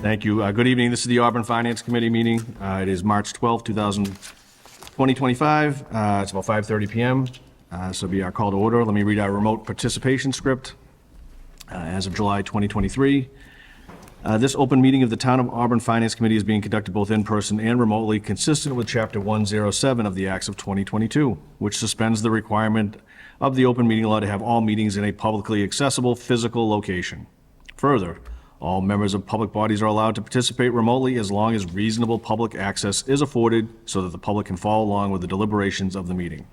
Thank you. Good evening. This is the Auburn Finance Committee meeting. It is March 12th, 2025. It's about 5:30 p.m. This will be our call to order. Let me read our remote participation script. As of July 2023, this open meeting of the Town of Auburn Finance Committee is being conducted both in person and remotely, consistent with Chapter 107 of the Acts of 2022, which suspends the requirement of the open meeting law to have all meetings in a publicly accessible physical location. Further, all members of public bodies are allowed to participate remotely as long as reasonable public access is afforded so that the public can follow along with the deliberations of the meeting.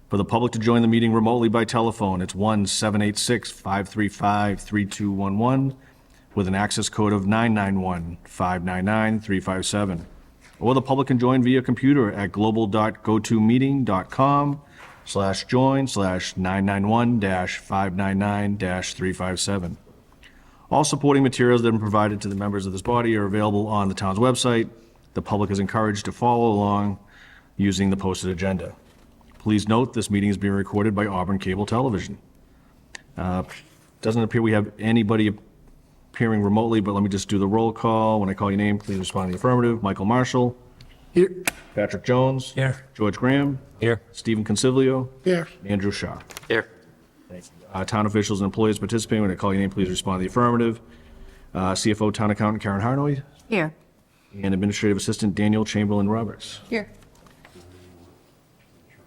For the public to join the meeting remotely by telephone, it's 1-786-535-3211 with an access code of 991-599-357. Or the public can join via computer at global.gotomeeting.com/join/991-599-357. All supporting materials that have been provided to the members of this body are available on the town's website. The public is encouraged to follow along using the posted agenda. Please note this meeting is being recorded by Auburn Cable Television. Doesn't appear we have anybody appearing remotely, but let me just do the roll call. When I call your name, please respond in the affirmative. Michael Marshall. Here. Patrick Jones. Here. George Graham. Here. Stephen Consiglio. Here. Andrew Shaw. Here. Thank you. Town officials and employees participating, when I call your name, please respond in the affirmative. CFO Town Accountant Karen Harnoy. Here. And Administrative Assistant Daniel Chamberlain Roberts. Here.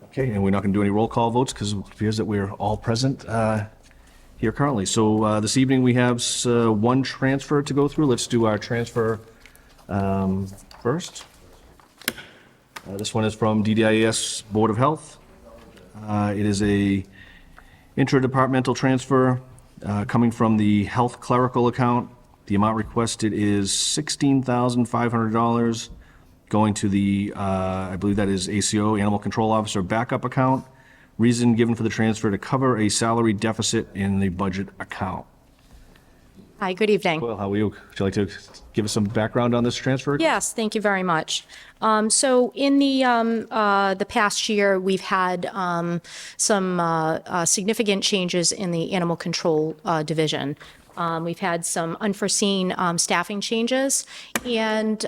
Okay, and we're not going to do any roll call votes because it appears that we're all present here currently. So this evening we have one transfer to go through. Let's do our transfer first. This one is from DDIS Board of Health. It is a intra-departmental transfer coming from the health clerical account. The amount requested is $16,500 going to the, I believe that is ACO, Animal Control Officer backup account. Reason given for the transfer to cover a salary deficit in the budget account. Hi, good evening. Well, how are you? Would you like to give us some background on this transfer? Yes, thank you very much. So in the past year, we've had some significant changes in the animal control division. We've had some unforeseen staffing changes, and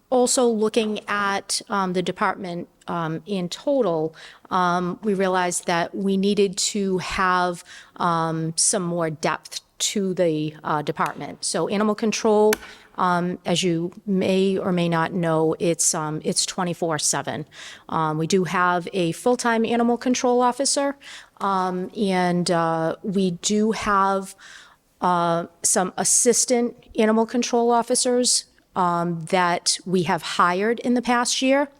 also looking at the department in total, we realized that we needed to have some more depth to the department. So animal control, as you may or may not know, it's 24/7. We do have a full-time animal control officer, and we do have some assistant animal control officers that we have hired in the past year.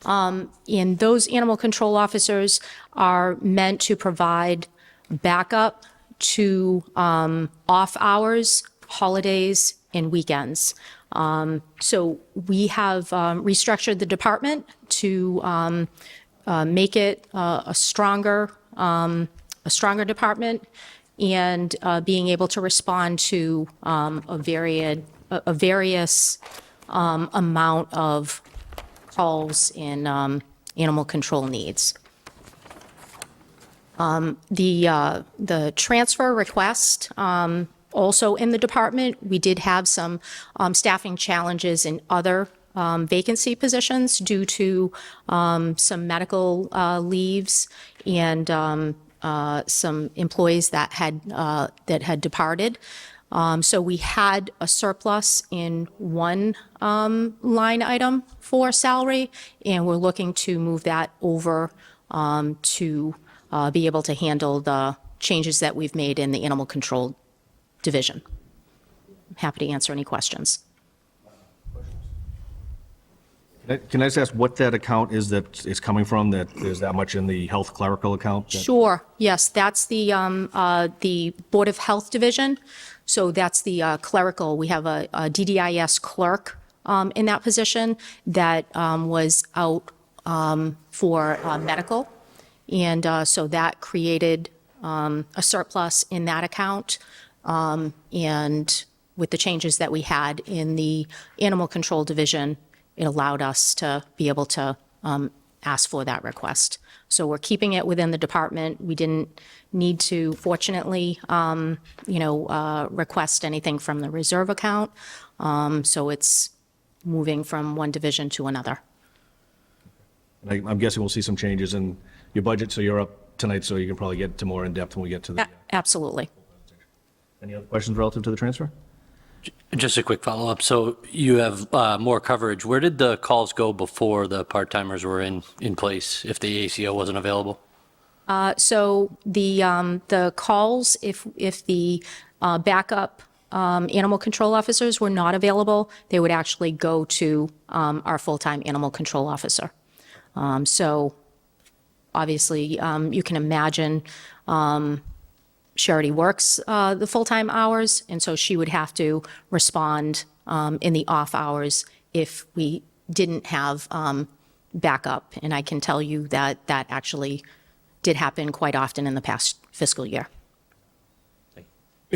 And those animal control officers are meant to provide backup to off hours, holidays, and weekends. So we have restructured the department to make it a stronger department, and being able to respond to a various amount of calls in animal control needs. The transfer request, also in the department, we did have some staffing challenges in other vacancy positions due to some medical leaves and some employees that had departed. So we had a surplus in one line item for salary, and we're looking to move that over to be able to handle the changes that we've made in the animal control division. I'm happy to answer any questions. Can I just ask what that account is that it's coming from, that there's that much in the health clerical account? Sure, yes, that's the Board of Health division. So that's the clerical. We have a DDIS clerk in that position that was out for medical. And so that created a surplus in that account. And with the changes that we had in the animal control division, it allowed us to be able to asked for that request. So we're keeping it within the department. We didn't need to, fortunately, request anything from the reserve account. So it's moving from one division to another. And I'm guessing we'll see some changes in your budget, so you're up tonight, so you can probably get to more in-depth when we get to the... Absolutely. Any other questions relative to the transfer? Just a quick follow-up. So you have more coverage. Where did the calls go before the part-timers were in place, if the ACO wasn't available? So the calls, if the backup animal control officers were not available, they would actually go to our full-time animal control officer. So obviously, you can imagine she already works the full-time hours, and so she would have to respond in the off hours if we didn't have backup. And I can tell you that that actually did happen quite often in the past fiscal year.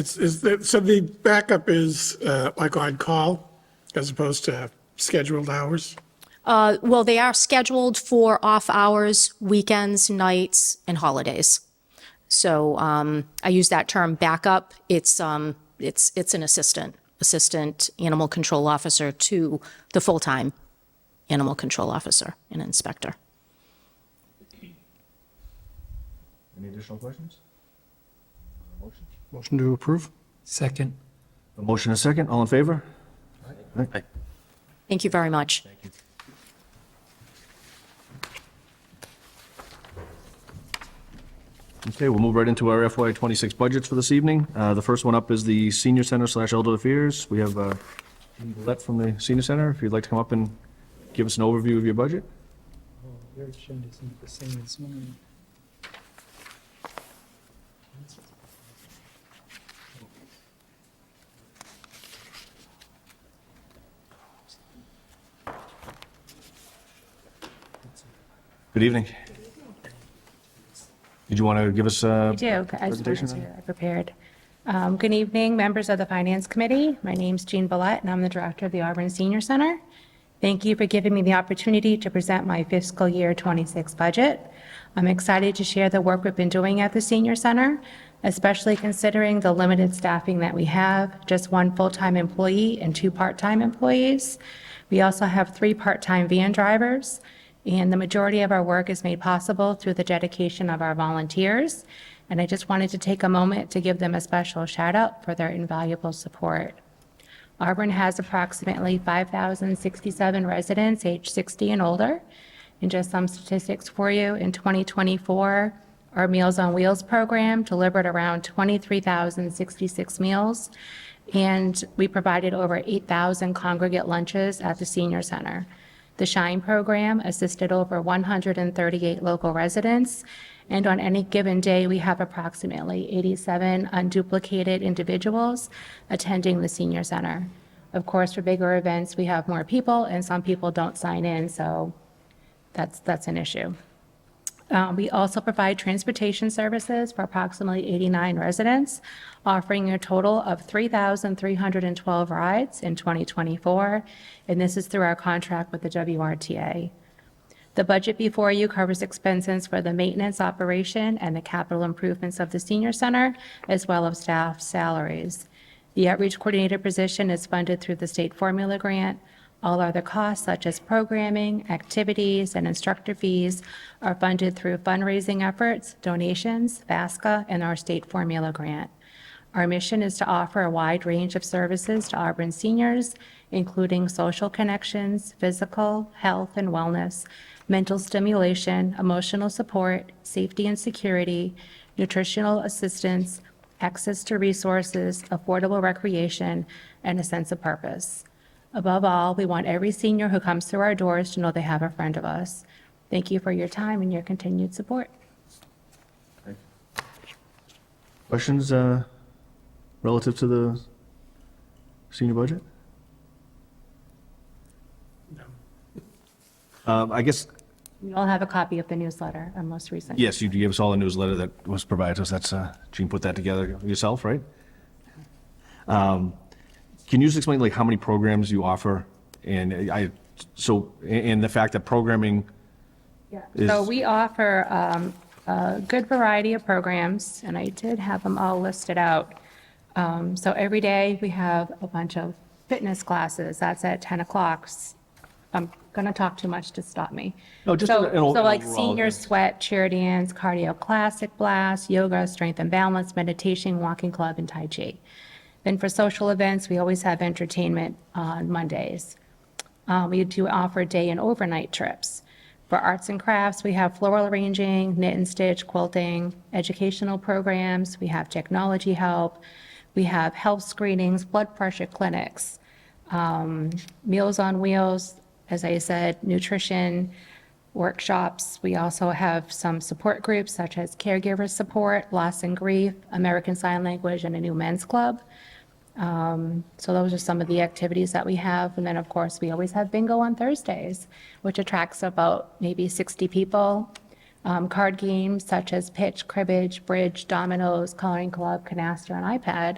So the backup is like on call as opposed to scheduled hours? Well, they are scheduled for off hours, weekends, nights, and holidays. So I use that term backup. It's an assistant animal control officer to the full-time animal control officer and inspector. Any additional questions? Motion to approve? Second. A motion and a second, all in favor? Aye. Thank you very much. Okay, we'll move right into our FY '26 budgets for this evening. The first one up is the Senior Center / Elder Affairs. We have Jean Gillette from the Senior Center, if you'd like to come up and give us an overview of your budget. Your agenda isn't the same as mine. Good evening. Did you want to give us a I do. I just presentation? wanted to, I prepared. Good evening, members of the Finance Committee. My name's Jean Billette, and I'm the Director of the Auburn Senior Center. Thank you for giving me the opportunity to present my fiscal year '26 budget. I'm excited to share the work we've been doing at the Senior Center, especially considering the limited staffing that we have, just one full-time employee and 2 part-time employees. We also have 3 part-time van drivers, and the majority of our work is made possible through the dedication of our volunteers. And I just wanted to take a moment to give them a special shout out for their invaluable support. Auburn has approximately 5,067 residents aged 60 and older. And just some statistics for you, in 2024, our Meals on Wheels program delivered around 23,066 meals, and we provided over 8,000 congregate lunches at the Senior Center. The SHINE program assisted over 138 local residents, and on any given day, we have approximately 87 unduplicated individuals attending the Senior Center. Of course, for bigger events, we have more people, and some people don't sign in, so that's an issue. We also provide transportation services for approximately 89 residents, offering a total of 3,312 rides in 2024, and this is through our contract with the WRTA. The budget before you covers expenses for the maintenance, operation, and the capital improvements of the Senior Center, as well as staff salaries. The outreach coordinator position is funded through the state formula grant. All other costs, such as programming, activities, and instructor fees, are funded through fundraising efforts, donations, FASCA, and our state formula grant. Our mission is to offer a wide range of services to Auburn seniors, including social connections, physical, health and wellness, mental stimulation, emotional support, safety and security, nutritional assistance, access to resources, affordable recreation, and a sense of purpose. Above all, we want every senior who comes through our doors to know they have a friend of us. Thank you for your time and your continued support. Questions relative to the senior budget? No. I guess, You all have a copy of the newsletter, our most recent. yes, you gave us all a newsletter that was provided to us. That's, Jean put that together yourself, right? Can you just explain like how many programs you offer? And and the fact that programming So Is- we offer a good variety of programs, and I did have them all listed out. So every day, we have a bunch of fitness classes. That's at 10 o'clock. I'm going to talk too much to stop me. No, just So an overall- like senior sweat, chair dance, cardio classic blast, yoga, strength and balance, meditation, walking club, and Tai Chi. Then for social events, we always have entertainment on Mondays. We do offer day and overnight trips. For arts and crafts, we have floral arranging, knit and stitch, quilting, educational programs, we have technology help, we have health screenings, blood pressure clinics, Meals on Wheels, as I said, nutrition, workshops. We also have some support groups such as caregiver support, loss and grief, American Sign Language, and a new men's club. So those are some of the activities that we have. And then, of course, we always have bingo on Thursdays, which attracts about maybe 60 people. Card games such as pitch, cribbage, bridge, dominoes, coloring club, canasta, and iPad.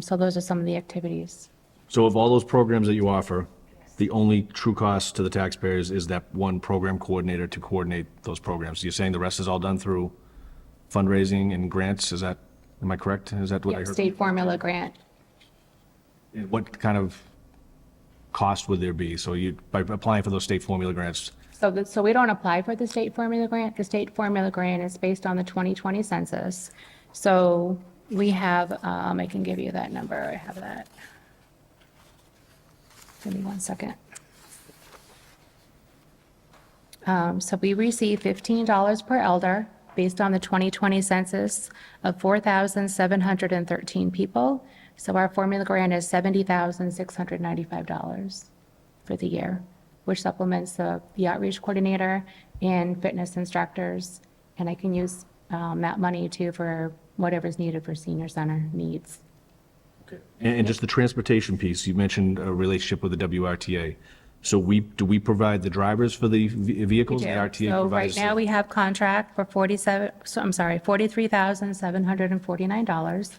So those are some of the activities. So of all those programs that you offer, the only true cost to the taxpayers is that one program coordinator to coordinate those programs? You're saying the rest is all done through fundraising and grants? Is that, am I correct? Is that what I heard? State formula grant. What kind of cost would there be? So you, by applying for those state formula grants, So we don't apply for the state formula grant. The state formula grant is based on the 2020 census. So we have, I can give you that number. I have that. Give me 1 second. So we receive $15 per elder based on the 2020 census of 4,713 people. So our formula grant is $70,695 for the year, which supplements the outreach coordinator and fitness instructors. And I can use that money too for whatever's needed for senior center needs. and just the transportation piece, you mentioned a relationship with the WRTA. So do we provide the drivers for the vehicles? The RTA So right provides. now, we have contract for $43,749,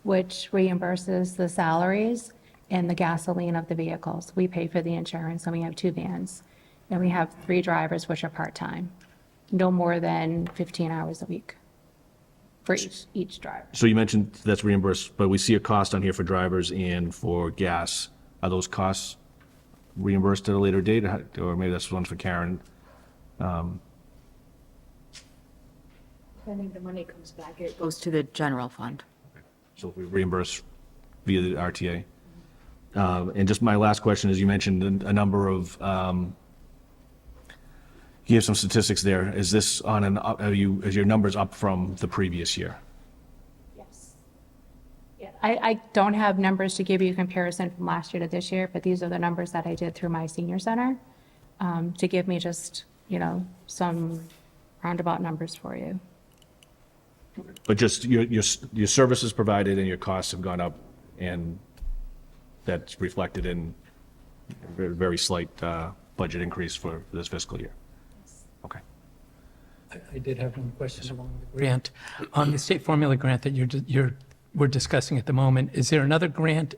which reimburses the salaries and the gasoline of the vehicles. We pay for the insurance, and we have 2 vans. And we have 3 drivers, which are part-time, no more than 15 hours a week for each driver. So you mentioned that's reimbursed, but we see a cost on here for drivers and for gas. Are those costs reimbursed at a later date, or maybe that's one for Karen? Then the money comes back, it goes to the general fund. So if we reimburse via the RTA. And just my last question is, you mentioned a number of, you have some statistics there. Is this on an, is your numbers up from the previous year? Yes. Yeah, I don't have numbers to give you a comparison from last year to this year, but these are the numbers that I did through my senior center to give me just, some roundabout numbers for you. But just your services provided and your costs have gone up, and that's reflected in a very slight budget increase for this fiscal year. Okay. I did have one question along the grant. On the state formula grant that we're discussing at the moment, is there another grant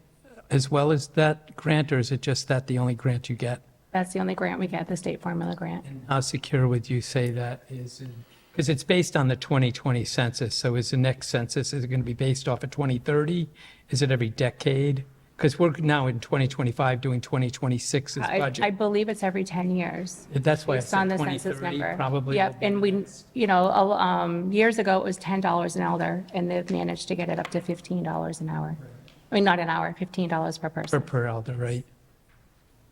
as well as that grant, or is it just that the only grant you get? That's the only grant we get, the state formula grant. How secure would you say that is? Because it's based on the 2020 census, so is the next census, is it going to be based off of 2030? Is it every decade? Because we're now in 2025 doing 2026's I budget. believe it's every 10 years. That's why I Based on said the census 2030 number. probably. Yep, and we, years ago, it was $10 an elder, and they've managed to get it up to $15 an hour. I mean, not an hour, $15 per person. Per elder, right?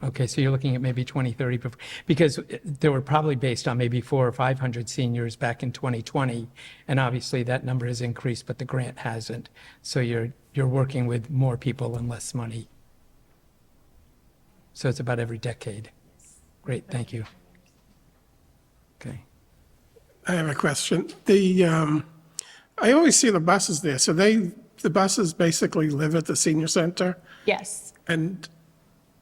Okay, so you're looking at maybe 2030, because they were probably based on maybe 400 or 500 seniors back in 2020, and obviously that number has increased, but the grant hasn't. So you're working with more people and less money. So it's about every decade. Great, thank you. Okay. I have a question. I always see the buses there, so the buses basically live at the senior center? Yes. And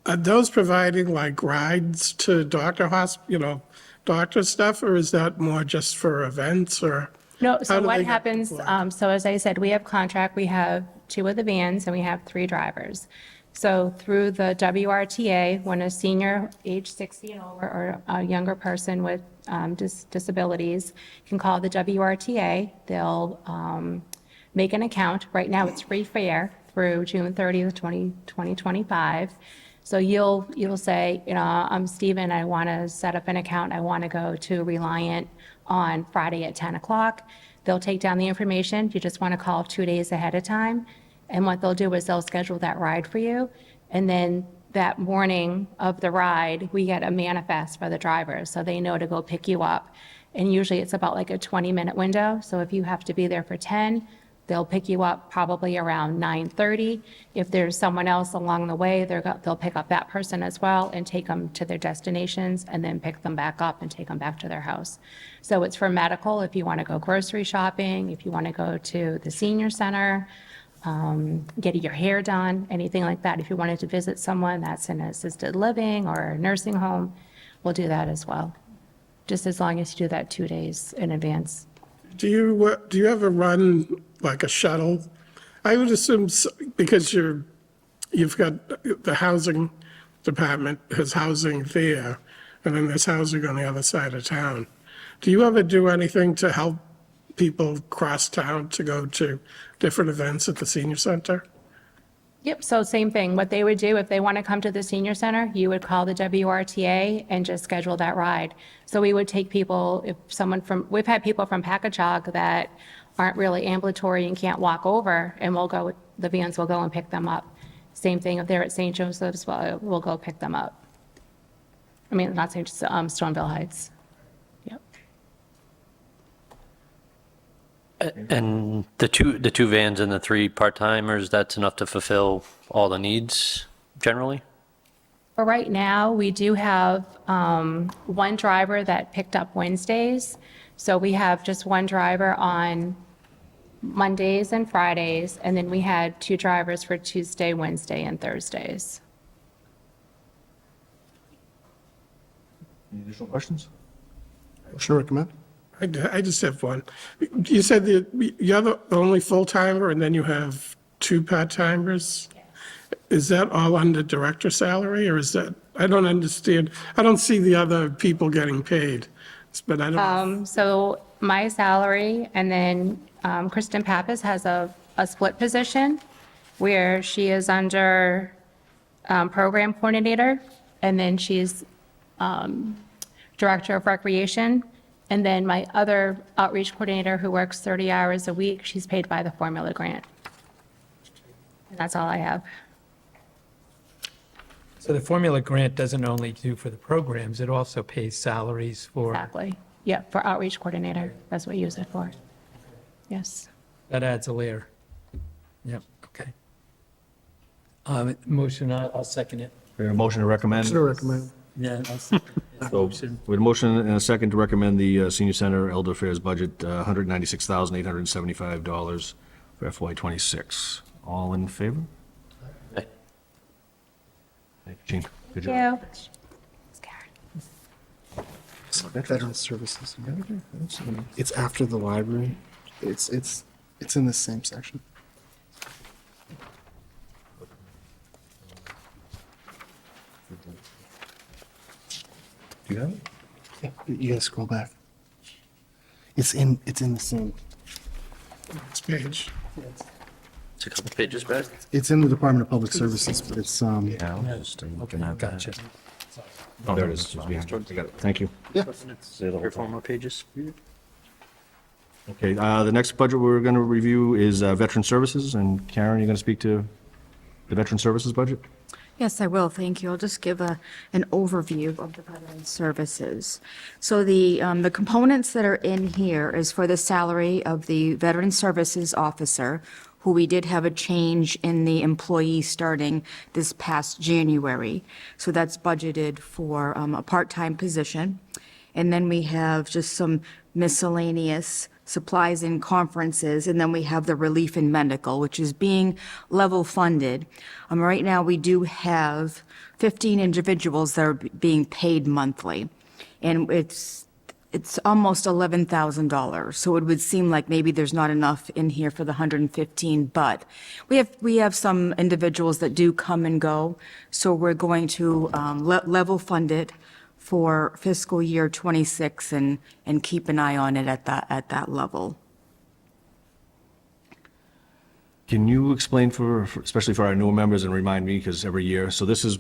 are those providing like rides to doctor stuff, or is that more just for events, or? No, How so do what they get happens, employed? so as I said, we have contract, we have 2 of the vans and we have 3 drivers. So through the WRTA, when a senior age 60 and over or a younger person with disabilities can call the WRTA, they'll make an account. Right now, it's free fare through June 30th, 2025. So you'll say, I'm Stephen, I want to set up an account. I want to go to Reliant on Friday at 10 o'clock. They'll take down the information. You just want to call 2 days ahead of time. And what they'll do is they'll schedule that ride for you. And then that morning of the ride, we get a manifest for the driver, so they know to go pick you up. And usually it's about like a 20-minute window. So if you have to be there for 10, they'll pick you up probably around 9:30. If there's someone else along the way, they'll pick up that person as well and take them to their destinations and then pick them back up and take them back to their house. So it's for medical, if you want to go grocery shopping, if you want to go to the senior center, getting your hair done, anything like that. If you wanted to visit someone that's in assisted living or a nursing home, we'll do that as well, just as long as you do that 2 days in advance. Do you ever run like a shuttle? I would assume because you've got the housing department has housing there, and then there's housing on the other side of town. Do you ever do anything to help people cross town to go to different events at the senior center? Yep, so same thing. What they would do if they want to come to the senior center, you would call the WRTA and just schedule that ride. So we would take people, we've had people from Packagug that aren't really ambulatory and can't walk over, and the vans will go and pick them up. Same thing if they're at St. Joseph's, we'll go pick them up. I mean, not St. Stoneville Heights. Yep. And the two vans and the 3 part-timers, that's enough to fulfill all the needs generally? For right now, we do have one driver that picked up Wednesdays. So we have just one driver on Mondays and Fridays, and then we had 2 drivers for Tuesday, Wednesday, and Thursdays. Any additional questions? Motion to recommend? I just have one. You said that you're the only full-timer and then you have 2 part-timers? Is that all under director salary, or is that, I don't understand. I don't see the other people getting paid, but I don't. So my salary, and then Kristen Pappas has a split position where she is under program coordinator, and then she's director of recreation. And then my other outreach coordinator who works 30 hours a week, she's paid by the formula grant. And that's all I have. So the formula grant doesn't only do for the programs, it also pays salaries for, Exactly. Yeah, for outreach coordinator, that's what you use it for. Yes. that adds a layer. Yep, okay. Motion, I'll second it. We have a motion to recommend. Motion to recommend. Yeah. I'll second it. So, with a motion and a second to recommend the senior center elder affairs budget, $196,875 for FY '26. All in favor? Aye. Thank you, Gene. Good job. Thank you. Veteran Services. It's after the library. It's in the same section. Do you have it? Yeah, you gotta scroll back. It's in the same. It's page. It's a couple pages back. It's in the Department of Public Services, but it's Yeah, I was just looking at that. Gotcha. Oh, there it is. It's behind. I got it. Thank you. Three, 4 more pages. Okay, the next budget we're going to review is Veteran Services, and Karen, you're going to speak to the Veteran Services budget? Yes, I will, thank you. I'll just give an overview of the Veteran Services. So the components that are in here is for the salary of the Veteran Services Officer, who we did have a change in the employee starting this past January. So that's budgeted for a part-time position. And then we have just some miscellaneous supplies and conferences, and then we have the relief in medical, which is being level funded. Right now, we do have 15 individuals that are being paid monthly. And it's it's almost $11,000. So it would seem like maybe there's not enough in here for the 115, but we have some individuals that do come and go. So we're going to level fund it for fiscal year '26 and keep an eye on it at that level. Can you explain especially for our newer members, and remind me, because every year, so this is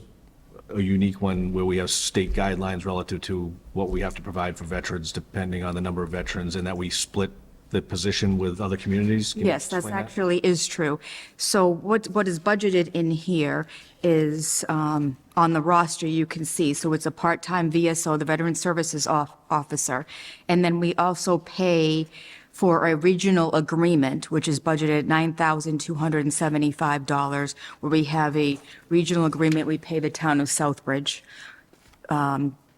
a unique one where we have state guidelines relative to what we have to provide for veterans, depending on the number of veterans, and that we split the position with other communities? Can you Yes, that explain actually is true. So what is budgeted in here is, on the roster, you can see, so it's a part-time VSO, the Veteran Services Officer. And then we also pay for a regional agreement, which is budgeted at $9,275, where we have a regional agreement, we pay the town of Southbridge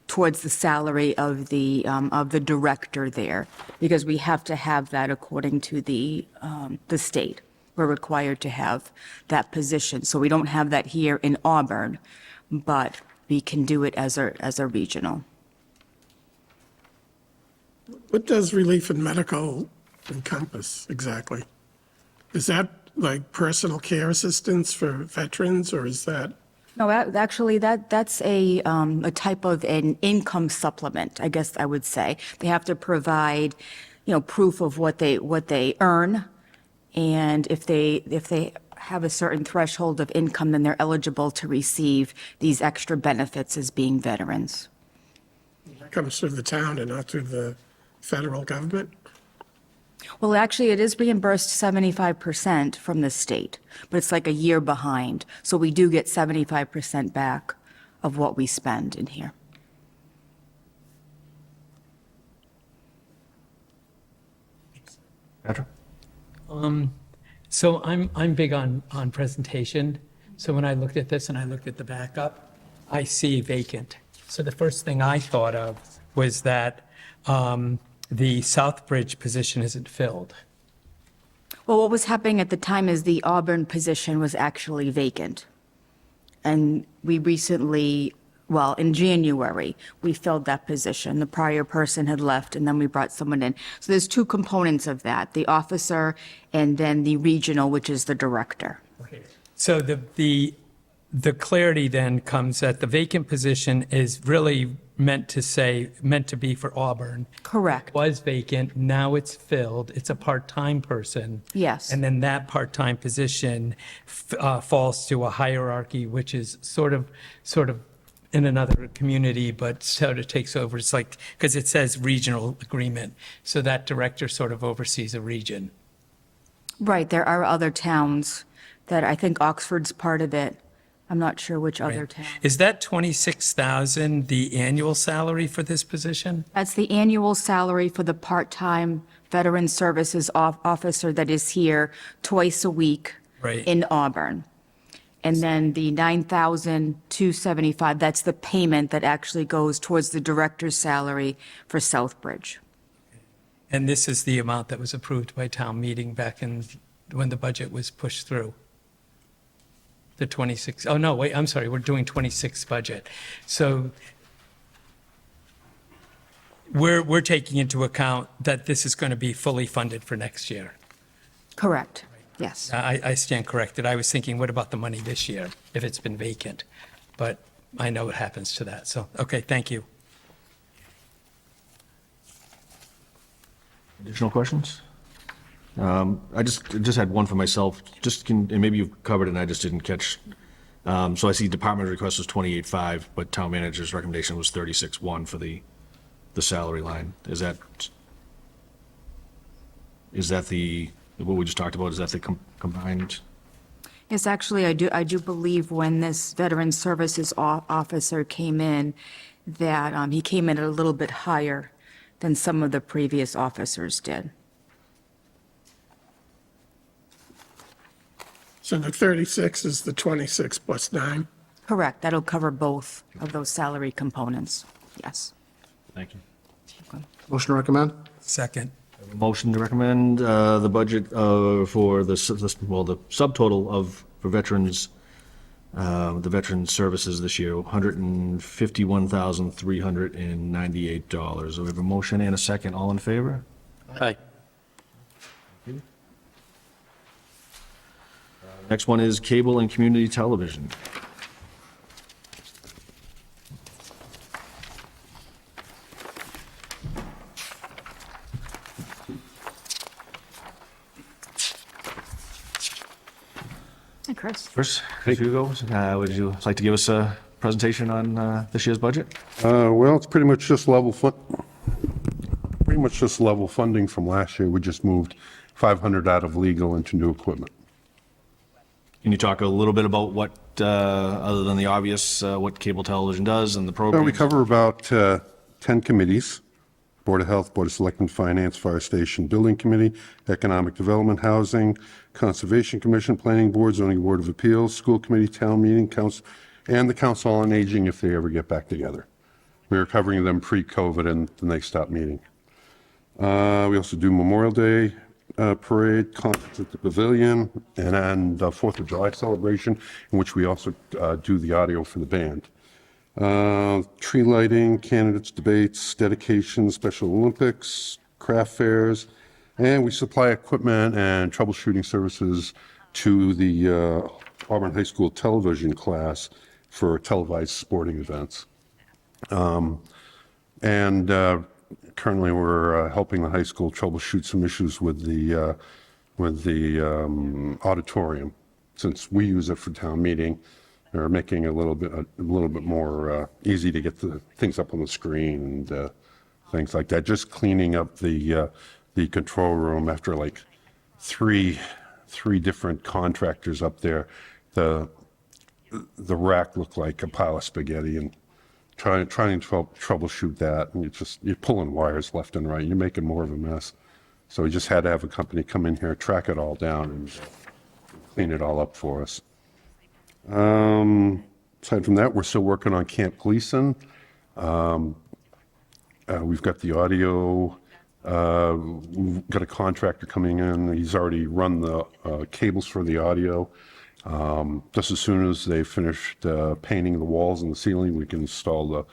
towards the salary of the director there, because we have to have that according to the state. We're required to have that position. So we don't have that here in Auburn, but we can do it as a regional. What does relief in medical encompass exactly? Is that like personal care assistance for veterans, or is that? No, actually, that's a type of an income supplement, I guess I would say. They have to provide, proof of what they earn, and if they have a certain threshold of income, then they're eligible to receive these extra benefits as being veterans. Comes through the town and not through the federal government? Well, actually, it is reimbursed 75% from the state, but it's like a year behind. So we do get 75% back of what we spend in here. Patrick? So I'm big on presentation. So when I looked at this and I looked at the backup, I see vacant. So the first thing I thought of was that the Southbridge position isn't filled. Well, what was happening at the time is the Auburn position was actually vacant. And we recently, well, in January, we filled that position. The prior person had left, and then we brought someone in. So there's two components of that, the officer and then the regional, which is the director. So the clarity then comes that the vacant position is really meant to be for Auburn. Correct. Was vacant, now it's filled, it's a part-time person. Yes. And then that part-time position falls to a hierarchy, which is sort of in another community, but sort of takes over. It's like, because it says regional agreement, so that director sort of oversees a region. Right, there are other towns that, I think Oxford's part of it. I'm not sure which other town. Is that 26,000 the annual salary for this position? That's the annual salary for the part-time Veteran Services Officer that is here twice a week Right. in Auburn. And then the $9,275, that's the payment that actually goes towards the director's salary for Southbridge. And this is the amount that was approved by town meeting back in, when the budget was pushed through? The 26, oh no, wait, I'm sorry, we're doing 26 budget. So we're taking into account that this is going to be fully funded for next year. Correct, yes. I stand corrected. I was thinking, what about the money this year, if it's been vacant? But I know what happens to that, so, okay, thank you. Additional questions? I just had one for myself, and maybe you've covered it and I just didn't catch. So I see department request was 28.5, but town manager's recommendation was 36.1 for the salary line. Is that the, what we just talked about, is that the combined? Yes, actually, I do believe when this Veteran Services Officer came in, that he came in a little bit higher than some of the previous officers did. So the 36 is the 26 plus 9? Correct, that'll cover both of those salary components, yes. Thank you. Motion to recommend? Second. Motion to recommend the budget for the subtotal for veterans The veteran services this year, $151,398. We have a motion and a second. All in favor? Aye. Next one is cable and community television. Hi, Chris. Chris, Hugo, would you like to give us a presentation on this year's budget? Well, it's pretty much just level funding from last year. We just moved 500 out of legal into new equipment. Can you talk a little bit about what, other than the obvious, what cable television does and the program? We cover about 10 committees: Board of Health, Board of Selectmen, Finance, Fire Station, Building Committee, Economic Development, Housing, Conservation Commission, Planning Board, Zoning Board of Appeals, School Committee, Town Meeting, Council, and the Council on Aging if they ever get back together. We were covering them pre-COVID and then they stopped meeting. We also do Memorial Day parade, concerts at the pavilion, and 4th of July celebration, in which we also do the audio for the band. Tree lighting, candidates debates, dedications, Special Olympics, craft fairs, and we supply equipment and troubleshooting services to the Auburn High School television class for televised sporting events. Currently, we're helping the high school troubleshoot some issues with the auditorium. Since we use it for town meeting, they're making it a little bit more easy to get the things up on the screen and things like that. Just cleaning up the control room after like three different contractors up there. The rack looked like a pile of spaghetti, and trying to troubleshoot that, and you're pulling wires left and right. You're making more of a mess. So we just had to have a company come in here, track it all down, and clean it all up for us. Aside from that, we're still working on Camp Gleason. We've got the audio. We've got a contractor coming in. He's already run the cables for the audio. Just as soon as they finished painting the walls and the ceiling, we can install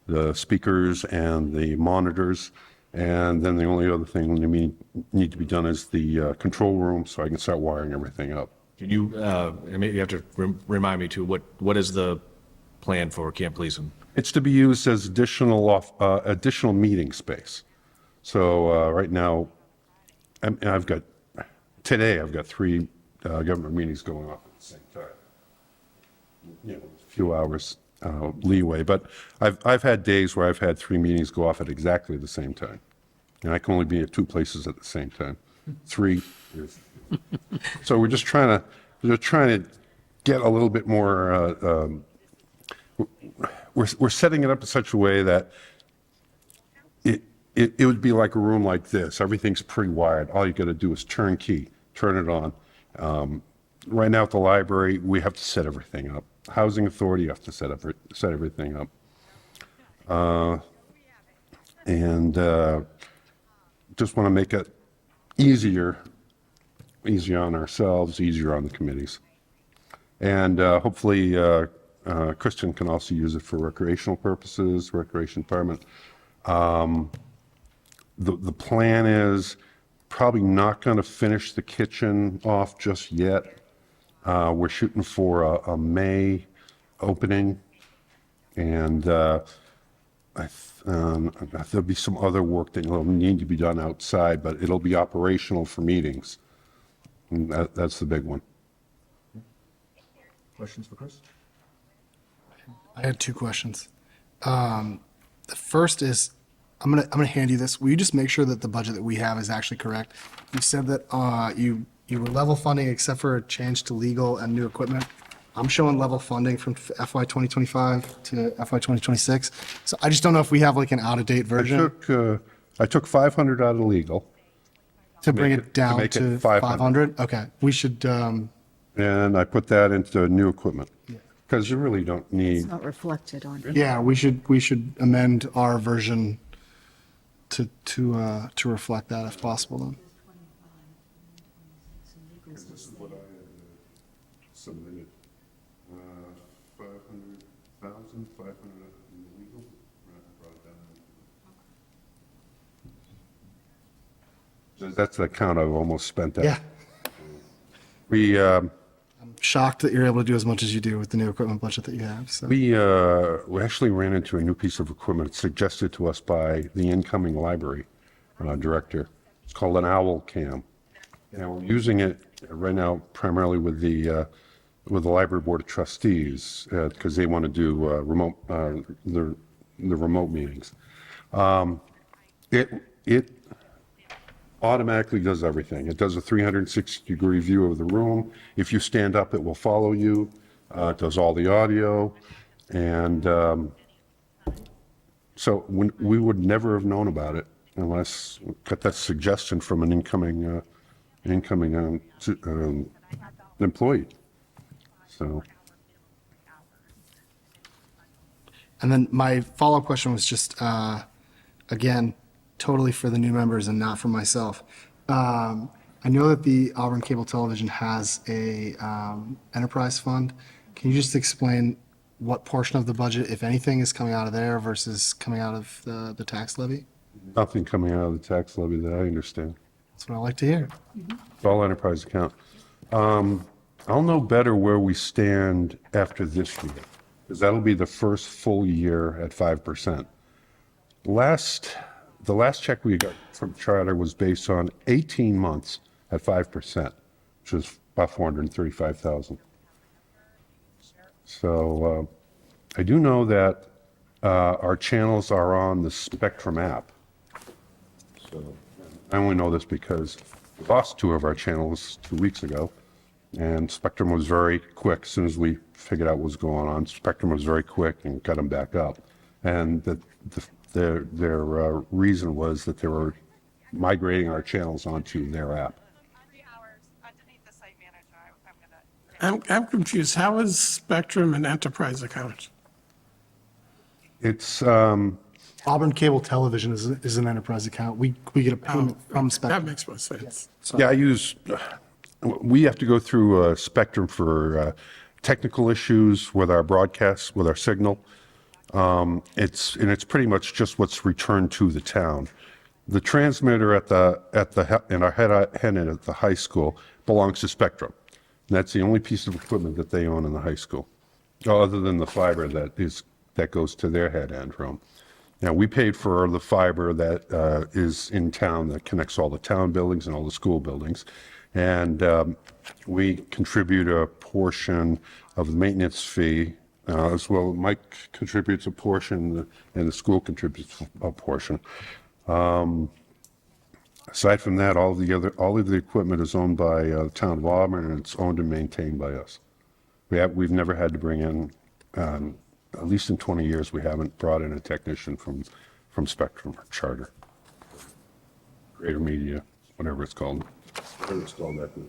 the speakers and the monitors. And then the only other thing that need to be done is the control room, so I can start wiring everything up. Can you, maybe you have to remind me too, what is the plan for Camp Gleason? It's to be used as additional meeting space. So right now, I've got 3 government meetings going on at the same time. You know, a few hours leeway, but I've had days where I've had 3 meetings go off at exactly the same time, and I can only be at 2 places at the same time. 3. So we're just trying to get a little bit more. We're setting it up in such a way that it would be like a room like this. Everything's pre-wired. All you got to do is turn it on. Right now at the library, we have to set everything up. Housing Authority, you have to set everything up. Just want to make it easier on ourselves, easier on the committees. And hopefully Christian can also use it for recreational purposes, Recreation Department. The plan is probably not going to finish the kitchen off just yet. We're shooting for a May opening, and there'll be some other work that will need to be done outside, but it'll be operational for meetings. And that's the big one. Questions for Chris? I had 2 questions. The first is, I'm gonna hand you this. Will you just make sure that the budget that we have is actually correct? You said that you were level funding except for a change to legal and new equipment. I'm showing level funding from FY 2025 to FY 2026. So I just don't know if we have like an out-of-date version I took 500 out of legal, to bring make it it- down to make to it 500. 500. Okay, we should. and I put that into new equipment. Because you really don't need, It's not reflected on. Yeah, we should amend our version to reflect that if possible. Then. submitted. 500,000, 500 in legal. That's the account I've almost spent that. Yeah. We, Shocked that you're able to do as much as you do with the new equipment budget that you have, so. we actually ran into a new piece of equipment suggested to us by the incoming library director. It's called an OWL cam. And we're using it right now primarily with the library board of trustees because they want to do remote, the remote meetings. It automatically does everything. It does a 360-degree view of the room. If you stand up, it will follow you. It does all the audio. And so we would never have known about it unless we got that suggestion from an incoming employee. So. And then my follow-up question was just, again, totally for the new members and not for myself. I know that the Auburn Cable Television has a enterprise fund. Can you just explain what portion of the budget, if anything, is coming out of there versus coming out of the tax levy? Nothing coming out of the tax levy that I understand. That's what I like to hear. It's all enterprise account. I'll know better where we stand after this year, because that'll be the first full year at 5%. The last check we got from Charter was based on 18 months at 5%, which is about $435,000. So I do know that our channels are on the Spectrum app. So I only know this because we lost 2 of our channels 2 weeks ago, and Spectrum was very quick. As soon as we figured out what was going on, Spectrum was very quick and got them back up. And their reason was that they were migrating our channels onto their app. I'm confused. How is Spectrum an enterprise account? It's Auburn Cable Television is an enterprise account. We get a payment from That Spectrum. makes more sense. yeah. We have to go through Spectrum for technical issues with our broadcasts, with our signal. It's pretty much just what's returned to the town. The transmitter in our head end at the high school belongs to Spectrum. And that's the only piece of equipment that they own in the high school, other than the fiber that goes to their head end room. Now, we paid for the fiber that is in town that connects all the town buildings and all the school buildings. And we contribute a portion of the maintenance fee as well. Mike contributes a portion and the school contributes a portion. Aside from that, all of the equipment is owned by the town of Auburn, and it's owned and maintained by us. We've never had to bring in, at least in 20 years, we haven't brought in a technician from Spectrum or Charter, Greater Media, whatever it's called. Whatever it's called, that thing.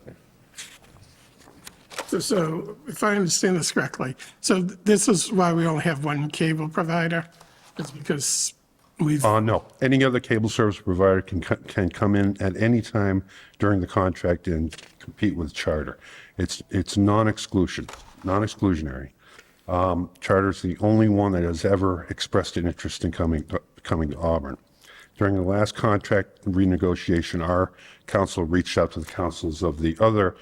So if I understand this correctly, so this is why we only have one cable provider? It's because we've, No, any other cable service provider can come in at any time during the contract and compete with Charter. It's non-exclusionary. Charter's the only one that has ever expressed an interest in coming to Auburn. During the last contract renegotiation, our council reached out to the councils of the other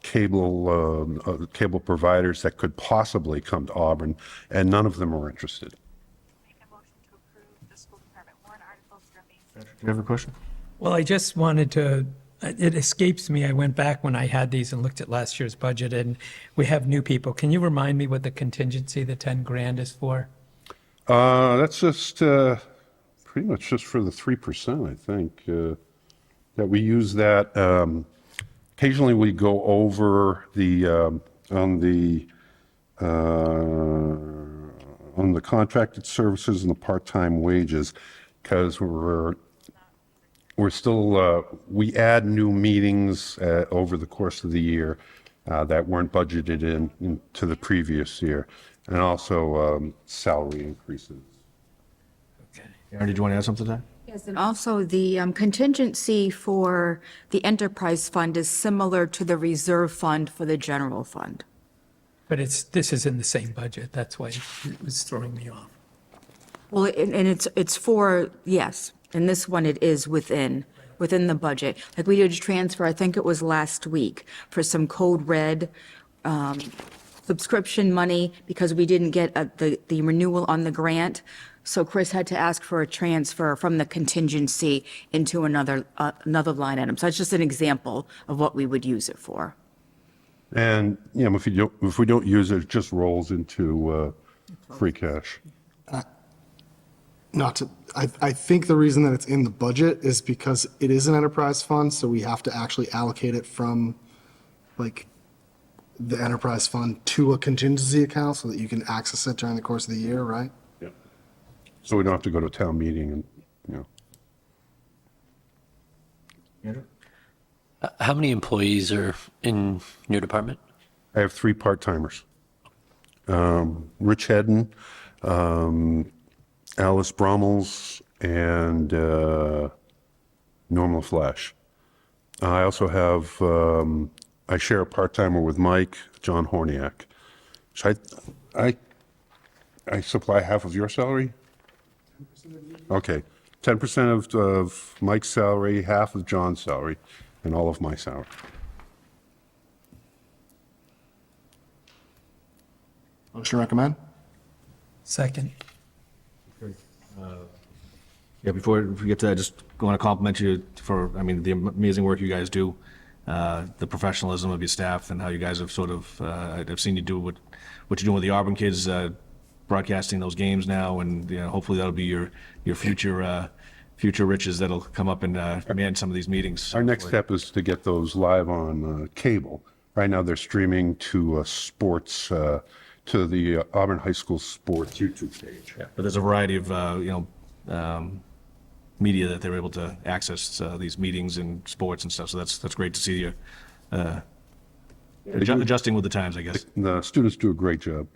cable providers that could possibly come to Auburn, and none of them were interested. Make a motion to approve the school department warrant articles for May. Do you have a question? Well, I just wanted to, it escapes me. I went back when I had these and looked at last year's budget, and we have new people. Can you remind me what the contingency, the 10 grand is for? That's just pretty much just for the 3%, I think, that we use that. Occasionally we go over on the contracted services and the part-time wages, because we're still, we add new meetings over the course of the year that weren't budgeted into the previous year, and also salary increases. Aaron, did you want to add something to that? Yes, and also the contingency for the enterprise fund is similar to the reserve fund for the general fund. But this is in the same budget, that's why it was throwing me off. Well, and it's for, yes, and this one it is within the budget. Like we did a transfer, I think it was last week, for some Code Red subscription money because we didn't get the renewal on the grant. So Chris had to ask for a transfer from the contingency into another line item. So that's just an example of what we would use it for. And, if we don't use it, it just rolls into free cash. I think the reason that it's in the budget is because it is an enterprise fund, so we have to actually allocate it from like the enterprise fund to a contingency account so that you can access it during the course of the year, right? So we don't have to go to a town meeting and, How many employees are in your department? I have 3 part-timers. Rich Hedden, Alice Brommels, and Norma Flash. I also have, I share a part-timer with Mike, John Horniak. So I supply half of your salary? Okay, 10% of Mike's salary, half of John's salary, and all of my salary. Motion to recommend? Second. Yeah, before we get to that, I just want to compliment you for, the amazing work you guys do, the professionalism of your staff and how you guys have sort of, I've seen you do what you're doing with the Auburn kids, broadcasting those games now, and hopefully that'll be your future riches that'll come up and man some of these meetings. Our next step is to get those live on cable. Right now, they're streaming to sports, to the Auburn High School Sports YouTube page. Yeah, but there's a variety of media that they're able to access these meetings and sports and stuff. So that's great to see you adjusting with the times, I guess. The students do a great job.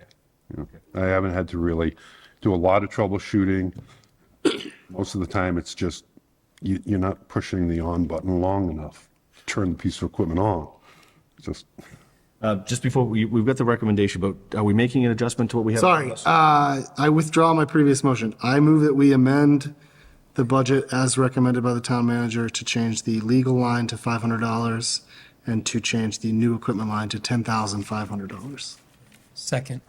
I haven't had to really do a lot of troubleshooting. Most of the time, it's just you're not pushing the on button long enough to turn the piece of equipment on. It's Just before, we've got the recommendation, but are we making an adjustment to what we have? Sorry, I withdraw my previous motion. I move that we amend the budget as recommended by the town manager to change the legal line to $500 and to change the new equipment line to $10,500. Second.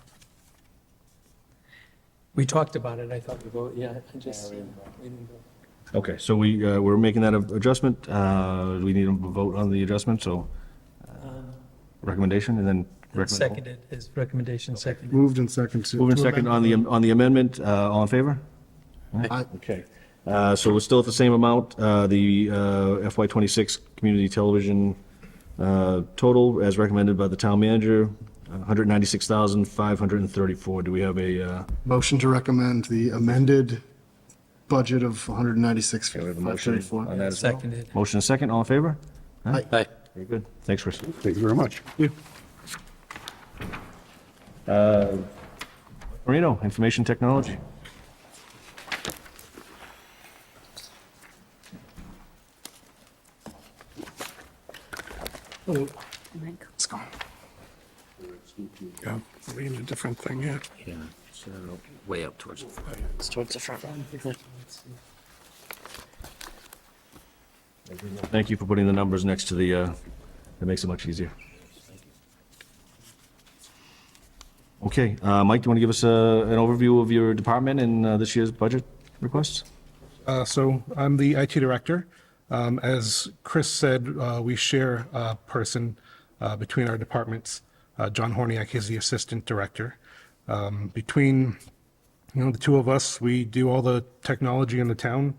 We talked about it, I thought we voted, yeah, I just, we didn't vote. Okay, so we're making that adjustment. Do we need a vote on the adjustment? So recommendation and then recommend. Seconded, his recommendation seconded. Moved and seconded. Moving second on the amendment. All in favor? Aye. Okay. So we're still at the same amount. The FY26 community television total as recommended by the town manager, $196,534. Do we have a? Motion to recommend the amended budget of $196,534. On that as well? Seconded. Motion and second. All in favor? Aye. Very good. Thanks, Chris. Thank you very much. Marino, information technology. Let's go. Yeah, reading a different thing, yeah. Yeah, so way up towards the front. It's towards the front. Thank you for putting the numbers next to the, that makes it much easier. Okay, Mike, do you want to give us an overview of your department and this year's budget requests? So I'm the IT director. As Chris said, we share a person between our departments. John Horniak is the assistant director. Between the two of us, we do all the technology in the town,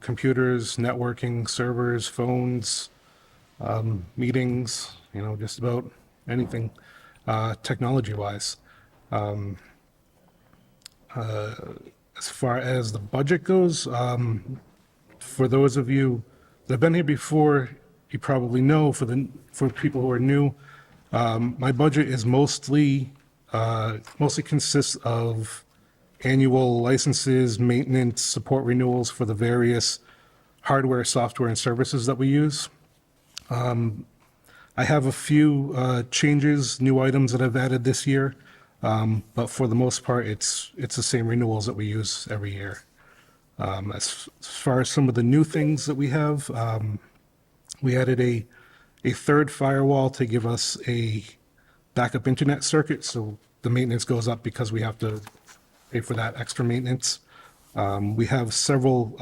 computers, networking, servers, phones, meetings, just about anything technology-wise. As far as the budget goes, for those of you that have been here before, you probably know. For people who are new, my budget is mostly consists of annual licenses, maintenance, support renewals for the various hardware, software, and services that we use. I have a few changes, new items that I've added this year, but for the most part, it's the same renewals that we use every year. As far as some of the new things that we have, we added a third firewall to give us a backup internet circuit, so the maintenance goes up because we have to pay for that extra maintenance. We have several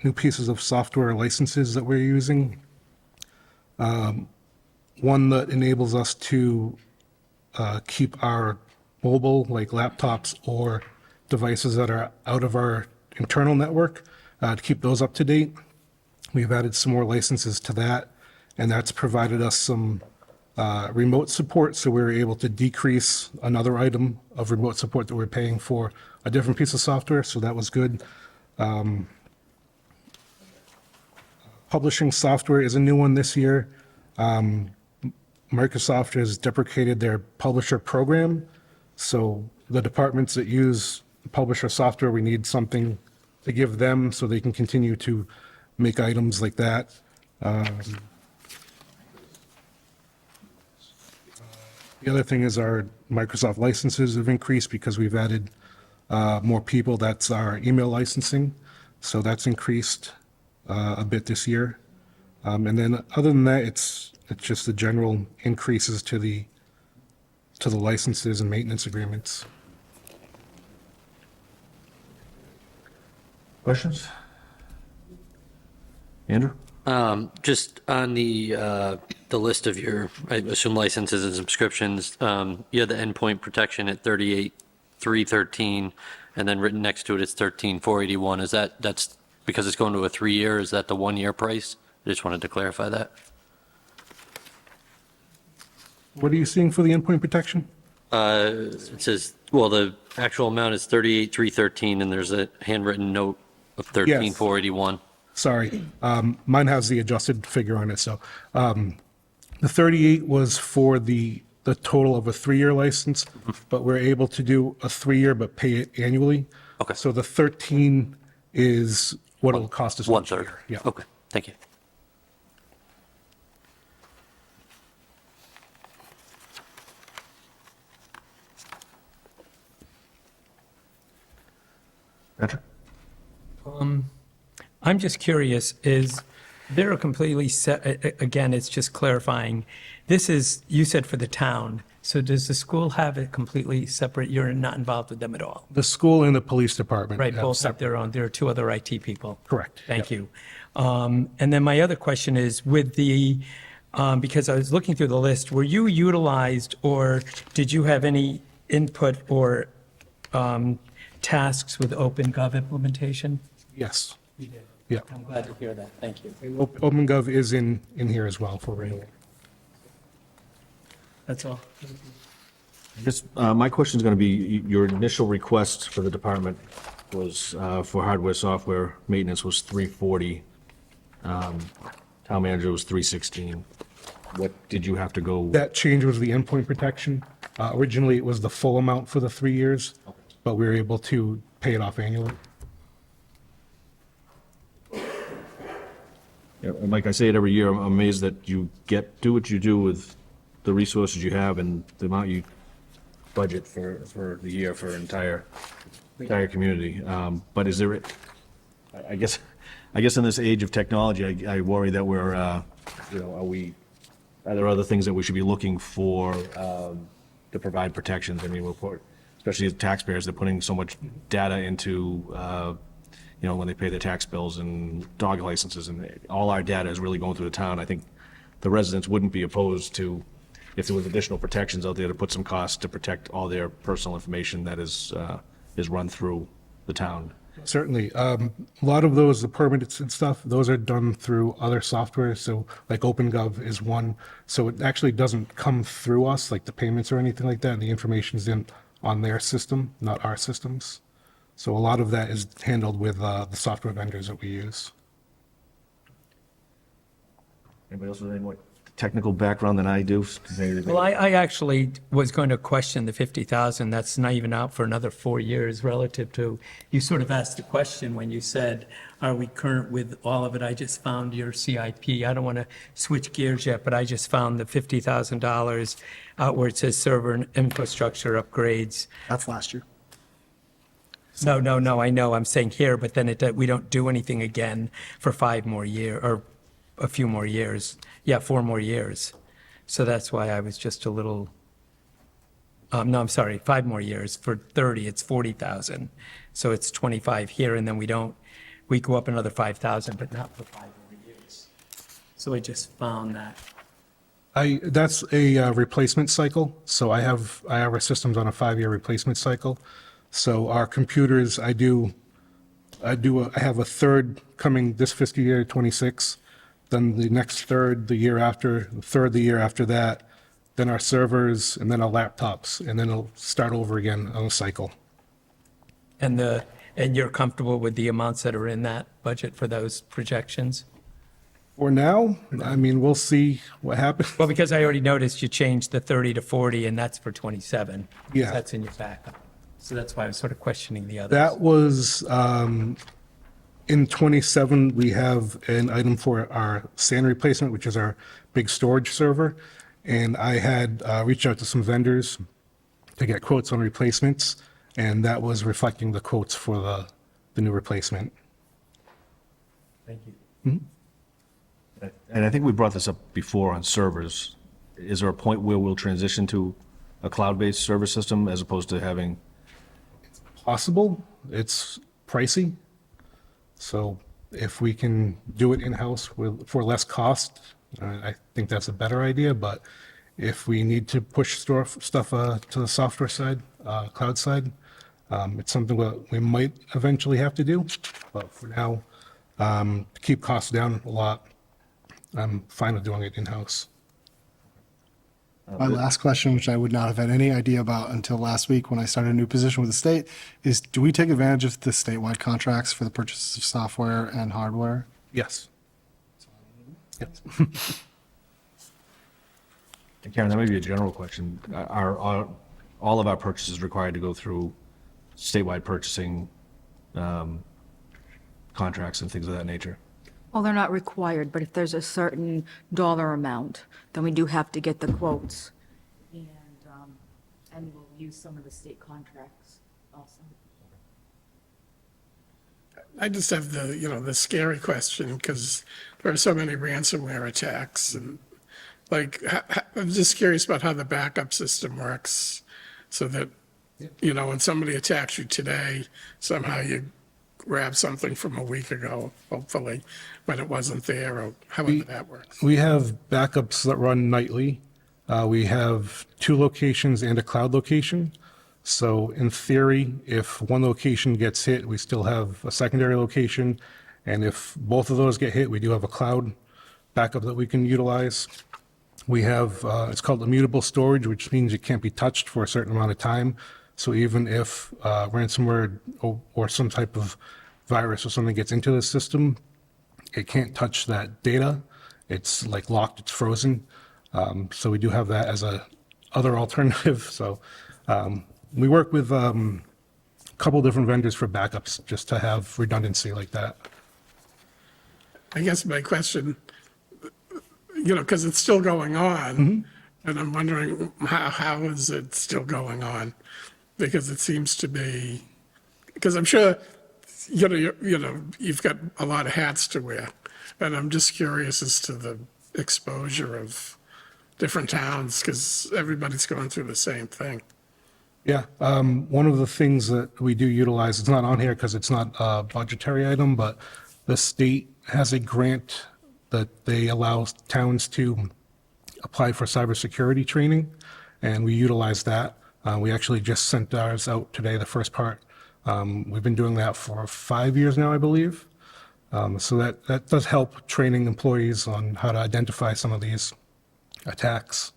new pieces of software licenses that we're using. One that enables us to keep our mobile, like laptops or devices that are out of our internal network, to keep those up to date. We've added some more licenses to that, and that's provided us some remote support, so we're able to decrease another item of remote support that we're paying for a different piece of software, so that was good. Publishing software is a new one this year. Microsoft has deprecated their publisher program, so the departments that use publisher software, we need something to give them so they can continue to make items like that. The other thing is our Microsoft licenses have increased because we've added more people. That's our email licensing, so that's increased a bit this year. And then other than that, it's just the general increases to the licenses and maintenance agreements. Questions? Andrew? Just on the list of your, I assume, licenses and subscriptions, you had the endpoint protection at 38,313, and then written next to it, it's 13,481. Is that's because it's going to a 3-year? Is that the 1-year price? I just wanted to clarify that. What are you seeing for the endpoint protection? It says, well, the actual amount is 38,313, and there's a handwritten note of 13,481. Sorry, mine has the adjusted figure on it, so the 38 was for the total of a 3-year license, but we're able to do a 3-year but pay it annually. Okay. So the 13 is what it'll cost us. each 1/3. year. Yeah. Okay, thank you. Patrick? I'm just curious, is there a completely set, again, it's just clarifying, this is, you said for the town, so does the school have it completely separate? You're not involved with them at all? The school and the police department. Right, have both have separate- their own, there are 2 other IT people? Correct. Thank you. And then my other question is, with the, because I was looking through the list, were you utilized, or did you have any input or tasks with OpenGov implementation? Yes. You did. Yeah. I'm glad to hear that, thank you. OpenGov is in here as well for renewal. That's all. I guess my question is going to be, your initial request for the department was for hardware, software, maintenance was 340. Town manager was 316. What did you have to go? That change was the endpoint protection. Originally, it was the full amount for the 3 years, but we were able to pay it off annually. Yeah, and like I say it every year, I'm amazed that you do what you do with the resources you have and the amount you budget for the year for entire community. But is there, I guess in this age of technology, I worry that we're, are there other things that we should be looking for to provide protections? I mean, especially as taxpayers, they're putting so much data into, when they pay their tax bills and dog licenses, and all our data is really going through the town. I think the residents wouldn't be opposed to, if there was additional protections out there, to put some costs to protect all their personal information that is run through the town. Certainly. A lot of those, the permits and stuff, those are done through other software. So like OpenGov is one. So it actually doesn't come through us, like the payments or anything like that. And the information's in on their system, not our systems. So a lot of that is handled with the software vendors that we use. Anybody else with any more technical background than I do? Well, I actually was going to question the 50,000. That's not even out for another 4 years relative to, you sort of asked the question when you said, are we current with all of it? I just found your CIP. I don't want to switch gears yet, but I just found the $50,000 out where it says server and infrastructure upgrades. That's last year. No, I know, I'm saying here, but then we don't do anything again for 5 more years, or a few more years. Yeah, 4 more years. So that's why I was just a little, no, I'm sorry, 5 more years. For 30, it's 40,000. So it's 25 here, and then we go up another 5,000, but not for 5 more years. So I just found that. That's a replacement cycle. So I have our systems on a 5-year replacement cycle. So our computers, I have a third coming this fiscal year, 26, then the next third the year after, the third the year after that, then our servers, and then our laptops, and then it'll start over again on a cycle. And you're comfortable with the amounts that are in that budget for those projections? For now, I mean, we'll see what happens. Well, because I already noticed you changed the 30 to 40, and that's for 27. Yeah. That's in your backup. So that's why I was sort of questioning the others. That was, in 27, we have an item for our SAN replacement, which is our big storage server. And I had reached out to some vendors to get quotes on replacements, and that was reflecting the quotes for the new replacement. Thank you. And I think we brought this up before on servers. Is there a point where we'll transition to a cloud-based server system as opposed to having? Possible, it's pricey. So if we can do it in-house for less cost, I think that's a better idea. But if we need to push stuff to the software side, cloud side, it's something that we might eventually have to do. But for now, to keep costs down a lot, I'm fine with doing it in-house. My last question, which I would not have had any idea about until last week when I started a new position with the state, is do we take advantage of the statewide contracts for the purchases of software and hardware? Yes. And Karen, that may be a general question. Are all of our purchases required to go through statewide purchasing contracts and things of that nature? Well, they're not required, but if there's a certain dollar amount, then we do have to get the quotes. And we'll use some of the state contracts also. I just have the scary question, because there are so many ransomware attacks, and I'm just curious about how the backup system works, so that, when somebody attacks you today, somehow you grab something from a week ago, hopefully, when it wasn't there, or however that works. We have backups that run nightly. We have 2 locations and a cloud location. So in theory, if one location gets hit, we still have a secondary location. And if both of those get hit, we do have a cloud backup that we can utilize. We have, it's called immutable storage, which means it can't be touched for a certain amount of time. So even if ransomware or some type of virus or something gets into the system, it can't touch that data. It's like locked, it's frozen. So we do have that as a other alternative. So we work with a couple different vendors for backups just to have redundancy like that. I guess my question, because it's still going on, and I'm wondering how is it still going on? Because it seems to be, because I'm sure, you've got a lot of hats to wear, and I'm just curious as to the exposure of different towns, because everybody's going through the same thing. Yeah, one of the things that we do utilize, it's not on here because it's not a budgetary item, but the state has a grant that they allow towns to apply for cybersecurity training, and we utilize that. We actually just sent ours out today, the first part. We've been doing that for 5 years now, I believe. So that does help training employees on how to identify some of these attacks.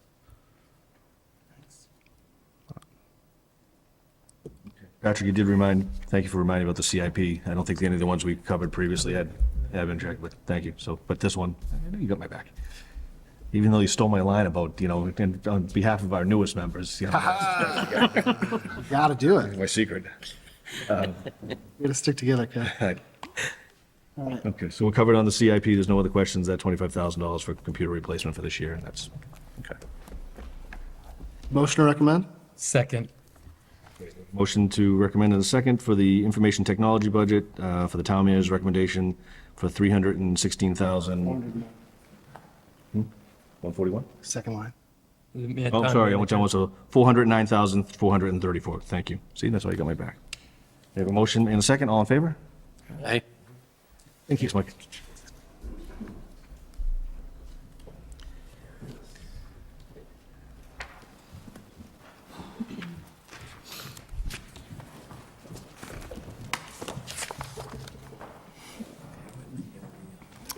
Patrick, thank you for reminding about the CIP. I don't think any of the ones we covered previously have been checked, but thank you. But this one, I know you got my back. Even though you stole my line about, on behalf of our newest members, Gotta do it. my secret. We gotta stick together, Ken. Okay, so we're covered on the CIP. There's no other questions. That $25,000 for computer replacement for this year, and that's, okay. Motion to recommend? Second. Motion to recommend in a second for the information technology budget, for the town manager's recommendation for 316,000. 141? Second line. Oh, sorry, I went down, so 409,434. Thank you. See, that's why you got my back. We have a motion and a second. All in favor? Aye. Thank you, Mike.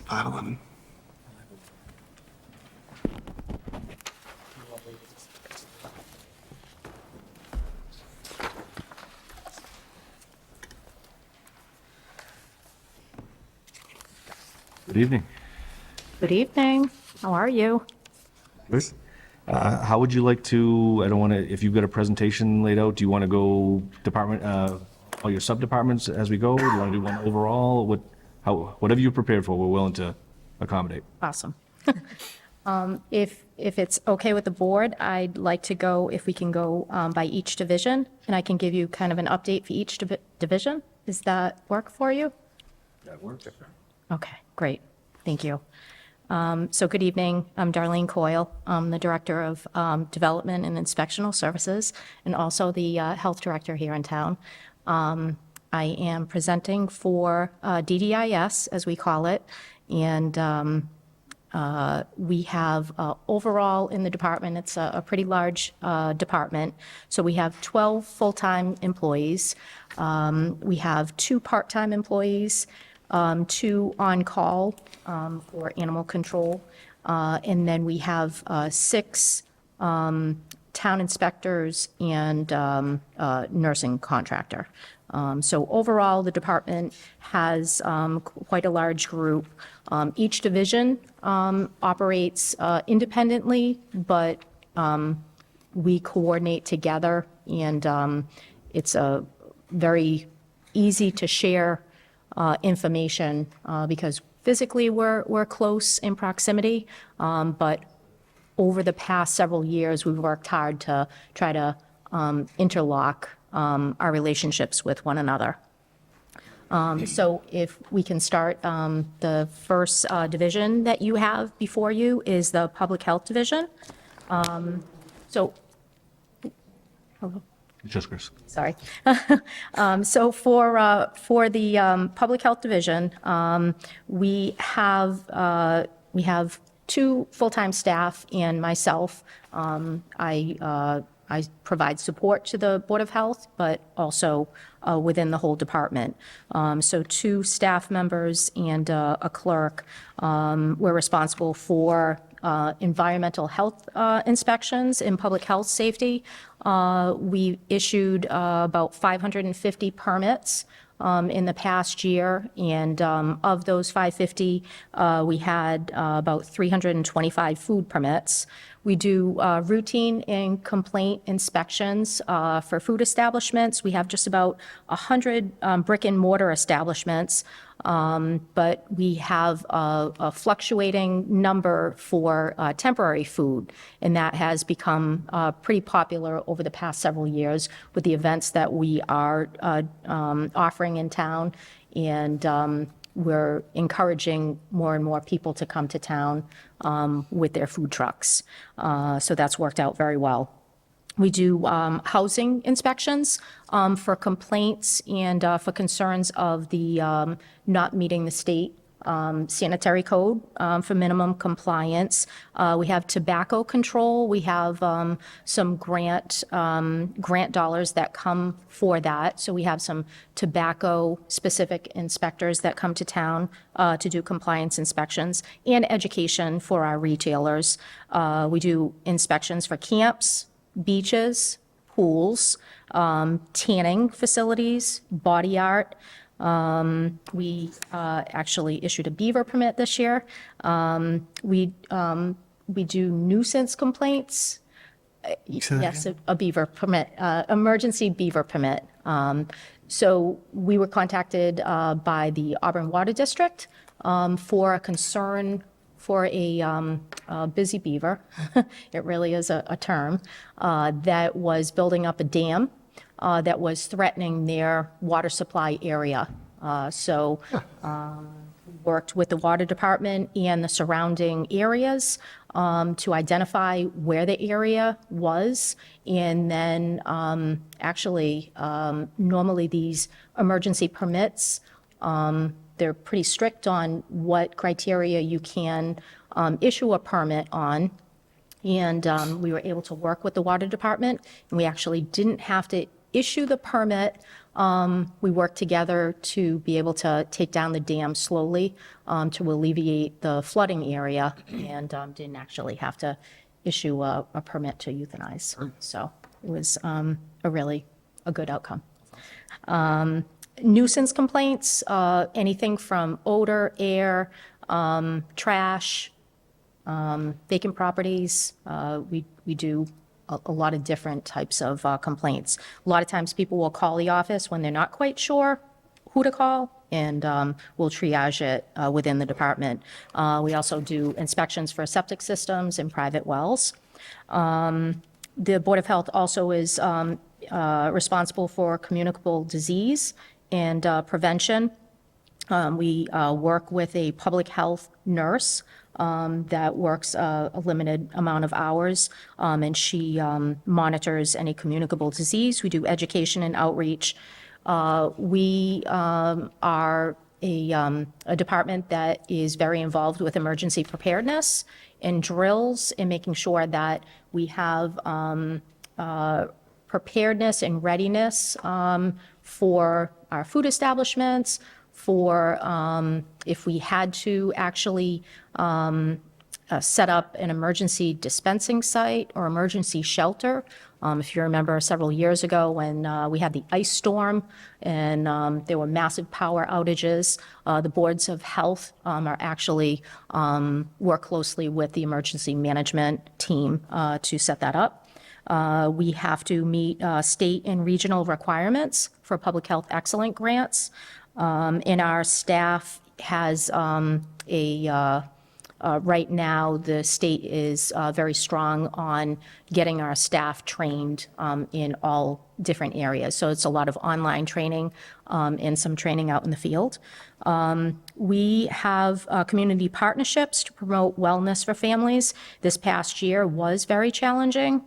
Five 11. Good evening. Good evening. How are you? Good. How would you like to, I don't want to, if you've got a presentation laid out, do you want to go department, all your sub-departments as we go? Do you want to do one overall? Whatever you're prepared for, we're willing to accommodate. Awesome. If it's okay with the board, I'd like to go, if we can go by each division, and I can give you kind of an update for each division. Does that work for you? That works. Okay, great. Thank you. So good evening. I'm Darlene Coyle. I'm the Director of Development and Inspectional Services and also the Health Director here in town. I am presenting for DDIS, as we call it, and we have overall in the department, it's a pretty large department. So we have 12 full-time employees. We have 2 part-time employees, 2 on-call for animal control, and then we have 6 town inspectors and nursing contractor. So overall, the department has quite a large group. Each division operates independently, but we coordinate together, and it's a very easy to share information because physically we're close in proximity, but over the past several years, we've worked hard to try to interlock our relationships with one another. So if we can start, the first division that you have before you is the Public Health Division. So, Just Chris. sorry. So for the Public Health Division, we have 2 full-time staff and myself. I provide support to the Board of Health, but also within the whole department. So 2 staff members and a clerk. We're responsible for environmental health inspections and public health safety. We issued about 550 permits in the past year, and of those 550, we had about 325 food permits. We do routine and complaint inspections for food establishments. We have just about 100 brick and mortar establishments, but we have a fluctuating number for temporary food, and that has become pretty popular over the past several years with the events that we are offering in town, and we're encouraging more and more people to come to town with their food trucks. So that's worked out very well. We do housing inspections for complaints and for concerns of the not meeting the state sanitary code for minimum compliance. We have tobacco control. We have some grant dollars that come for that. So we have some tobacco-specific inspectors that come to town to do compliance inspections and education for our retailers. We do inspections for camps, beaches, pools, tanning facilities, body art. We actually issued a beaver permit this year. We We do nuisance complaints. Yes, a beaver permit, emergency beaver permit. So we were contacted by the Auburn Water District for a concern for a busy beaver. It really is a term that was building up a dam that was threatening their water supply area. So worked with the water department and the surrounding areas to identify where the area was. And then normally these emergency permits, they're pretty strict on what criteria you can issue a permit on. And we were able to work with the water department, and we actually didn't have to issue the permit. We worked together to be able to take down the dam slowly to alleviate the flooding area, and didn't actually have to issue a permit to euthanize. So it was a good outcome. Nuisance complaints, anything from odor, air, trash, vacant properties. We do a lot of different types of complaints. A lot of times people will call the office when they're not quite sure who to call, and we'll triage it within the department. We also do inspections for septic systems and private wells. The Board of Health also is responsible for communicable disease and prevention. We work with a public health nurse that works a limited amount of hours, and she monitors any communicable disease. We do education and outreach. We are a department that is very involved with emergency preparedness and drills, and making sure that we have preparedness and readiness for our food establishments, for if we had to actually set up an emergency dispensing site or emergency shelter. If you remember several years ago when we had the ice storm and there were massive power outages, the boards of health are actually work closely with the emergency management team to set that up. We have to meet state and regional requirements for public health excellent grants. And our staff has right now, the state is very strong on getting our staff trained in all different areas. So it's a lot of online training and some training out in the field. We have community partnerships to promote wellness for families. This past year was very challenging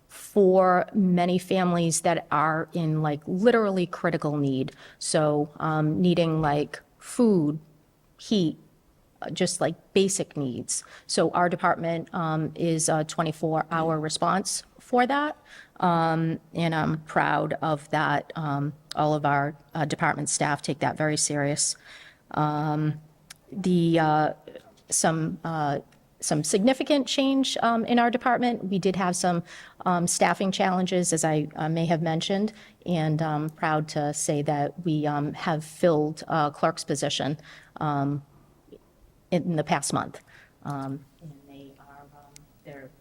for many families that are in like literally critical need. So needing like food, heat, just like basic needs. So our department is a 24-hour response for that. And I'm proud of that. All of our department staff take that very serious. Some significant change in our department. We did have some staffing challenges, as I may have mentioned, and I'm proud to say that we have filled a clerk's position in the past month. And they're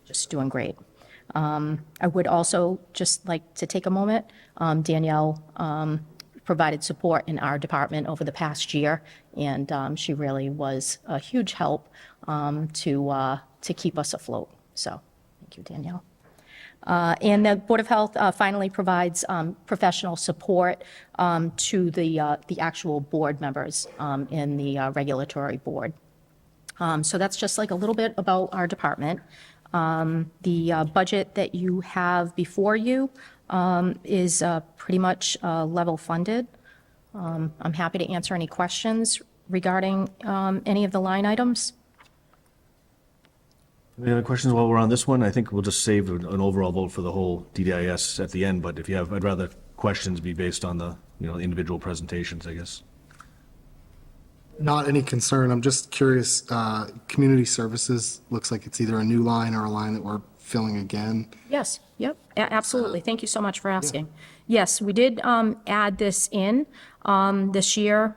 just doing great. I would also just like to take a moment. Danielle provided support in our department over the past year, and she really was a huge help to keep us afloat. So thank you, Danielle. And the Board of Health finally provides professional support to the actual board members in the regulatory board. So that's just like a little bit about our department. The budget that you have before you is pretty much level funded. I'm happy to answer any questions regarding any of the line items. Any other questions while we're on this one? I think we'll just save an overall vote for the whole DDIS at the end, but if you have, I'd rather questions be based on the, individual presentations, I guess. Not any concern. I'm just curious, community services, looks like it's either a new line or a line that we're filling again. Yes, yep, absolutely. Thank you so much for asking. Yes, we did add this in this year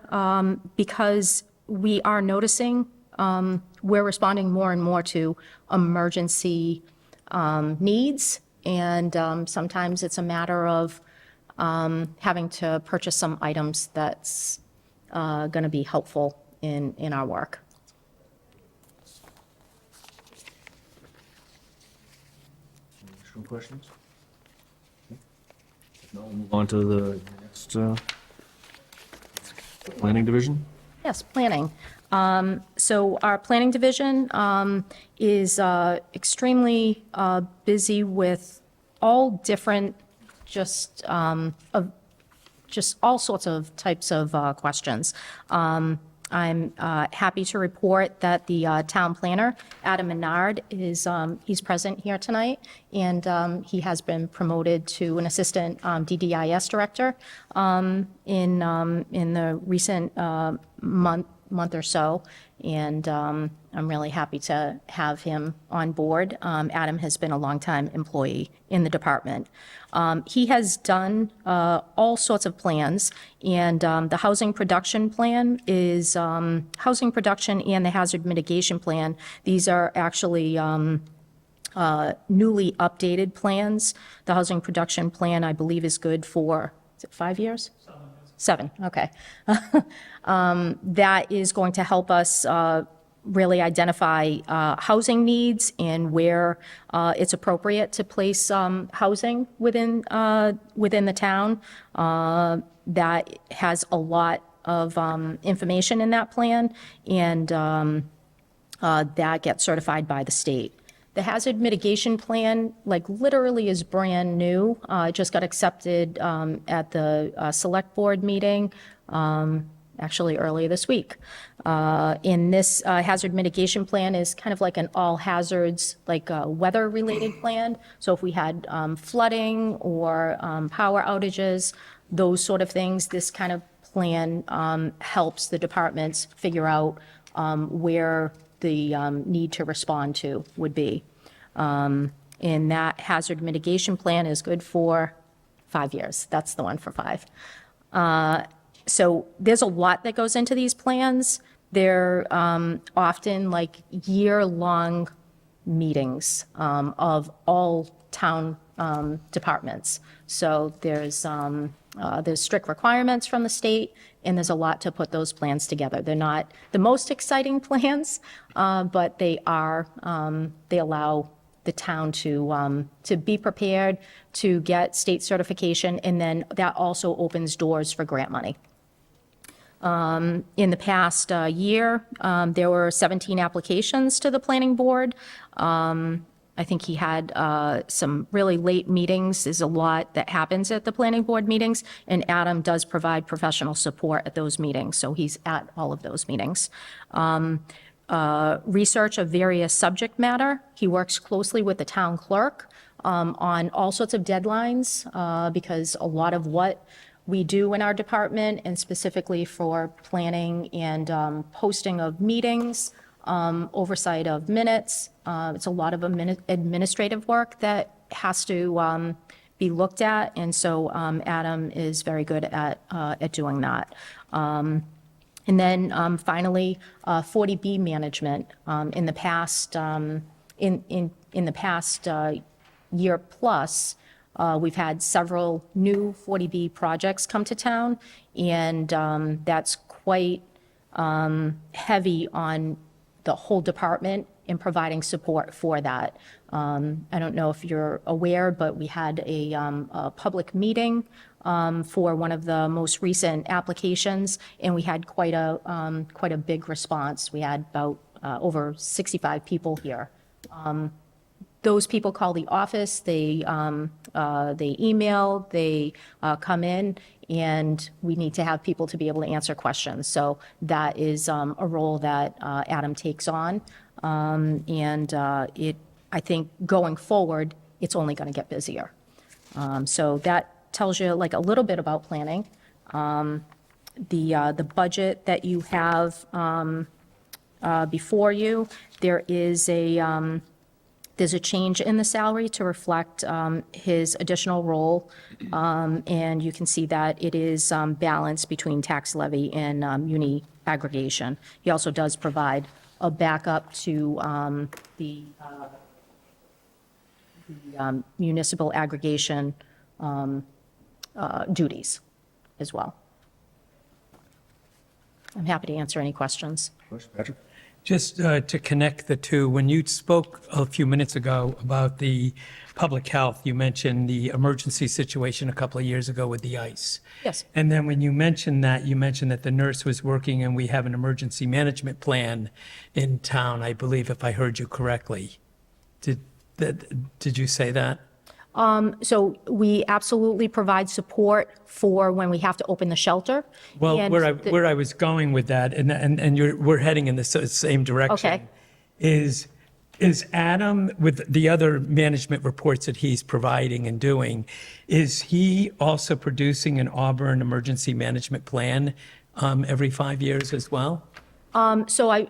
because we are noticing we're responding more and more to emergency needs, and sometimes it's a matter of having to purchase some items that's going to be helpful in our work. Additional questions? If not, we'll move on to the next planning division. Yes, planning. So our planning division is extremely busy with all different, just all sorts of types of questions. I'm happy to report that the town planner, Adam Menard, he's present here tonight, and he has been promoted to an assistant DDIS director in the recent month or so, and I'm really happy to have him on board. Adam has been a longtime employee in the department. He has done all sorts of plans, and the housing production plan is housing production and the hazard mitigation plan. These are actually newly updated plans. The housing production plan, I believe, is good for, is it 5 years? 7, okay. That is going to help us really identify housing needs and where it's appropriate to place housing within the town. That has a lot of information in that plan, and that gets certified by the state. The hazard mitigation plan, like, literally is brand new. It just got accepted at the select board meeting, actually earlier this week. In this hazard mitigation plan is kind of like an all hazards, like weather-related plan. So if we had flooding or power outages, those sort of things, this kind of plan helps the departments figure out where the need to respond to would be. And that hazard mitigation plan is good for 5 years. That's the one for 5. So there's a lot that goes into these plans. They're often like year-long meetings of all town departments. So there's strict requirements from the state, and there's a lot to put those plans together. They're not the most exciting plans, but they are, they allow the town to be prepared to get state certification, and then that also opens doors for grant money. In the past year, there were 17 applications to the planning board. I think he had some really late meetings. There's a lot that happens at the planning board meetings, and Adam does provide professional support at those meetings, so he's at all of those meetings. Research of various subject matter. He works closely with the town clerk on all sorts of deadlines, because a lot of what we do in our department, and specifically for planning and posting of meetings, oversight of minutes. It's a lot of administrative work that has to be looked at, and so Adam is very good at doing that. And then finally, 40B management. In the past, in the past year plus, we've had several new 40B projects come to town, and that's quite heavy on the whole department in providing support for that. I don't know if you're aware, but we had a public meeting for one of the most recent applications, and we had quite a big response. We had about over 65 people here. Those people call the office, they email, they come in, and we need to have people to be able to answer questions. So that is a role that Adam takes on. I think going forward, it's only going to get busier. So that tells you like a little bit about planning. The budget that you have before you, there's a change in the salary to reflect his additional role, and you can see that it is balanced between tax levy and muni aggregation. He also does provide a backup to the municipal aggregation duties as well. I'm happy to answer any questions. Patrick? Just to connect the two, when you spoke a few minutes ago about the public health, you mentioned the emergency situation a couple of years ago with the ice. Yes. And then when you mentioned that the nurse was working and we have an emergency management plan in town, I believe, if I heard you correctly. Did you say that? So we absolutely provide support for when we have to open the shelter. Well, And where I was going with that, and we're heading in the same direction. Okay. Is Adam, with the other management reports that he's providing and doing, is he also producing an Auburn emergency management plan every 5 years as well? So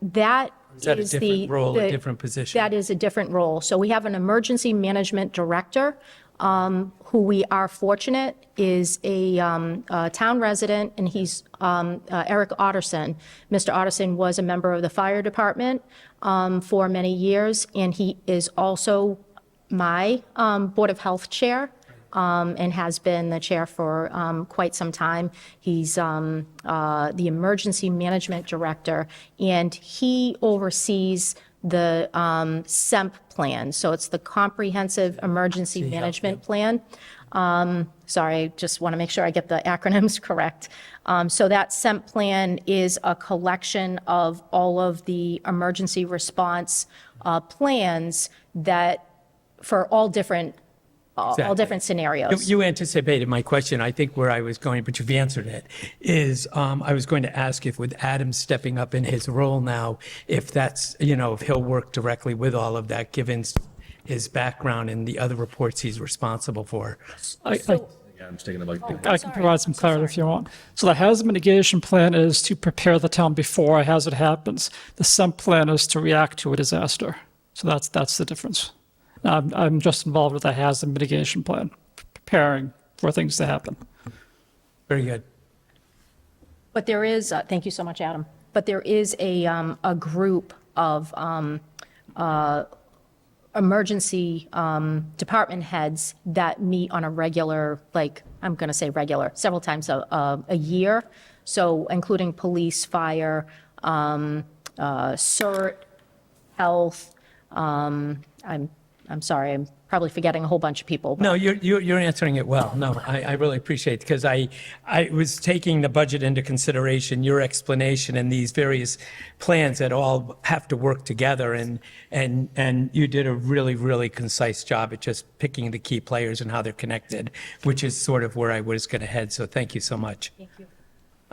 that Is that a is different role, a different position? That is a different role. So we have an emergency management director, who we are fortunate is a town resident, and he's Eric Otterson. Mr. Otterson was a member of the fire department for many years, and he is also my Board of Health chair. And has been the chair for quite some time. He's the emergency management director, and he oversees the SEMP plan. So it's the Comprehensive Emergency Management Plan. Sorry, I just want to make sure I get the acronyms correct. So that SEMP plan is a collection of all of the emergency response plans that, for all different scenarios. You anticipated my question. I think where I was going, but you've answered it, is I was going to ask if with Adam stepping up in his role now, if that's, if he'll work directly with all of that, given his background and the other reports he's responsible for. Yeah, I'm just taking about. I can provide some clarity if you want. So the hazard mitigation plan is to prepare the town before a hazard happens. The SEMP plan is to react to a disaster. So that's the difference. I'm just involved with the hazard mitigation plan, preparing for things to happen. Very good. But there is, thank you so much, Adam. But there is a group of emergency department heads that meet on a regular, I'm going to say regular, several times a year. So including police, fire, CERT, health. I'm sorry, I'm probably forgetting a whole bunch of people. But No, you're answering it well. No, I really appreciate it, because I was taking the budget into consideration, your explanation, and these various plans that all have to work together, and you did a really, really concise job at just picking the key players and how they're connected, which is sort of where I was going to head, so thank you so much. Thank you.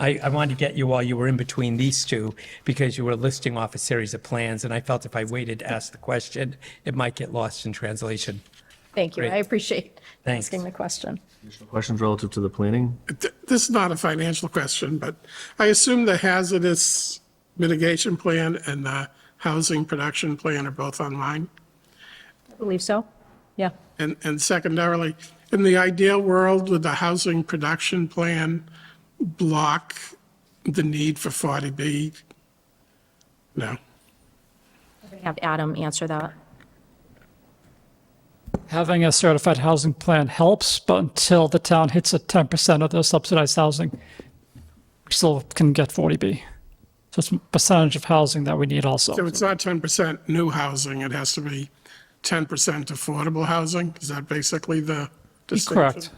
I wanted to get you while you were in between these two, because you were listing off a series of plans, and I felt if I waited to ask the question, it might get lost in translation. Thank you. Great. I appreciate Thanks. asking the question. Questions relative to the planning? This is not a financial question, but I assume the hazardous mitigation plan and the housing production plan are both online? I believe so. Yeah. And secondarily, in the ideal world, would the housing production plan block the need for 40B? No. Have Adam answer that. Having a certified housing plan helps, but until the town hits a 10% of the subsidized housing, we still can get 40B. So it's a percentage of housing that we need also. So it's not 10% new housing, it has to be 10% affordable housing? Is that basically the distinction? Correct.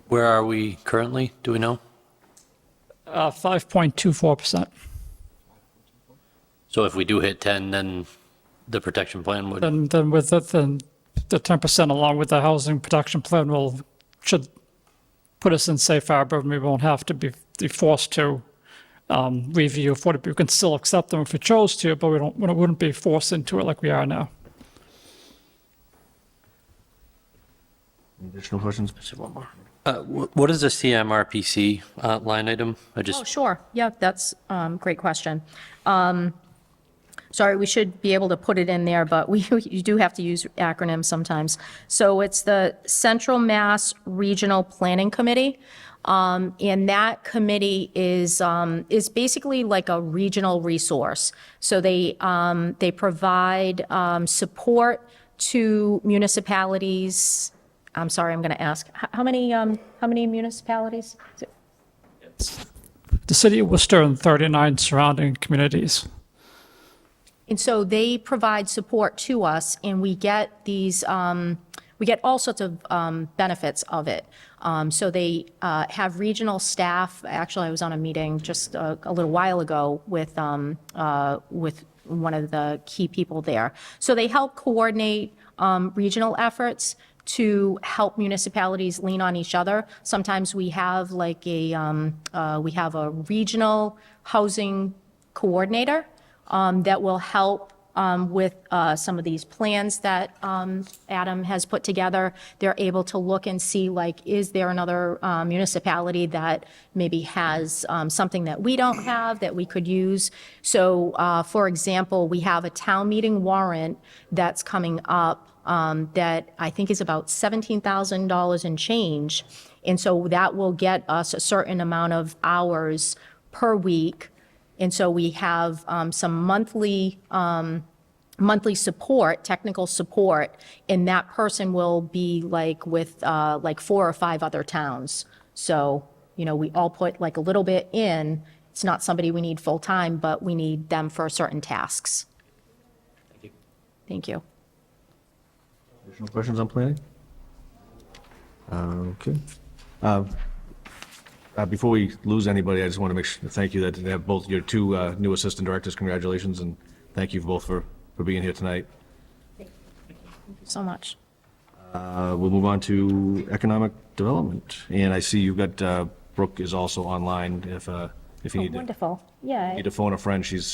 Where are we currently? Do we know? 5.24%. So if we do hit 10, then the protection plan would, Then with the 10% along with the housing production plan should put us in safe harbor, and we won't have to be forced to review 40B. We can still accept them if we chose to, but we wouldn't be forced into it like we are now. Any additional questions? just one more. What is the CMRPC line item? I Oh, just, sure. Yeah, that's a great question. So Sorry, we should be able to put it in there, but you do have to use acronyms sometimes. So it's the Central Mass Regional Planning Committee. And that committee is basically like a regional resource. So they provide support to municipalities. I'm sorry, I'm going to ask, how many municipalities? Is it- The city of Worcester and 39 surrounding communities. And so they provide support to us, and we get these, we get all sorts of benefits of it. So they have regional staff. Actually, I was on a meeting just a little while ago with one of the key people there. So they help coordinate regional efforts to help municipalities lean on each other. Sometimes we have like we have a regional housing coordinator that will help with some of these plans that Adam has put together. They're able to look and see, like, is there another municipality that maybe has something that we don't have that we could use? So, for example, we have a town meeting warrant that's coming up that I think is about $17,000 and change. And so that will get us a certain amount of hours per week. And so we have some monthly support, technical support, and that person will be like with like 4 or 5 other towns. So, you know, we all put like a little bit in. It's not somebody we need full-time, but we need them for certain tasks. Thank you. Thank you. Additional questions on planning? Okay. Before we lose anybody, I just want to thank you that they have both your 2 new assistant directors. Congratulations, and thank you both for being here tonight. Thank you so much. We'll move on to economic development, and I see you've got Brooke is also online. If you need to, Wonderful. Yeah. need to phone a friend, she's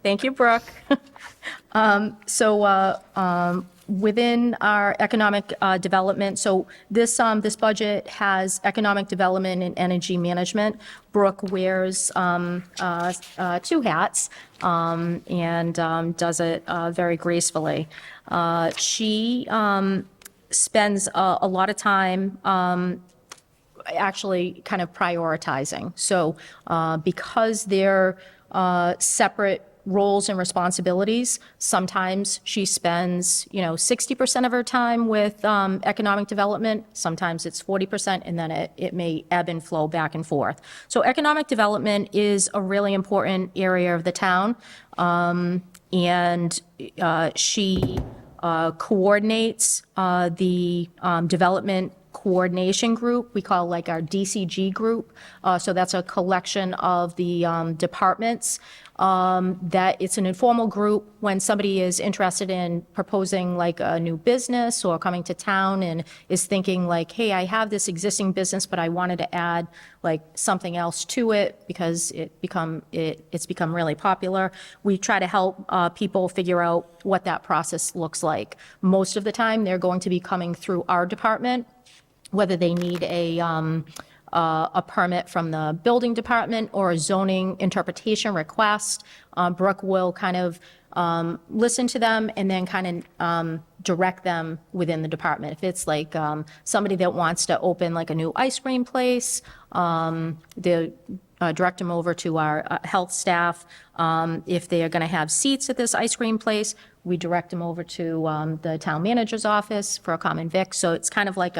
Thank you, Brooke. Within our economic development, so this budget has economic development and energy management. Brooke wears 2 hats and does it very gracefully. She spends a lot of time actually kind of prioritizing. So because they're separate roles and responsibilities, sometimes she spends, 60% of her time with economic development, sometimes it's 40%, and then it may ebb and flow back and forth. So economic development is a really important area of the town, and she coordinates the development coordination group. We call like our DCG group. So that's a collection of the departments. That it's an informal group when somebody is interested in proposing like a new business or coming to town and is thinking like, hey, I have this existing business, but I wanted to add like something else to it because it's become really popular. We try to help people figure out what that process looks like. Most of the time, they're going to be coming through our department, whether they need a permit from the building department or a zoning interpretation request. Brooke will kind of listen to them and then kind of direct them within the department. If it's like somebody that wants to open like a new ice cream place, they'll direct them over to our health staff. If they are going to have seats at this ice cream place, we direct them over to the town manager's office for a common vic. So it's kind of like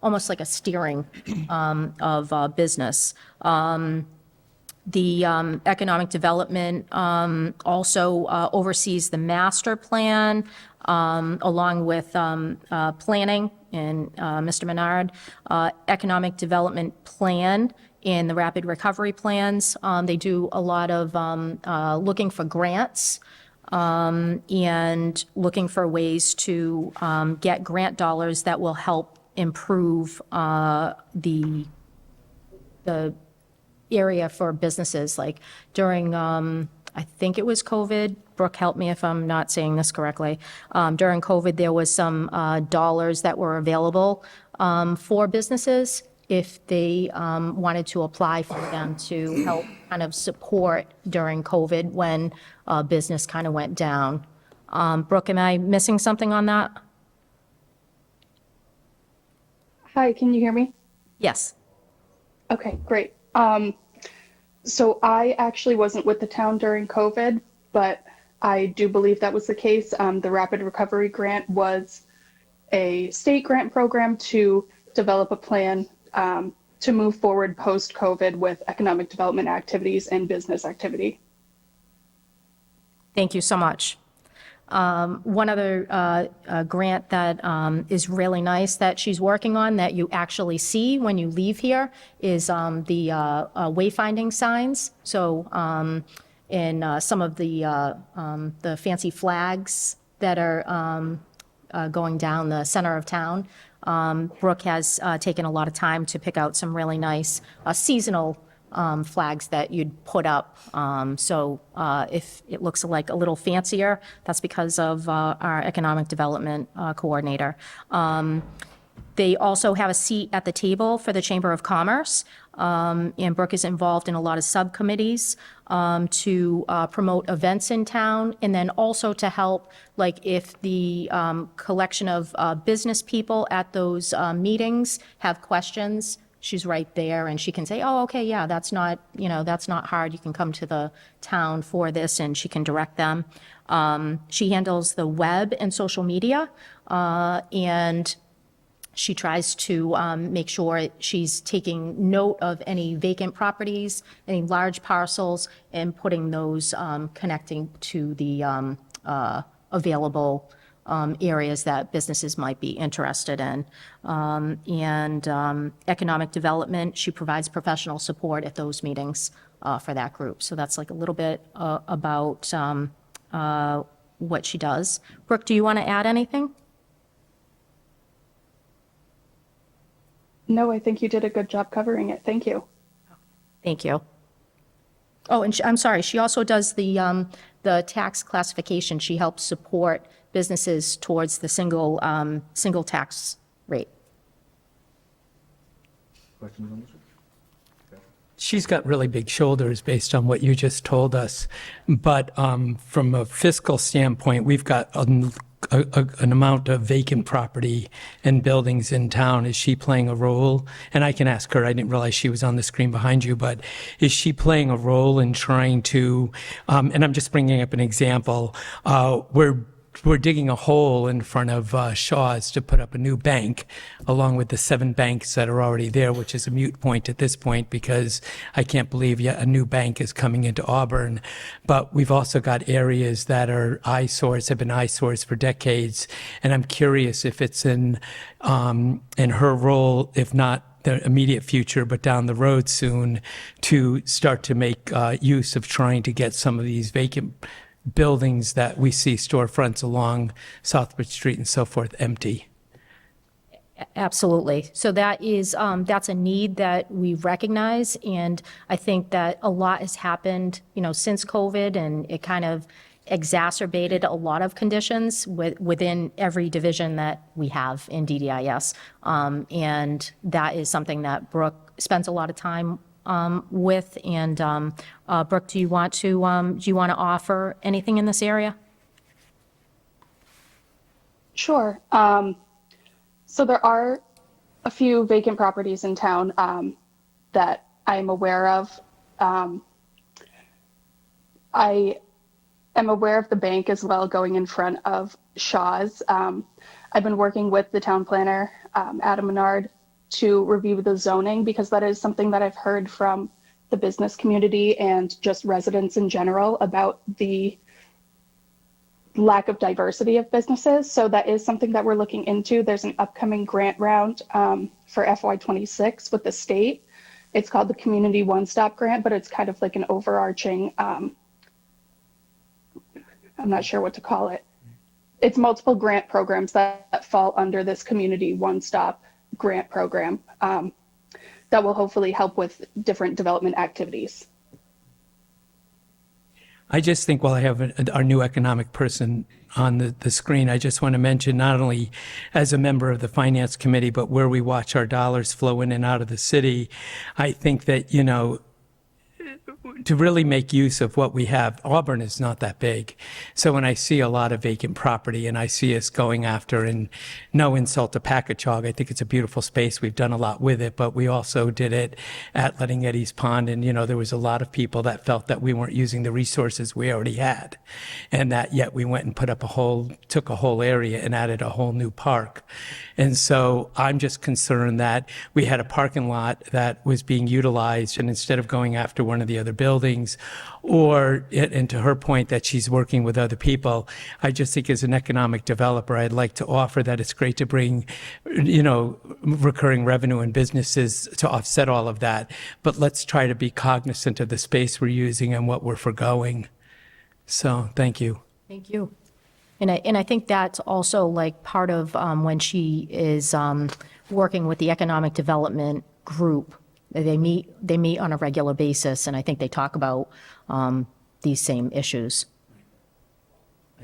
almost like a steering of business. The economic development also oversees the master plan along with planning and Mr. Menard. Economic development plan and the rapid recovery plans. They do a lot of looking for grants and looking for ways to get grant dollars that will help improve the area for businesses. Like during, I think it was COVID, Brooke, help me if I'm not saying this correctly. During COVID, there was some dollars that were available for businesses. if they wanted to apply for them to help kind of support during COVID when business kind of went down. Brooke, am I missing something on that? Hi, can you hear me? Yes. Okay, great. So I actually wasn't with the town during COVID, but I do believe that was the case. The Rapid Recovery Grant was a state grant program to develop a plan to move forward post-COVID with economic development activities and business activity. Thank you so much. One other grant that is really nice that she's working on that you actually see when you leave here is the wayfinding signs. So in some of the fancy flags that are going down the center of town, Brooke has taken a lot of time to pick out some really nice seasonal flags that you'd put up. So if it looks like a little fancier, that's because of our economic development coordinator. They also have a seat at the table for the Chamber of Commerce. And Brooke is involved in a lot of subcommittees to promote events in town, and then also to help, like if the collection of business people at those meetings have questions, she's right there and she can say, oh, okay, yeah, that's not hard. You can come to the town for this, and she can direct them. She handles the web and social media, and she tries to make sure she's taking note of any vacant properties, any large parcels, and putting those connecting to the available areas that businesses might be interested in. And economic development, she provides professional support at those meetings for that group. So that's like a little bit about what she does. Brooke, do you want to add anything? No, I think you did a good job covering it. Thank you. Thank you. Oh, and I'm sorry, she also does the tax classification. She helps support businesses towards the single tax rate. She's got really big shoulders based on what you just told us. But from a fiscal standpoint, we've got an amount of vacant property and buildings in town. Is she playing a role? And I can ask her, I didn't realize she was on the screen behind you, but is she playing a role in trying to, and I'm just bringing up an example, we're digging a hole in front of Shaw's to put up a new bank, along with the 7 banks that are already there, which is a moot point at this point because I can't believe yet a new bank is coming into Auburn. But we've also got areas that are eyesores, have been eyesores for decades, and I'm curious if it's in her role, if not the immediate future, but down the road soon, to start to make use of trying to get some of these vacant buildings that we see storefronts along Southbridge Street and so forth empty. Absolutely. So that is, that's a need that we recognize, and I think that a lot has happened, since COVID, and it kind of exacerbated a lot of conditions within every division that we have in DDIS. And that is something that Brooke spends a lot of time with. And Brooke, do you want to offer anything in this area? Sure. So there are a few vacant properties in town that I'm aware of. I am aware of the bank as well going in front of Shaw's. I've been working with the town planner, Adam Menard, to review the zoning, because that is something that I've heard from the business community and just residents in general about the lack of diversity of businesses. So that is something that we're looking into. There's an upcoming grant round for FY26 with the state. It's called the Community One Stop Grant, but it's kind of like an overarching, I'm not sure what to call it. It's multiple grant programs that fall under this Community One Stop grant program that will hopefully help with different development activities. I just think while I have our new economic person on the screen, I just want to mention not only as a member of the Finance Committee, but where we watch our dollars flow in and out of the city, I think that, you know, to really make use of what we have, Auburn is not that big. So when I see a lot of vacant property and I see us going after, and no insult to Packagug, I think it's a beautiful space. We've done a lot with it, but we also did it at Letting Eddie's Pond. And, you know, there was a lot of people that felt that we weren't using the resources we already had. And that yet we went and took a whole area and added a whole new park. And so I'm just concerned that we had a parking lot that was being utilized, and instead of going after one of the other buildings, and to her point that she's working with other people, I just think as an economic developer, I'd like to offer that it's great to bring, you know, recurring revenue and businesses to offset all of that. But let's try to be cognizant of the space we're using and what we're forgoing. So, thank you. Thank you. And I think that's also like part of when she is working with the economic development group. They meet on a regular basis, and I think they talk about these same issues.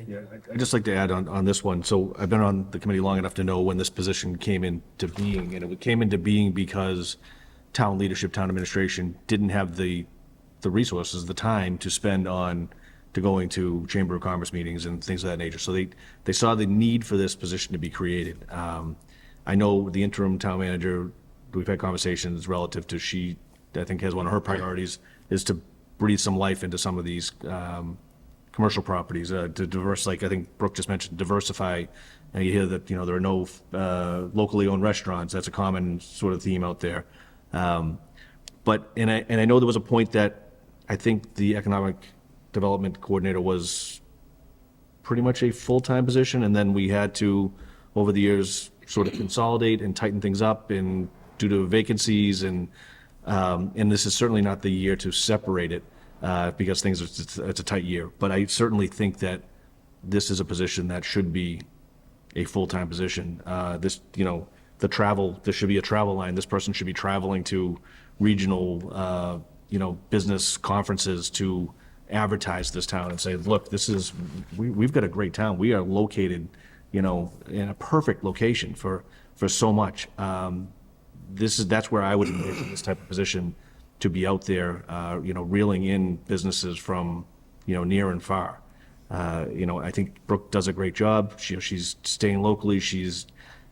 Yeah, I'd just like to add on this one. So I've been on the committee long enough to know when this position came into being, and it came into being because town leadership, town administration didn't have the resources, the time to spend on going to Chamber of Commerce meetings and things of that nature. So they saw the need for this position to be created. I know the interim town manager, we've had conversations relative to I think has one of her priorities is to breathe some life into some of these commercial properties, to like I think Brooke just mentioned, diversify. And you hear that, you know, there are no locally owned restaurants. That's a common sort of theme out there. But I know there was a point that I think the economic development coordinator was pretty much a full-time position, and then we had to, over the years, sort of consolidate and tighten things up, and due to vacancies, and this is certainly not the year to separate it because it's a tight year. But I certainly think that this is a position that should be a full-time position. There should be a travel line. This person should be traveling to regional, business conferences to advertise this town and say, look, we've got a great town. We are located, in a perfect location for so much. That's where I would envision this type of position to be out there, reeling in businesses from, near and far. I think Brooke does a great job. She's staying locally. She's,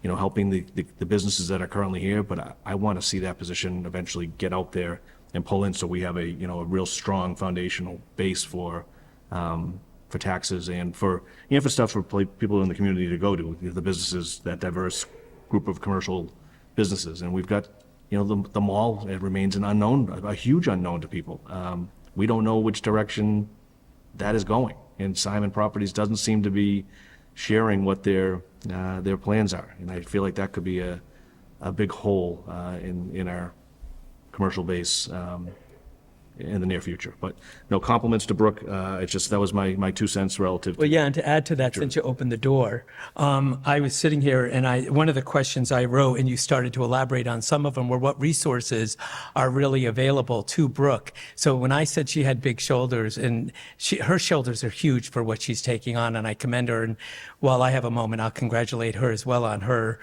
helping the businesses that are currently here. But I want to see that position eventually get out there and pull in, so we have a real strong foundational base for taxes and for stuff for people in the community to go to, the businesses, that diverse group of commercial businesses. And we've got, the mall, it remains an unknown, a huge unknown to people. We don't know which direction that is going. And Simon Properties doesn't seem to be sharing what their plans are. And I feel like that could be a big hole in our commercial base in the near future. But no compliments to Brooke. It's just, that was my 2 cents relative. Well, yeah, and to add to that, since you opened the door, I was sitting here and one of the questions I wrote, and you started to elaborate on some of them, were what resources are really available to Brooke. So when I said she had big shoulders, and her shoulders are huge for what she's taking on, and I commend her. And while I have a moment, I'll congratulate her as well on her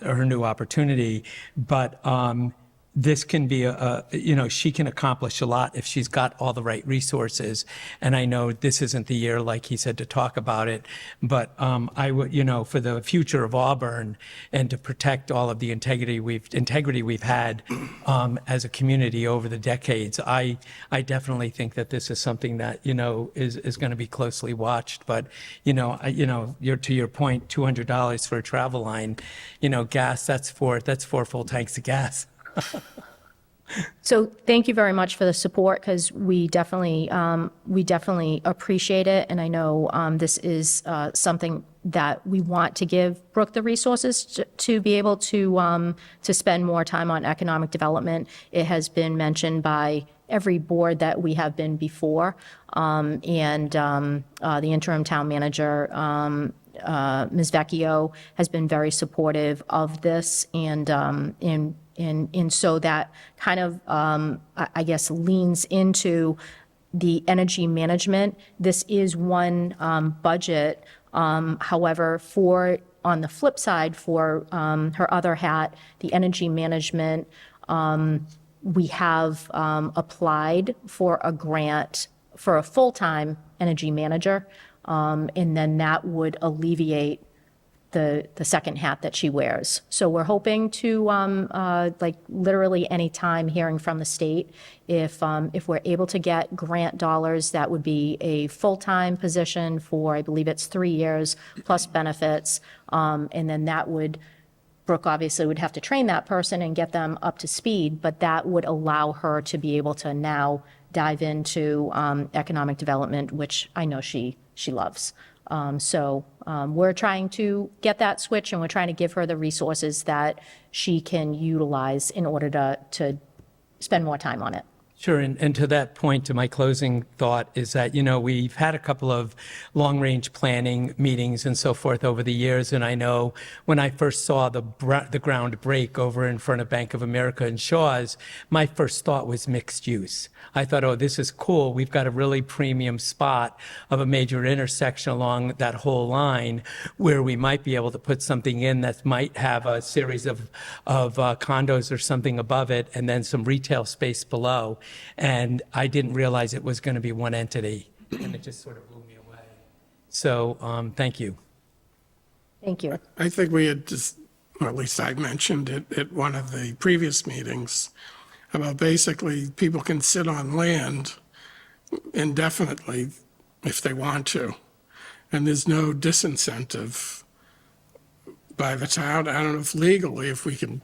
new opportunity. But this can be she can accomplish a lot if she's got all the right resources. And I know this isn't the year, like he said, to talk about it, but I would, for the future of Auburn and to protect all of the integrity we've had as a community over the decades, I definitely think that this is something that, is going to be closely watched. But, to your point, $200 for a travel line, gas, that's four full tanks of gas. So thank you very much for the support, because we definitely appreciate it. And I know this is something that we want to give Brooke the resources to be able to spend more time on economic development. It has been mentioned by every board that we have been before, and the interim town manager, Ms. Vecchio, has been very supportive of this, and so that kind of, I guess, leans into the energy management, this is one budget. However, on the flip side, for her other hat, the energy management, we have applied for a grant for a full-time energy manager, and then that would alleviate the second hat that she wears. So we're hoping to, like literally any time hearing from the state, if we're able to get grant dollars, that would be a full-time position for, I believe it's 3 years plus benefits. And then that would, Brooke obviously would have to train that person and get them up to speed, but that would allow her to be able to now dive into economic development, which I know she loves. So we're trying to get that switch, and we're trying to give her the resources that she can utilize in order to spend more time on it. Sure, and to that point, to my closing thought is that, we've had a couple of long-range planning meetings and so forth over the years, and I know when I first saw the ground break over in front of Bank of America and Shaw's, my first thought was mixed use. I thought, oh, this is cool. We've got a really premium spot of a major intersection along that whole line where we might be able to put something in that might have a series of condos or something above it and then some retail space below. And I didn't realize it was going to be one entity, and it just sort of blew me away. So thank you. Thank you. I think we had just, or at least I mentioned it at one of the previous meetings, about basically people can sit on land indefinitely if they want to. And there's no disincentive by the town. I don't know if legally, if we can,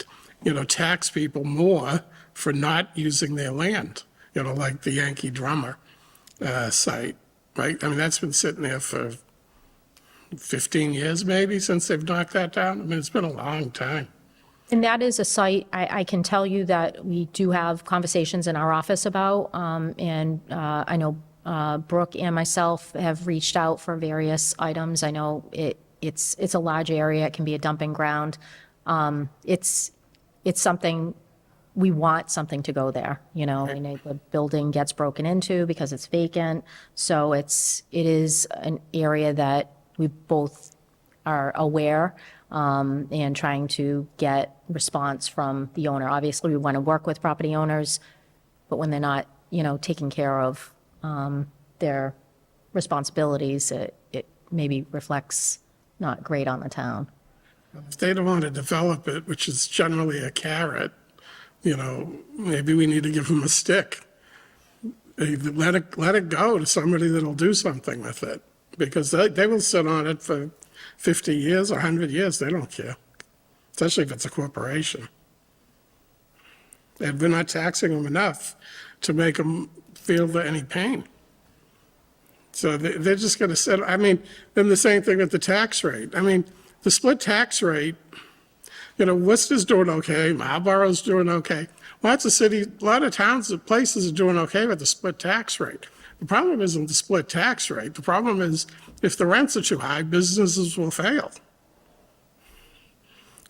tax people more for not using their land, like the Yankee Drummer site, right? I mean, that's been sitting there for 15 years maybe since they've knocked that down. I mean, it's been a long time. And that is a site, I can tell you that we do have conversations in our office about, and I know Brooke and myself have reached out for various items. I know it's a large area, it can be a dumping ground. It's something, we want something to go there, the building gets broken into because it's vacant. So it is an area that we both are aware and trying to get response from the owner. Obviously, we want to work with property owners, but when they're not, taking care of their responsibilities, it maybe reflects not great on the town. If they don't want to develop it, which is generally a carrot, maybe we need to give them a stick. Let it go to somebody that'll do something with it, because they will sit on it for 50 years, 100 years, they don't care, especially if it's a corporation. And we're not taxing them enough to make them feel any pain. So they're just going to sit, then the same thing with the tax rate. The split tax rate, Worcester's doing okay, Marlborough's doing okay. Lots of cities, a lot of towns and places are doing okay with the split tax rate. The problem isn't the split tax rate. The problem is if the rents are too high, businesses will fail.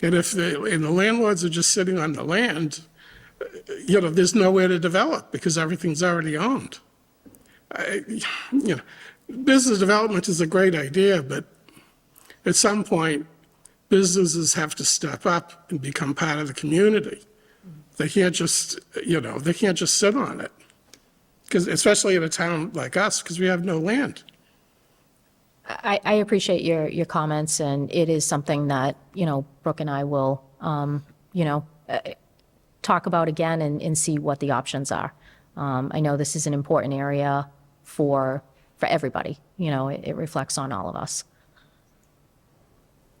And if the landlords are just sitting on the land, there's nowhere to develop because everything's already owned. Business development is a great idea, but at some point, businesses have to step up and become part of the community. They can't just, they can't just sit on it. Because especially in a town like us, because we have no land. I appreciate your comments, and it is something that, Brooke and I will, talk about again and see what the options are. I know this is an important area for everybody. It reflects on all of us.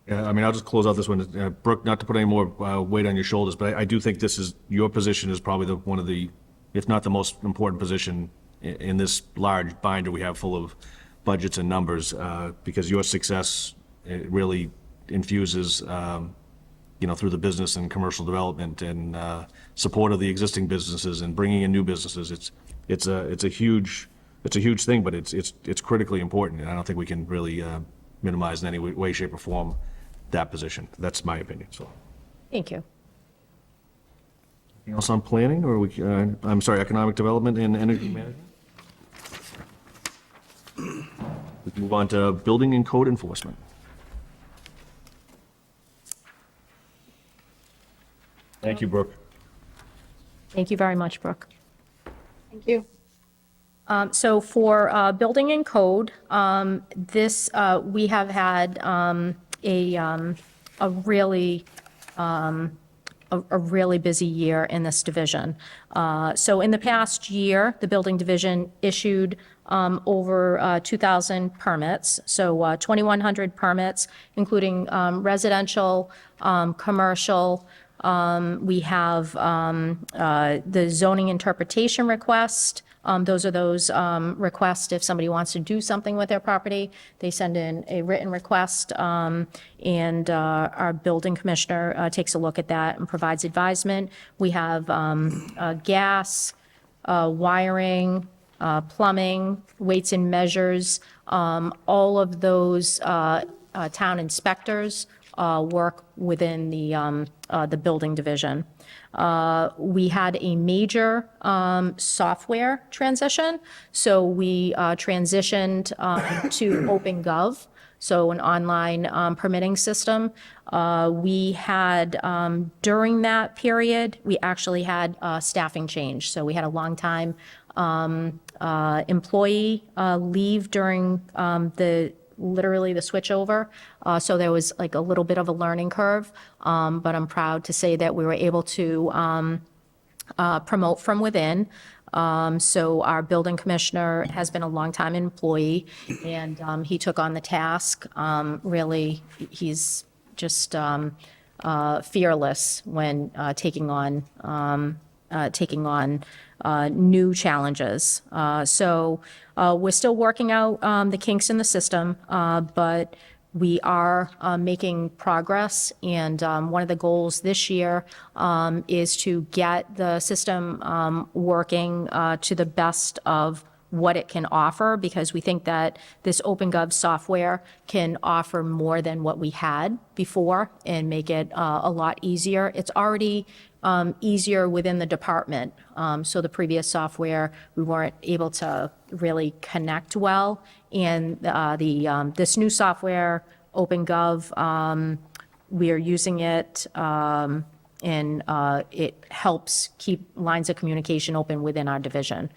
Yeah, I'll just close out this one. Brooke, not to put any more weight on your shoulders, but I do think your position is probably one of the, if not the most important position in this large binder we have full of budgets and numbers, because your success really infuses, through the business and commercial development and support of the existing businesses and bringing in new businesses. It's a huge thing, but it's critically important, and I don't think we can really minimize in any way, shape, or form that position. That's my opinion. So, Thank you. anything else on planning, or economic development and energy management? Move on to building and code enforcement. Thank you, Brooke. Thank you very much, Brooke. Thank you. So for building and code, we have had a really a really busy year in this division. So in the past year, the building division issued over 2,000 permits, so 2,100 permits, including residential, commercial. We have the zoning interpretation request. Those are those requests if somebody wants to do something with their property. They send in a written request, and our building commissioner takes a look at that and provides advisement. We have gas, wiring, plumbing, weights and measures. All of those town inspectors work within the building division. We had a major software transition, so we transitioned to OpenGov, so an online permitting system. We had, during that period, we actually had staffing change. So we had a long-time employee leave during literally the switchover. So there was like a little bit of a learning curve, but I'm proud to say that we were able to promote from within. So our building commissioner has been a longtime employee, and he took on the task. Really, he's just fearless when taking on new challenges. So we're still working out the kinks in the system, but we are making progress. And one of the goals this year is to get the system working to the best of what it can offer, because we think that this OpenGov software can offer more than what we had before and make it a lot easier. It's already easier within the department. So the previous software, we weren't able to really connect well. And this new software, OpenGov, we are using it, and it helps keep lines of communication open within our division.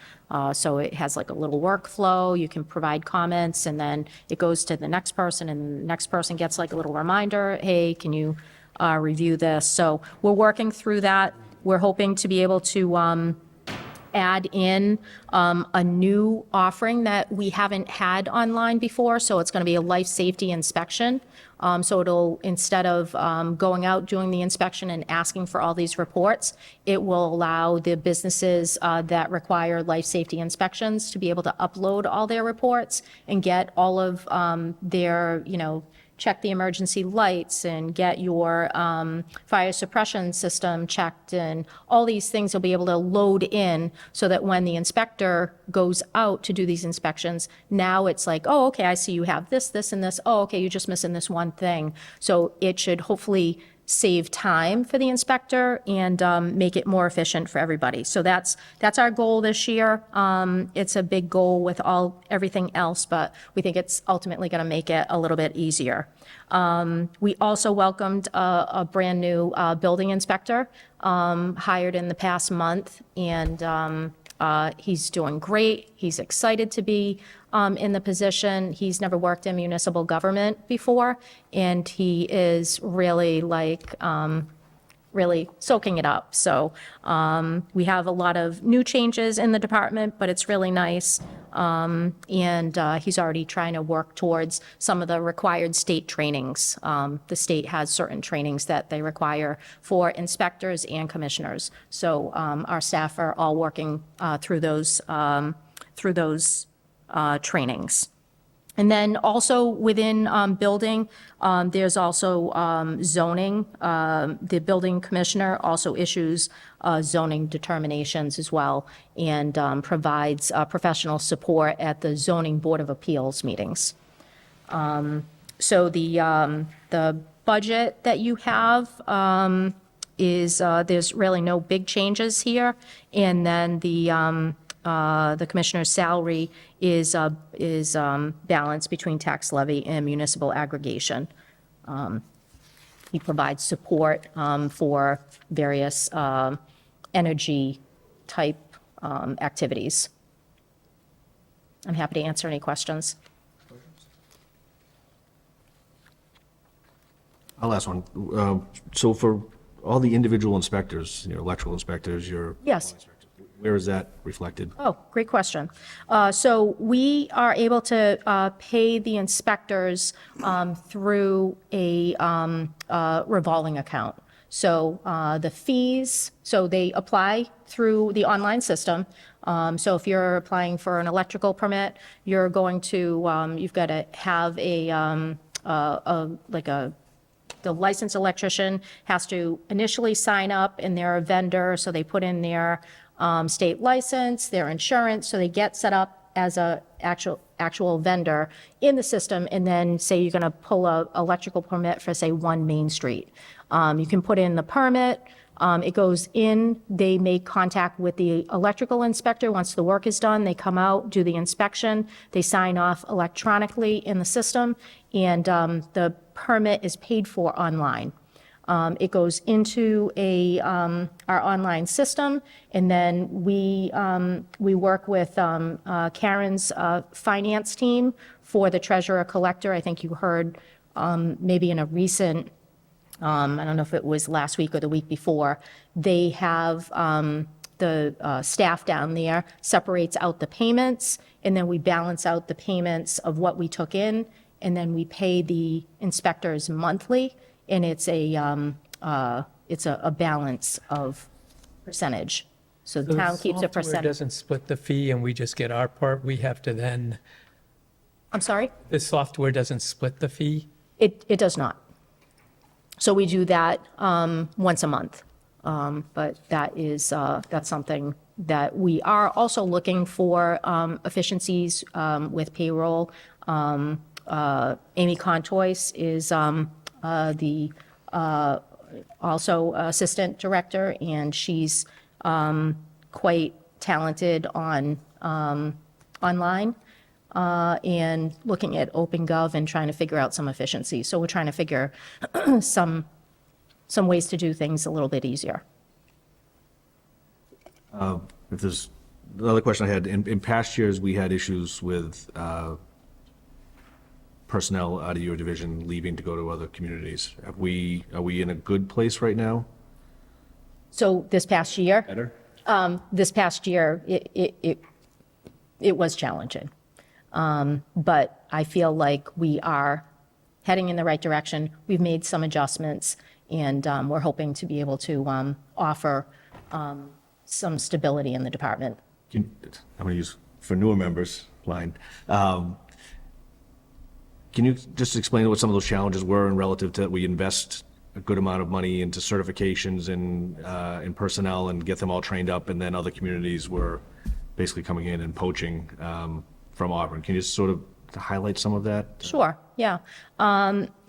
So it has like a little workflow. You can provide comments, and then it goes to the next person, and the next person gets like a little reminder, hey, can you review this? So we're working through that. We're hoping to be able to add in a new offering that we haven't had online before. So it's going to be a life safety inspection. So it'll, instead of going out, doing the inspection and asking for all these reports, it will allow the businesses that require life safety inspections to be able to upload all their reports and get all of their, check the emergency lights and get your fire suppression system checked, and all these things will be able to load in so that when the inspector goes out to do these inspections, now it's like, oh, okay, I see you have this, this, and this. Oh, okay, you're just missing this one thing. So it should hopefully save time for the inspector and make it more efficient for everybody. So that's our goal this year. It's a big goal with everything else, but we think it's ultimately going to make it a little bit easier. We also welcomed a brand new building inspector hired in the past month, and he's doing great. He's excited to be in the position. He's never worked in municipal government before, and he is really really soaking it up. So we have a lot of new changes in the department, but it's really nice. And he's already trying to work towards some of the required state trainings. The state has certain trainings that they require for inspectors and commissioners. So our staff are all working through those trainings. And then also within building, there's also zoning. The building commissioner also issues zoning determinations as well, and provides professional support at the zoning board of appeals meetings. So the budget that you have is there's really no big changes here, and then the the commissioner's salary is balanced between tax levy and municipal aggregation. He provides support for various energy-type activities. I'm happy to answer any questions. I'll ask one. So for all the individual inspectors, your electrical inspectors, your. Yes. Where is that reflected? Oh, great question. So we are able to pay the inspectors through a revolving account. So the fees, so they apply through the online system. So if you're applying for an electrical permit, you're going to, you've got to have the licensed electrician has to initially sign up, and they're a vendor, so they put in their state license, their insurance, so they get set up as a actual vendor in the system, and then say you're going to pull a electrical permit for, say, 1 Main Street. You can put in the permit, it goes in, they make contact with the electrical inspector. Once the work is done, they come out, do the inspection, they sign off electronically in the system, and the permit is paid for online. It goes into our online system, and then we work with Karen's finance team for the treasurer collector. I think you heard maybe in a recent, I don't know if it was last week or the week before, they have the staff down there separates out the payments, and then we balance out the payments of what we took in, and then we pay the inspectors monthly. And it's a balance of percentage. So the town keeps a Software percentage. doesn't split the fee and we just get our part. We have to then, I'm sorry? the software doesn't split the fee? It does not. So we do that once a month. But that's something that we are also looking for efficiencies with payroll. Amy Contois is the also assistant director, and she's quite talented on online and looking at OpenGov and trying to figure out some efficiencies. So we're trying to figure some ways to do things a little bit easier. If there's, the other question I had, in past years, we had issues with personnel out of your division leaving to go to other communities. Are we in a good place right now? So this past year? Better? This past year, it was challenging. But I feel like we are heading in the right direction. We've made some adjustments, and we're hoping to be able to offer some stability in the department. I'm going to use for newer members line. Can you just explain what some of those challenges were and relative to we invest a good amount of money into certifications and in personnel and get them all trained up, and then other communities were basically coming in and poaching from Auburn? Can you just sort of highlight some of that? Sure, yeah.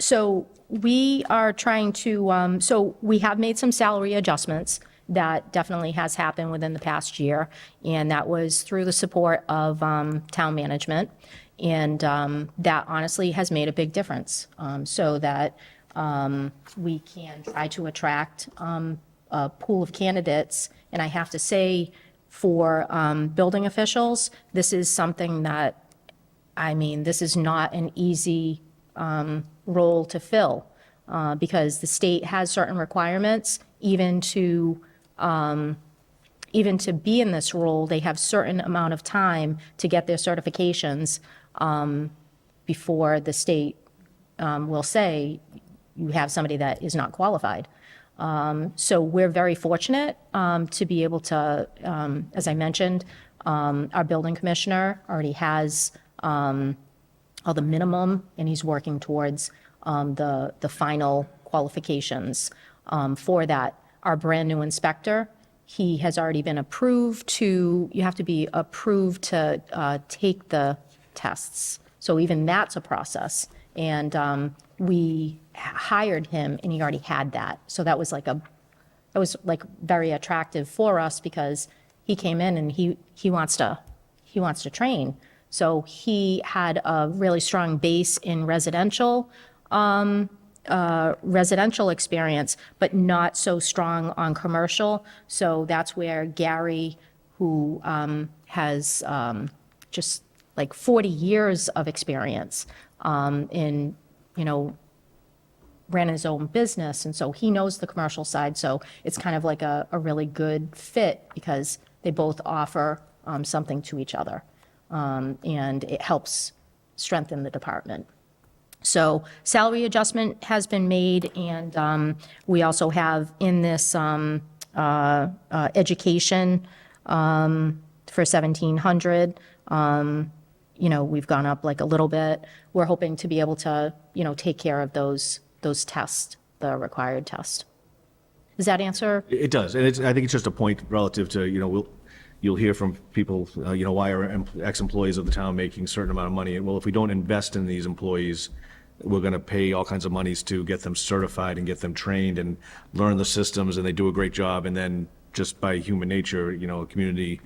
So we are trying to, so we have made some salary adjustments. That definitely has happened within the past year, and that was through the support of town management. And that honestly has made a big difference, so that we can try to attract a pool of candidates. And I have to say, for building officials, this is something that, I mean, this is not an easy role to fill, because the state has certain requirements. Even to be in this role, they have certain amount of time to get their certifications before the state will say you have somebody that is not qualified. So we're very fortunate to be able to, as I mentioned, our building commissioner already has all the minimum, and he's working towards the final qualifications for that. Our brand-new inspector, he has already been approved to, you have to be approved to take the tests. So even that's a process. And we hired him, and he already had that. So that was like very attractive for us, because he came in and he wants to train. So he had a really strong base in residential experience, but not so strong on commercial. So that's where Gary, who has just like 40 years of experience in, ran his own business, and so he knows the commercial side. So it's kind of like a really good fit because they both offer something to each other, and it helps strengthen the department. So salary adjustment has been made, and we also have in this education for 1,700. We've gone up like a little bit. We're hoping to be able to, take care of those tests, the required test. Does that answer? It does, and I think it's just a point relative to, you'll hear from people, why are ex-employees of the town making a certain amount of money? Well, if we don't invest in these employees, we're going to pay all kinds of monies to get them certified and get them trained and learn the systems, and they do a great job. And then just by human nature, a community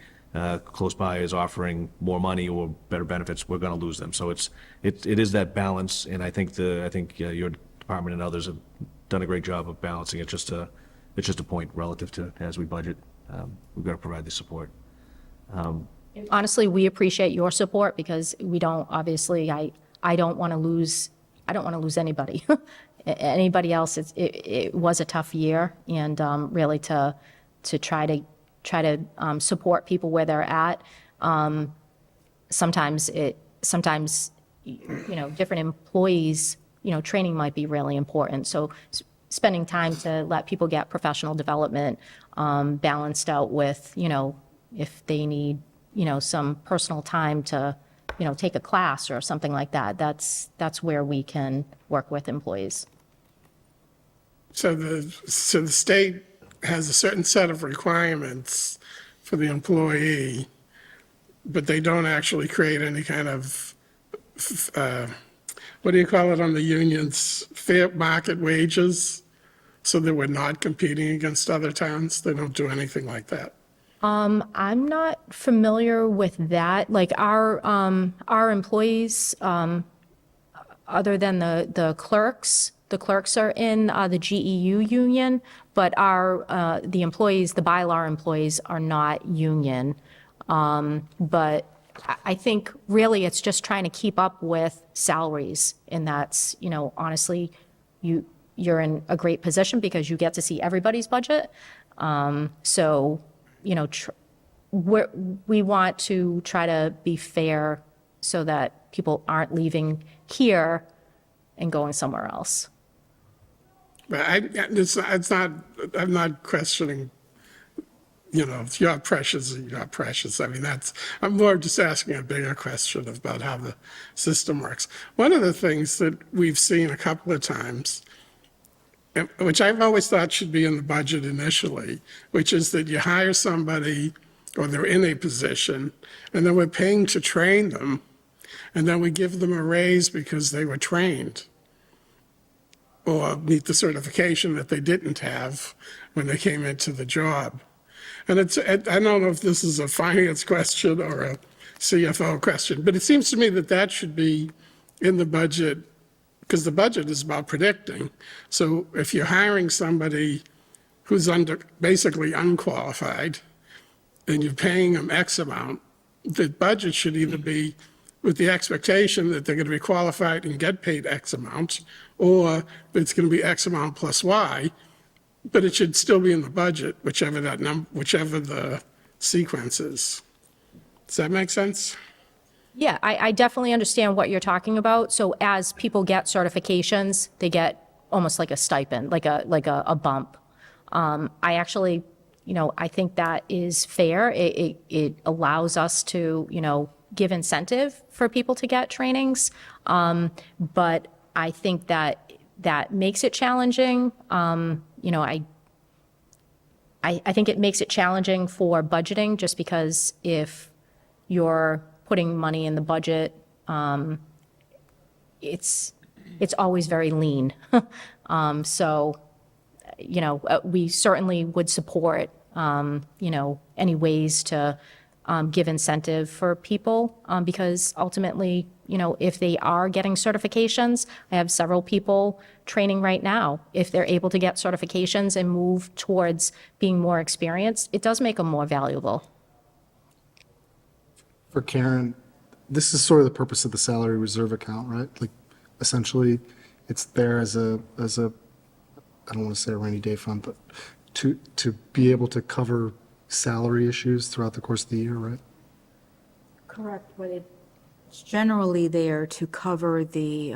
close by is offering more money or better benefits, we're going to lose them. So it is that balance, and I think your department and others have done a great job of balancing it. It's just a point relative to as we budget, we've got to provide the support. Honestly, we appreciate your support because we don't, obviously, I don't want to lose anybody. Anybody else, it was a tough year, and really to try to support people where they're at. Sometimes different employees, training might be really important. So spending time to let people get professional development balanced out with, if they need, some personal time to, take a class or something like that, that's where we can work with employees. So the state has a certain set of requirements for the employee, but they don't actually create any kind of, what do you call it on the unions, fair market wages, so that we're not competing against other towns? They don't do anything like that. I'm not familiar with that. Like our employees, other than the clerks are in the GEU union, but the employees, the bylaw employees, are not union. But I think really it's just trying to keep up with salaries, and that's, honestly, you're in a great position because you get to see everybody's budget. So, we want to try to be fair so that people aren't leaving here and going somewhere else. But I'm not questioning, your pressures are your pressures. I mean, I'm more just asking a bigger question about how the system works. One of the things that we've seen a couple of times, which I've always thought should be in the budget initially, which is that you hire somebody or they're in a position, and then we're paying to train them, and then we give them a raise because they were trained or meet the certification that they didn't have when they came into the job. And I don't know if this is a finance question or a CFO question, but it seems to me that should be in the budget, because the budget is about predicting. So if you're hiring somebody who's basically unqualified and you're paying them X amount, the budget should either be with the expectation that they're going to be qualified and get paid X amount, or it's going to be X amount plus Y, but it should still be in the budget, whichever the sequence is. Does that make sense? Yeah, I definitely understand what you're talking about. So as people get certifications, they get almost like a stipend, like a bump. I actually, I think that is fair. It allows us to, give incentive for people to get trainings. But I think that makes it challenging. I think it makes it challenging for budgeting, just because if you're putting money in the budget, it's always very lean. So, we certainly would support any ways to give incentive for people, because ultimately, if they are getting certifications, I have several people training right now. If they're able to get certifications and move towards being more experienced, it does make them more valuable. For Karen, this is sort of the purpose of the salary reserve account, right? Like, essentially, it's there as a, I don't want to say a rainy day fund, but to be able to cover salary issues throughout the course of the year, right? Correct, but it's generally there to cover the,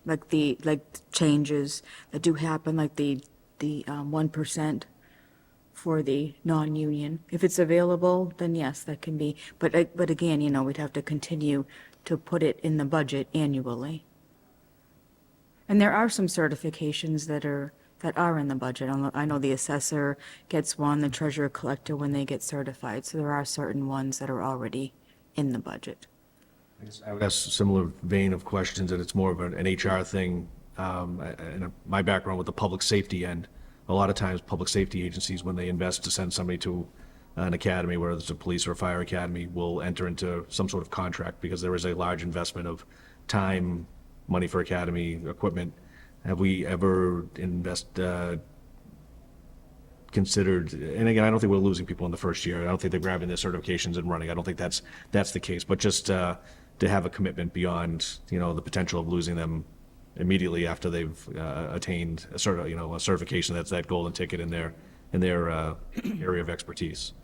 like changes that do happen, like the 1% for the non-union. If it's available, then yes, that can be, but again, we'd have to continue to put it in the budget annually. And there are some certifications that are in the budget. I know the assessor gets one, the treasurer collector when they get certified, so there are certain ones that are already in the budget. I would ask a similar vein of questions, that it's more of an HR thing. And my background with the public safety end, a lot of times public safety agencies, when they invest to send somebody to an academy, whether it's a police or a fire academy, will enter into some sort of contract because there is a large investment of time, money for academy, equipment. Have we ever considered, and again, I don't think we're losing people in the first year. I don't think they're grabbing their certifications and running. I don't think that's the case. But just to have a commitment beyond, the potential of losing them immediately after they've attained a certification, that's that golden ticket in their area of expertise.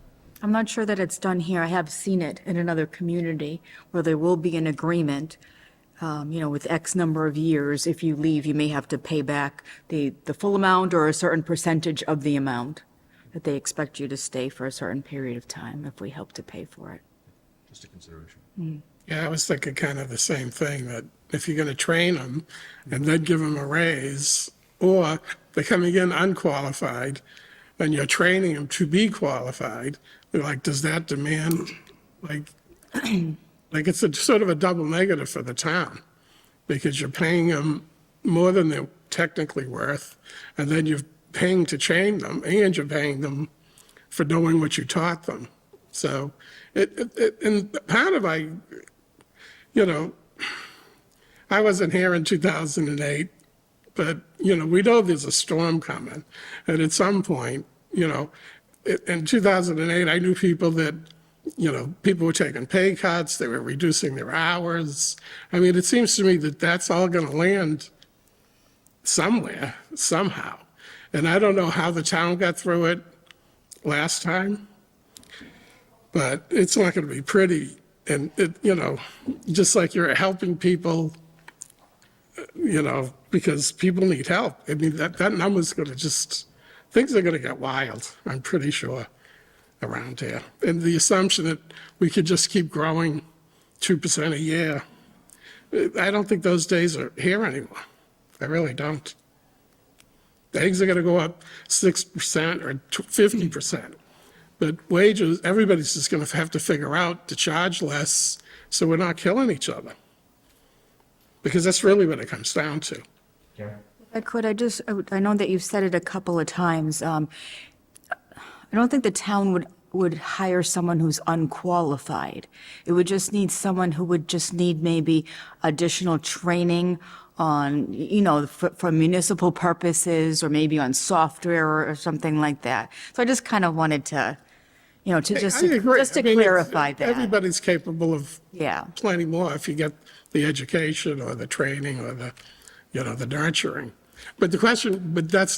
I'm not sure that it's done here. I have seen it in another community where there will be an agreement, with X number of years. If you leave, you may have to pay back the full amount or a certain percentage of the amount that they expect you to stay for a certain period of time if we help to pay for it. Just a consideration. Yeah, I was thinking kind of the same thing, that if you're going to train them and then give them a raise, or they're coming in unqualified and you're training them to be qualified, like, does that demand, like it's a sort of a double negative for the town, because you're paying them more than they're technically worth, and then you're paying to train them, and you're paying them for knowing what you taught them. So and part of I wasn't here in 2008, but, we know there's a storm coming. And at some point, in 2008, I knew people that, people were taking pay cuts, they were reducing their hours. I mean, it seems to me that that's all going to land somewhere, somehow. And I don't know how the town got through it last time, but it's not going to be pretty. And, just like you're helping people, because people need help. I mean, that number's going to things are going to get wild, I'm pretty sure, around here. And the assumption that we could just keep growing 2% a year, I don't think those days are here anymore. I really don't. The eggs are going to go up 6% or 50%. But wages, everybody's just going to have to figure out to charge less so we're not killing each other. Because that's really what it comes down to. I know that you've said it a couple of times. I don't think the town would hire someone who's unqualified. It would just need someone who would just need maybe additional training on, for municipal purposes, or maybe on software or something like that. So I just kind of wanted to, just I agree. to I mean, clarify that. Everybody's capable of Yeah. plenty more if you get the education or the training or the nurturing. But that's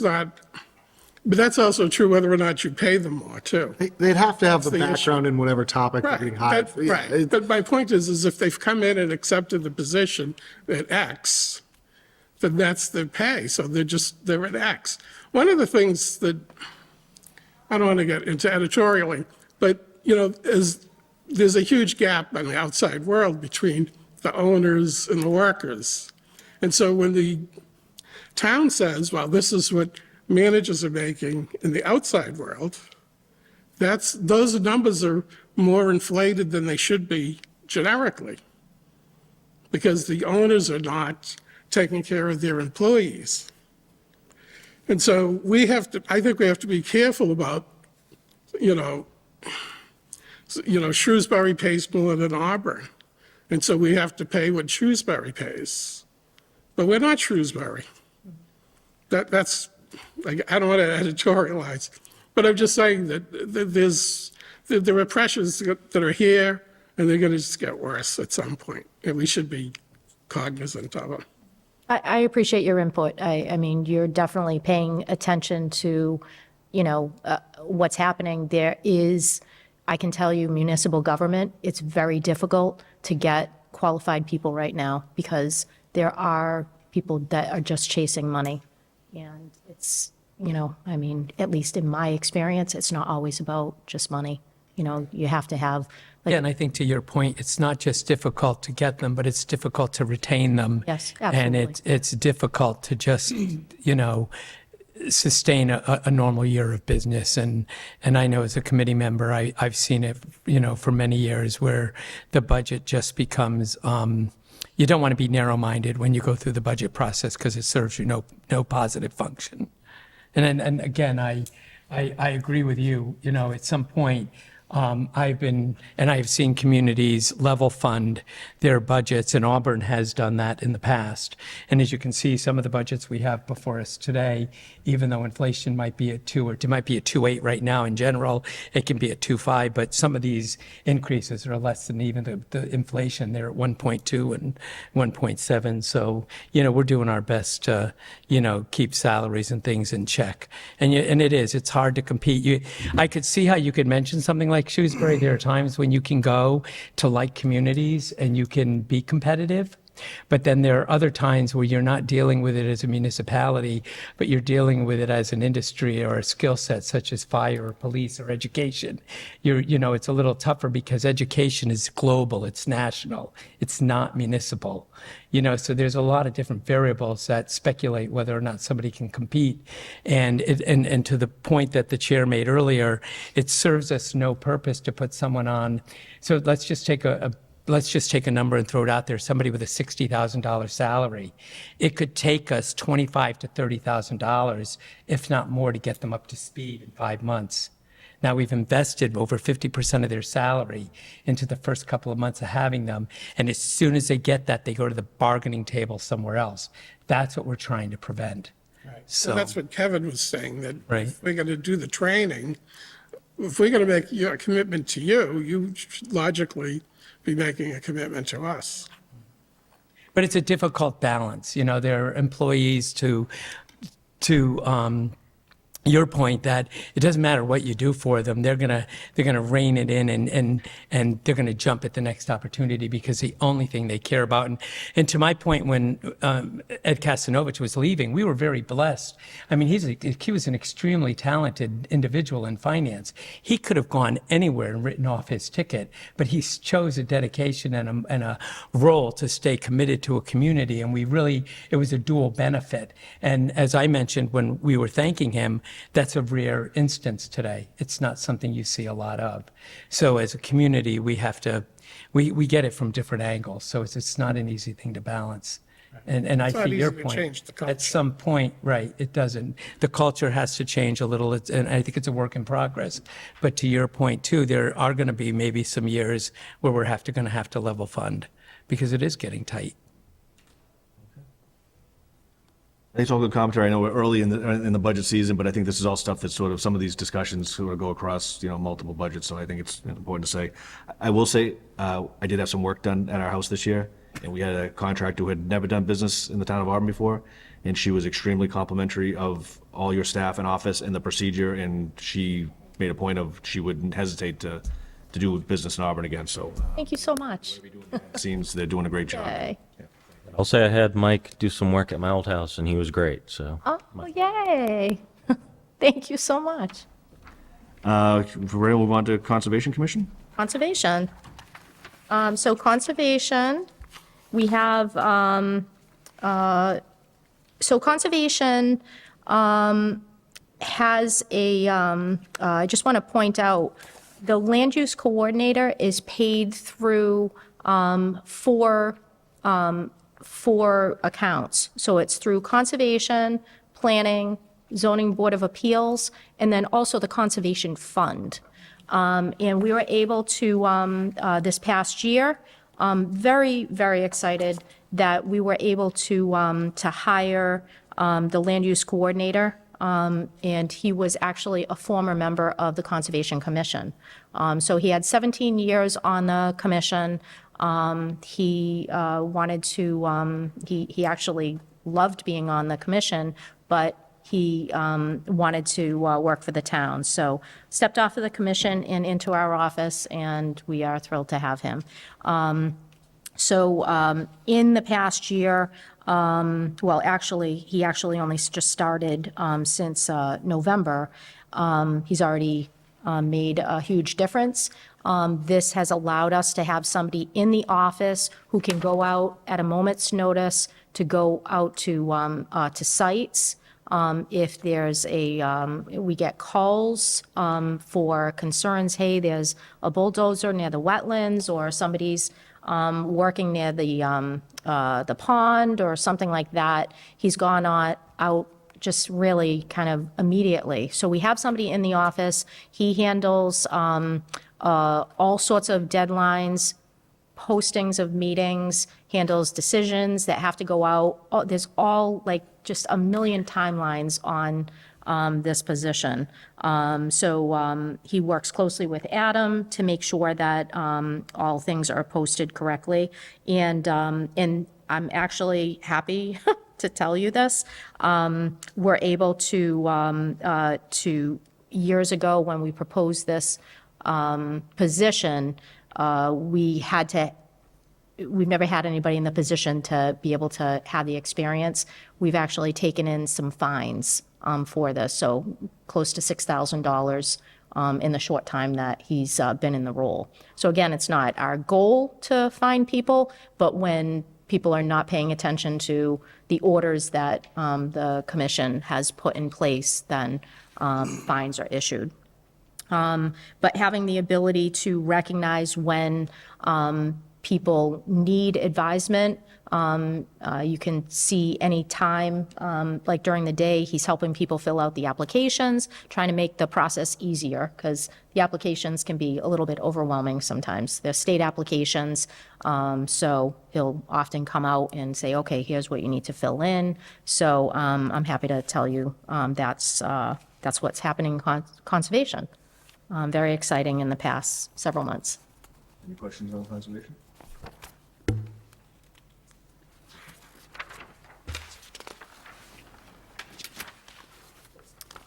also true whether or not you pay them more, too. They'd have to have the the issue. background in whatever topic they're getting hired for. Yeah, Right. But my point is if they've come in and accepted the position at X, then that's their pay. So they're at X. One of the things that, I don't want to get into editorialing, but, is there's a huge gap in the outside world between the owners and the workers. And so when the town says, well, this is what managers are making in the outside world, those numbers are more inflated than they should be generically, because the owners are not taking care of their employees. And so I think we have to be careful about you know, Shrewsbury pays more than Auburn. And so we have to pay what Shrewsbury pays. But we're not Shrewsbury. That's, like, I don't want to editorialize, but I'm just saying that there are pressures that are here, and they're going to just get worse at some point, and we should be cognizant of them. I appreciate your input. I mean, you're definitely paying attention to, what's happening. There is, I can tell you, municipal government, it's very difficult to get qualified people right now because there are people that are just chasing money. And it's, I mean, at least in my experience, it's not always about just money. You have to have, like, Yeah, and I think to your point, it's not just difficult to get them, but it's difficult to retain them. Yes, And absolutely. it's difficult to just, sustain a normal year of business. And I know as a committee member, I've seen it, for many years where the budget just becomes, you don't want to be narrow-minded when you go through the budget process because it serves you no positive function. And again, I agree with you, at some point, I've seen communities level fund their budgets, and Auburn has done that in the past. And as you can see, some of the budgets we have before us today, even though inflation might be at 2 or it might be at 2.8 right now in general, it can be at 2.5, but some of these increases are less than even the inflation. They're at 1.2 and 1.7. So, we're doing our best to, keep salaries and things in check. And it's hard to compete. I could see how you could mention something like Shrewsbury. There are times when you can go to like communities and you can be competitive. But then there are other times where you're not dealing with it as a municipality, but you're dealing with it as an industry or a skill set such as fire or police or education. It's a little tougher because education is global, it's national, it's not municipal. So there's a lot of different variables that speculate whether or not somebody can compete. And to the point that the chair made earlier, it serves us no purpose to put someone on. So let's just take a number and throw it out there. Somebody with a $60,000 salary, it could take us $25,000 to $30,000, if not more, to get them up to speed in 5 months. Now we've invested over 50% of their salary into the first couple of months of having them, and as soon as they get that, they go to the bargaining table somewhere else. That's what we're trying to prevent. So that's what Kevin was saying, that Right. if we're going to do the training, if we're going to make a commitment to you, you should logically be making a commitment to us. But it's a difficult balance. There are employees to your point that it doesn't matter what you do for them, they're gonna rein it in and they're gonna jump at the next opportunity because the only thing they care about. And to my point, when Ed Kastanovich was leaving, we were very blessed. I mean, he was an extremely talented individual in finance. He could have gone anywhere and written off his ticket, but he chose a dedication and a role to stay committed to a community. And it was a dual benefit. And as I mentioned when we were thanking him, that's a rare instance today. It's not something you see a lot of. So as a community, we have to, we get it from different angles. So it's not an easy thing to balance. And I It's not see your easy to point. change the culture. At some point, right, it doesn't. The culture has to change a little, and I think it's a work in progress. But to your point too, there are going to be maybe some years where we're going to have to level fund because it is getting tight. Thanks all good commentary. I know we're early in the budget season, but I think this is all stuff that sort of some of these discussions sort of go across, multiple budgets. So I think it's important to say. I will say, I did have some work done at our house this year, and we had a contractor who had never done business in the town of Auburn before, and she was extremely complimentary of all your staff and office and the procedure, and she made a point of she wouldn't hesitate to do business in Auburn again. So Thank you so much. it seems they're doing a great job. Yay. I'll say I had Mike do some work at my old house, and he was great. So Oh, yay. Thank you so much. We're ready to move on to Conservation Commission? Conservation. So conservation, we have, so conservation has I just want to point out, the land use coordinator is paid through four accounts. So it's through conservation, planning, Zoning Board of Appeals, and then also the Conservation Fund. And we were able to, this past year, very, very excited that we were able to hire the land use coordinator, and he was actually a former member of the Conservation Commission. So he had 17 years on the commission. He wanted to, he actually loved being on the commission, but he wanted to work for the town. So stepped off of the commission and into our office, and we are thrilled to have him. So in the past year, well, actually, he actually only just started since November. He's already made a huge difference. This has allowed us to have somebody in the office who can go out at a moment's notice to go out to sites. If there's we get calls for concerns, hey, there's a bulldozer near the wetlands, or somebody's working near the pond or something like that. He's gone out just really kind of immediately. So we have somebody in the office. He handles all sorts of deadlines, postings of meetings, handles decisions that have to go out. Oh, there's all like just a million timelines on this position. So he works closely with Adam to make sure that all things are posted correctly. And I'm actually happy to tell you this. We're able to years ago when we proposed this position, we've never had anybody in the position to be able to have the experience. We've actually taken in some fines for this, so close to $6,000 in the short time that he's been in the role. So again, it's not our goal to fine people, but when people are not paying attention to the orders that the commission has put in place, then fines are issued. But having the ability to recognize when people need advisement. You can see any time, like during the day, he's helping people fill out the applications, trying to make the process easier, because the applications can be a little bit overwhelming sometimes. They're state applications, so he'll often come out and say, okay, here's what you need to fill in. So I'm happy to tell you that's what's happening in conservation. Very exciting in the past several months. Any questions on conservation?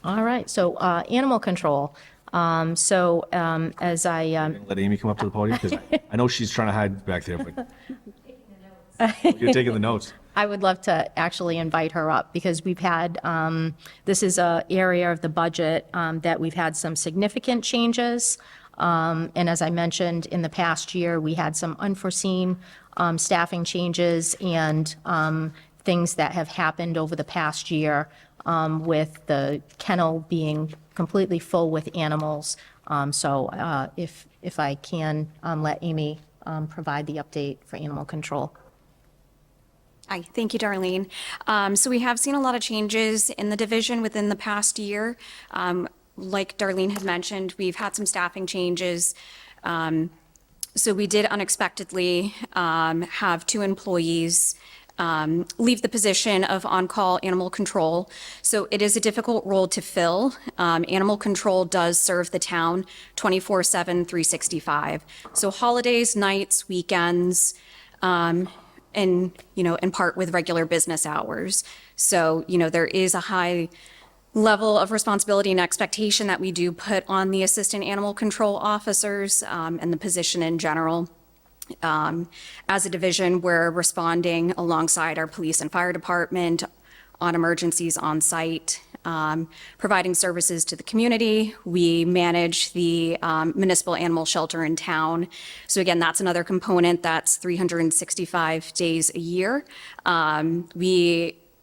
All right, so animal control. As I Let Amy come up to the podium, because I know she's trying to hide back there, but you're taking the notes. I would love to actually invite her up, because we've had, this is an area of the budget that we've had some significant changes. And as I mentioned, in the past year, we had some unforeseen staffing changes and things that have happened over the past year with the kennel being completely full with animals. So if I can let Amy provide the update for animal control. Hi, thank you, Darlene. So we have seen a lot of changes in the division within the past year. Like Darlene had mentioned, we've had some staffing changes. So we did unexpectedly have 2 employees leave the position of on-call animal control. So it is a difficult role to fill. Animal control does serve the town 24/7, 365. So holidays, nights, weekends, and, in part with regular business hours. So, there is a high level of responsibility and expectation that we do put on the assistant animal control officers and the position in general. As a division, we're responding alongside our police and fire department on emergencies on site, providing services to the community. We manage the municipal animal shelter in town. So again, that's another component that's 365 days a year.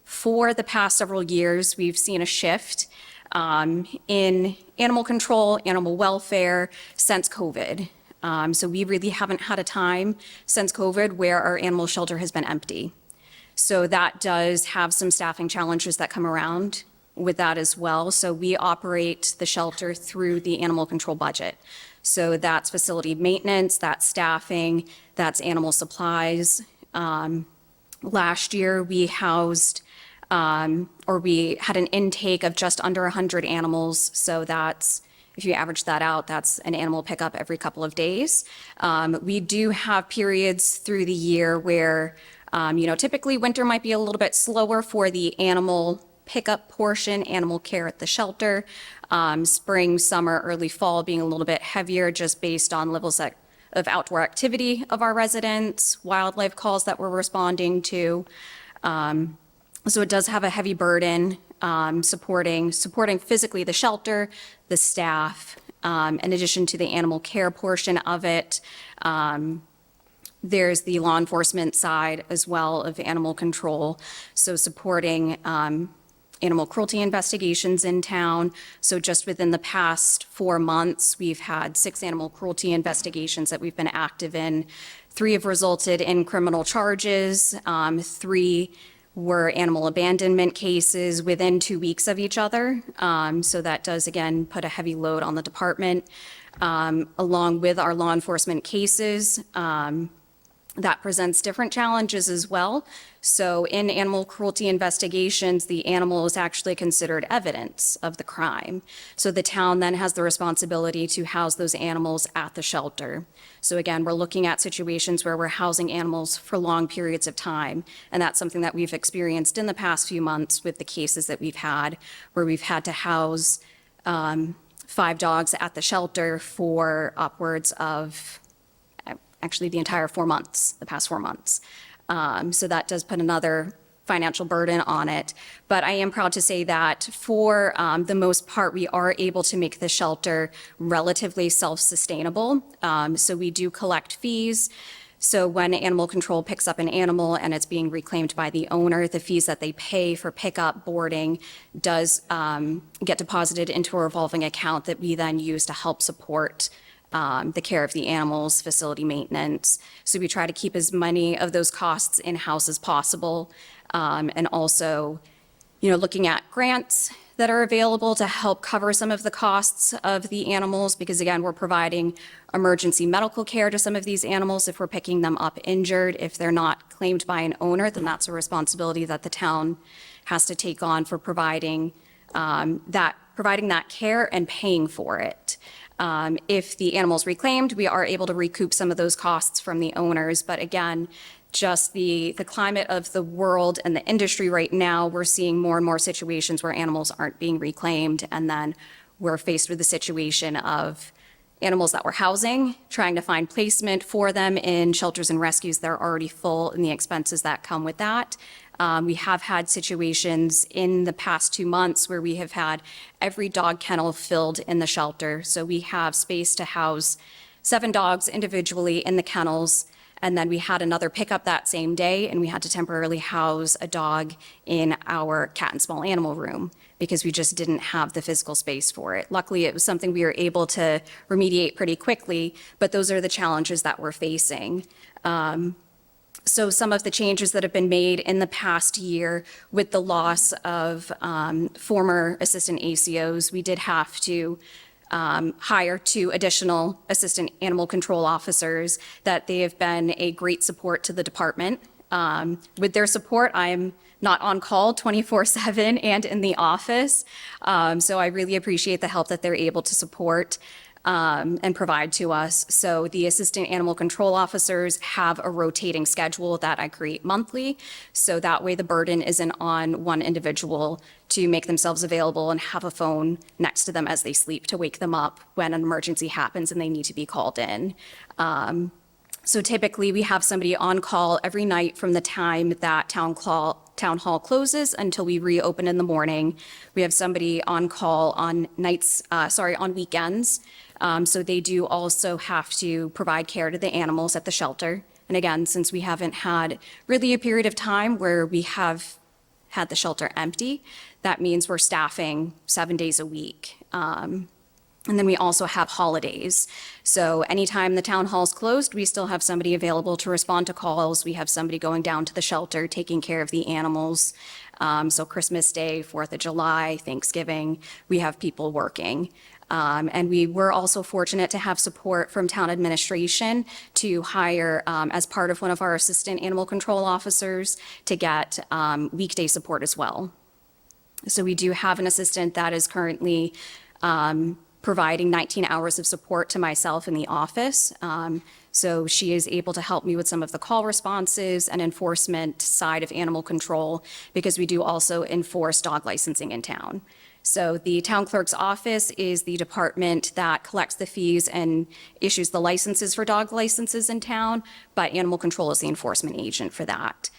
For the past several years, we've seen a shift in animal control, animal welfare since COVID. So we really haven't had a time since COVID where our animal shelter has been empty. So that does have some staffing challenges that come around with that as well. So we operate the shelter through the animal control budget. So that's facility maintenance, that's staffing, that's animal supplies. Last year, we housed, or we had an intake of just under 100 animals. So that's, if you average that out, that's an animal pickup every couple of days. We do have periods through the year where, typically winter might be a little bit slower for the animal pickup portion, animal care at the shelter. Spring, summer, early fall being a little bit heavier just based on levels of outdoor activity of our residents, wildlife calls that we're responding to. So it does have a heavy burden supporting physically the shelter, the staff, in addition to the animal care portion of it. There's the law enforcement side as well of animal control, so supporting animal cruelty investigations in town. So just within the past 4 months, we've had 6 animal cruelty investigations that we've been active in. 3 have resulted in criminal charges. 3 were animal abandonment cases within 2 weeks of each other. So that does, again, put a heavy load on the department. Along with our law enforcement cases, that presents different challenges as well. So in animal cruelty investigations, the animal is actually considered evidence of the crime. So the town then has the responsibility to house those animals at the shelter. So again, we're looking at situations where we're housing animals for long periods of time. And that's something that we've experienced in the past few months with the cases that we've had, where we've had to house 5 dogs at the shelter for upwards of actually the entire 4 months, the past 4 months. So that does put another financial burden on it. But I am proud to say that for the most part, we are able to make the shelter relatively self-sustainable. So we do collect fees. So when animal control picks up an animal and it's being reclaimed by the owner, the fees that they pay for pickup, boarding does get deposited into a revolving account that we then use to help support the care of the animals, facility maintenance. So we try to keep as many of those costs in-house as possible. And also, looking at grants that are available to help cover some of the costs of the animals, because again, we're providing emergency medical care to some of these animals if we're picking them up injured. If they're not claimed by an owner, then that's a responsibility that the town has to take on for providing that care and paying for it. If the animal's reclaimed, we are able to recoup some of those costs from the owners. But again, just the climate of the world and the industry right now, we're seeing more and more situations where animals aren't being reclaimed. And then we're faced with the situation of animals that we're housing, trying to find placement for them in shelters and rescues. They're already full and the expenses that come with that. We have had situations in the past 2 months where we have had every dog kennel filled in the shelter. So we have space to house 7 dogs individually in the kennels. And then we had another pickup that same day, and we had to temporarily house a dog in our cat and small animal room because we just didn't have the physical space for it. Luckily, it was something we were able to remediate pretty quickly, but those are the challenges that we're facing. So some of the changes that have been made in the past year with the loss of former assistant ACOs, we did have to hire 2 additional assistant animal control officers, that they have been a great support to the department. With their support, I'm not on call 24/7 and in the office. So I really appreciate the help that they're able to support and provide to us. So the assistant animal control officers have a rotating schedule that I create monthly. So that way the burden isn't on one individual to make themselves available and have a phone next to them as they sleep to wake them up when an emergency happens and they need to be called in. So typically we have somebody on call every night from the time that town hall closes until we reopen in the morning. We have somebody on call on on weekends. So they do also have to provide care to the animals at the shelter. And again, since we haven't had really a period of time where we have had the shelter empty, that means we're staffing 7 days a week. And then we also have holidays. So anytime the town hall's closed, we still have somebody available to respond to calls. We have somebody going down to the shelter, taking care of the animals. So Christmas Day, 4th of July, Thanksgiving, we have people working. And we were also fortunate to have support from town administration to hire, as part of one of our assistant animal control officers, to get weekday support as well. So we do have an assistant that is currently providing 19 hours of support to myself in the office. So she is able to help me with some of the call responses and enforcement side of animal control, because we do also enforce dog licensing in town. So the town clerk's office is the department that collects the fees and issues the licenses for dog licenses in town, but animal control is the enforcement agent for that.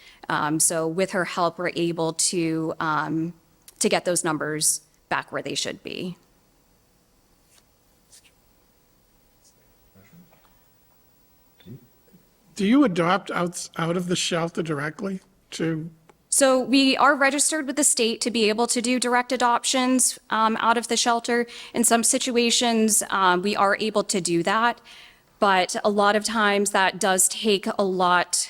So with her help, we're able to get those numbers back where they should be. Do you adopt out of the shelter directly to? So we are registered with the state to be able to do direct adoptions out of the shelter. In some situations, we are able to do that, but a lot of times that does take a lot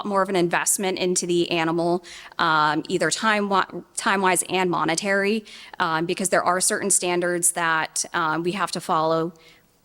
more of an investment into the animal, either time-wise and monetary, because there are certain standards that we have to follow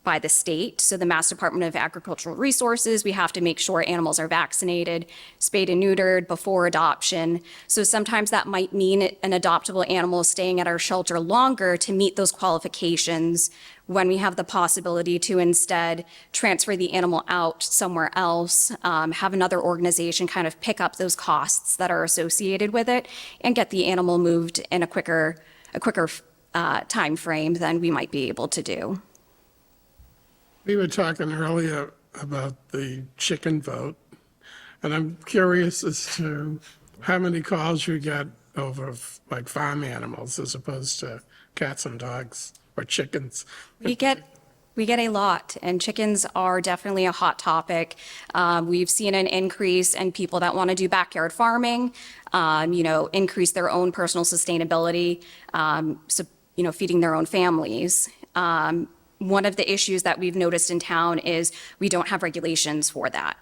by the state. So the Mass Department of Agricultural Resources, we have to make sure animals are vaccinated, spayed and neutered before adoption. So sometimes that might mean an adoptable animal staying at our shelter longer to meet those qualifications, when we have the possibility to instead transfer the animal out somewhere else, have another organization kind of pick up those costs that are associated with it, and get the animal moved in a quicker time frame than we might be able to do. We were talking earlier about the chicken vote, and I'm curious as to how many calls you get over like farm animals as opposed to cats and dogs or chickens. We get a lot, and chickens are definitely a hot topic. We've seen an increase in people that want to do backyard farming, increase their own personal sustainability, feeding their own families. One of the issues that we've noticed in town is we don't have regulations for that.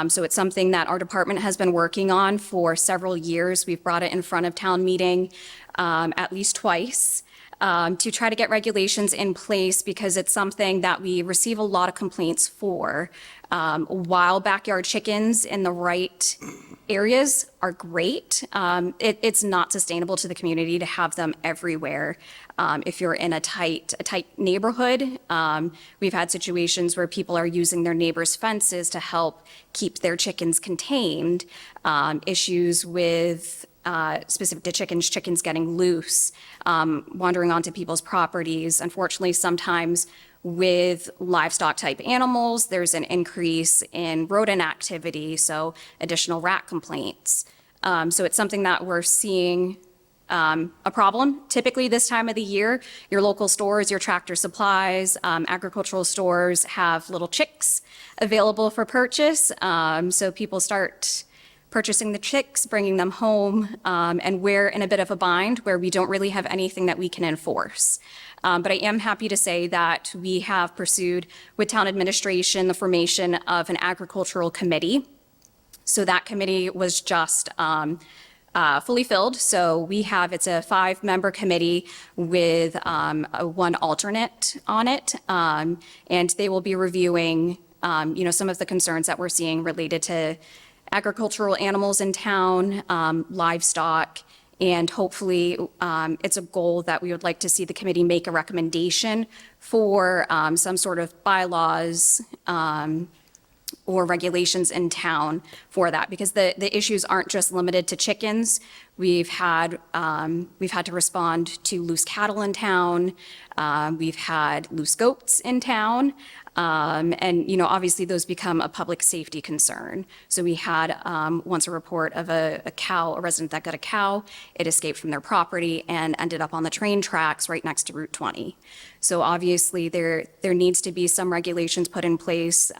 So it's something that our department has been working on for several years. We've brought it in front of town meeting at least twice to try to get regulations in place, because it's something that we receive a lot of complaints for. While backyard chickens in the right areas are great, it's not sustainable to the community to have them everywhere. If you're in a tight neighborhood, we've had situations where people are using their neighbors' fences to help keep their chickens contained. Issues with specific to chickens getting loose, wandering onto people's properties. Unfortunately, sometimes with livestock type animals, there's an increase in rodent activity, so additional rat complaints. So it's something that we're seeing a problem. Typically this time of the year, your local stores, your Tractor Supplies, agricultural stores have little chicks available for purchase. So people start purchasing the chicks, bringing them home, and we're in a bit of a bind where we don't really have anything that we can enforce. But I am happy to say that we have pursued with town administration the formation of an agricultural committee. So that committee was just fully filled. So it's a 5-member committee with one alternate on it. And they will be reviewing, some of the concerns that we're seeing related to agricultural animals in town, livestock, and hopefully it's a goal that we would like to see the committee make a recommendation for some sort of bylaws or regulations in town for that, because the issues aren't just limited to chickens. We've had to respond to loose cattle in town. We've had loose goats in town. And obviously those become a public safety concern. So we had once a report of a resident that got a cow. It escaped from their property and ended up on the train tracks right next to Route 20. So obviously there needs to be some regulations put in place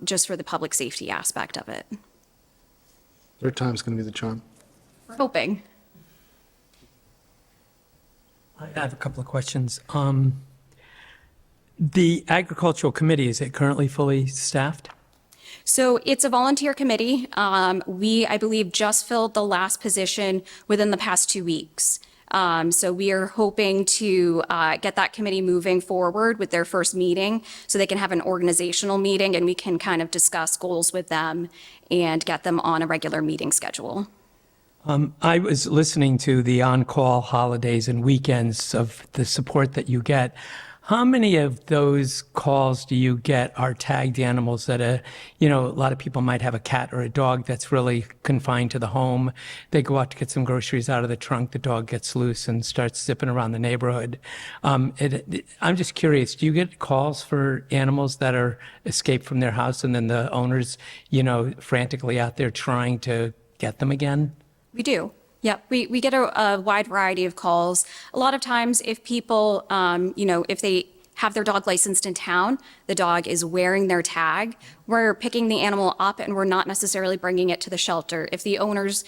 just for the public safety aspect of it. Third time's going to be the charm. We're hoping. I have a couple of questions. The agricultural committee, is it currently fully staffed? So it's a volunteer committee. I believe, just filled the last position within the past 2 weeks. So we are hoping to get that committee moving forward with their first meeting so they can have an organizational meeting and we can kind of discuss goals with them and get them on a regular meeting schedule. I was listening to the on-call holidays and weekends of the support that you get. How many of those calls do you get are tagged animals that, a lot of people might have a cat or a dog that's really confined to the home. They go out to get some groceries out of the trunk. The dog gets loose and starts zipping around the neighborhood. I'm just curious, do you get calls for animals that are escaped from their house and then the owners, frantically out there trying to get them again? We do. Yep, we get a wide variety of calls. A lot of times if people, if they have their dog licensed in town, the dog is wearing their tag, we're picking the animal up and we're not necessarily bringing it to the shelter. If the owner's,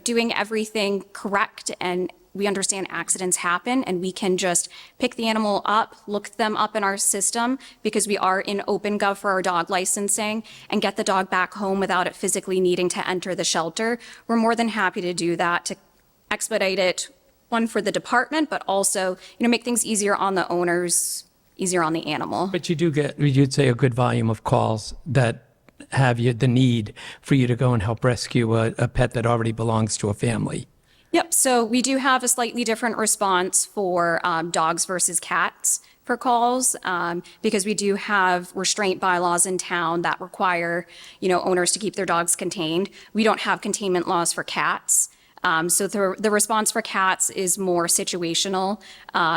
doing everything correct and we understand accidents happen and we can just pick the animal up, look them up in our system because we are in OpenGov for our dog licensing and get the dog back home without it physically needing to enter the shelter. We're more than happy to do that to expedite it, one for the department, but also, make things easier on the owners, easier on the animal. But you do get, you'd say, a good volume of calls that have the need for you to go and help rescue a pet that already belongs to a family. Yep, so we do have a slightly different response for dogs versus cats for calls because we do have restraint bylaws in town that require, owners to keep their dogs contained. We don't have containment laws for cats. So the response for cats is more situational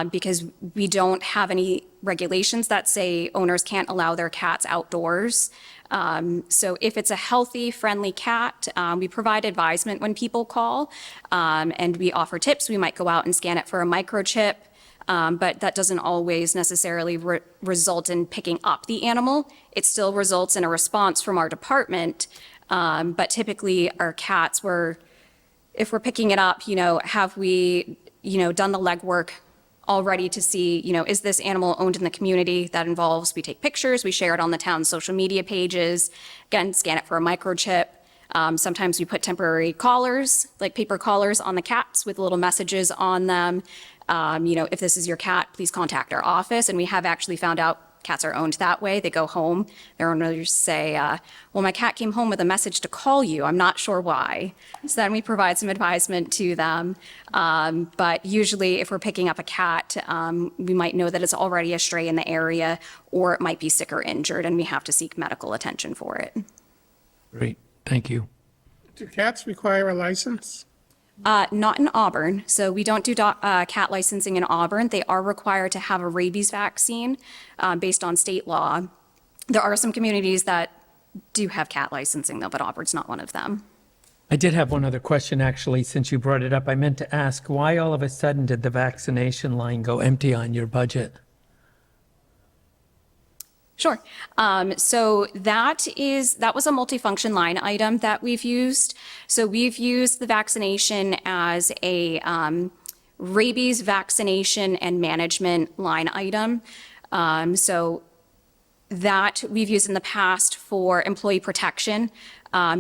because we don't have any regulations that say owners can't allow their cats outdoors. So if it's a healthy, friendly cat, we provide advisement when people call and we offer tips. We might go out and scan it for a microchip, but that doesn't always necessarily result in picking up the animal. It still results in a response from our department, but typically our cats if we're picking it up, have we, done the legwork already to see, is this animal owned in the community? That involves, we take pictures, we share it on the town's social media pages, again, scan it for a microchip. Sometimes we put temporary collars, like paper collars on the cats with little messages on them. If this is your cat, please contact our office. And we have actually found out cats are owned that way. They go home, their owners say, well, my cat came home with a message to call you. I'm not sure why. So then we provide some advisement to them. But usually if we're picking up a cat, we might know that it's already a stray in the area or it might be sick or injured and we have to seek medical attention for it. Great, thank you. Do cats require a license? Not in Auburn. So we don't do cat licensing in Auburn. They are required to have a rabies vaccine based on state law. There are some communities that do have cat licensing though, but Auburn's not one of them. I did have one other question, actually, since you brought it up. I meant to ask, why all of a sudden did the vaccination line go empty on your budget? Sure. So that was a multifunction line item that we've used. So we've used the vaccination as a rabies vaccination and management line item. So that we've used in the past for employee protection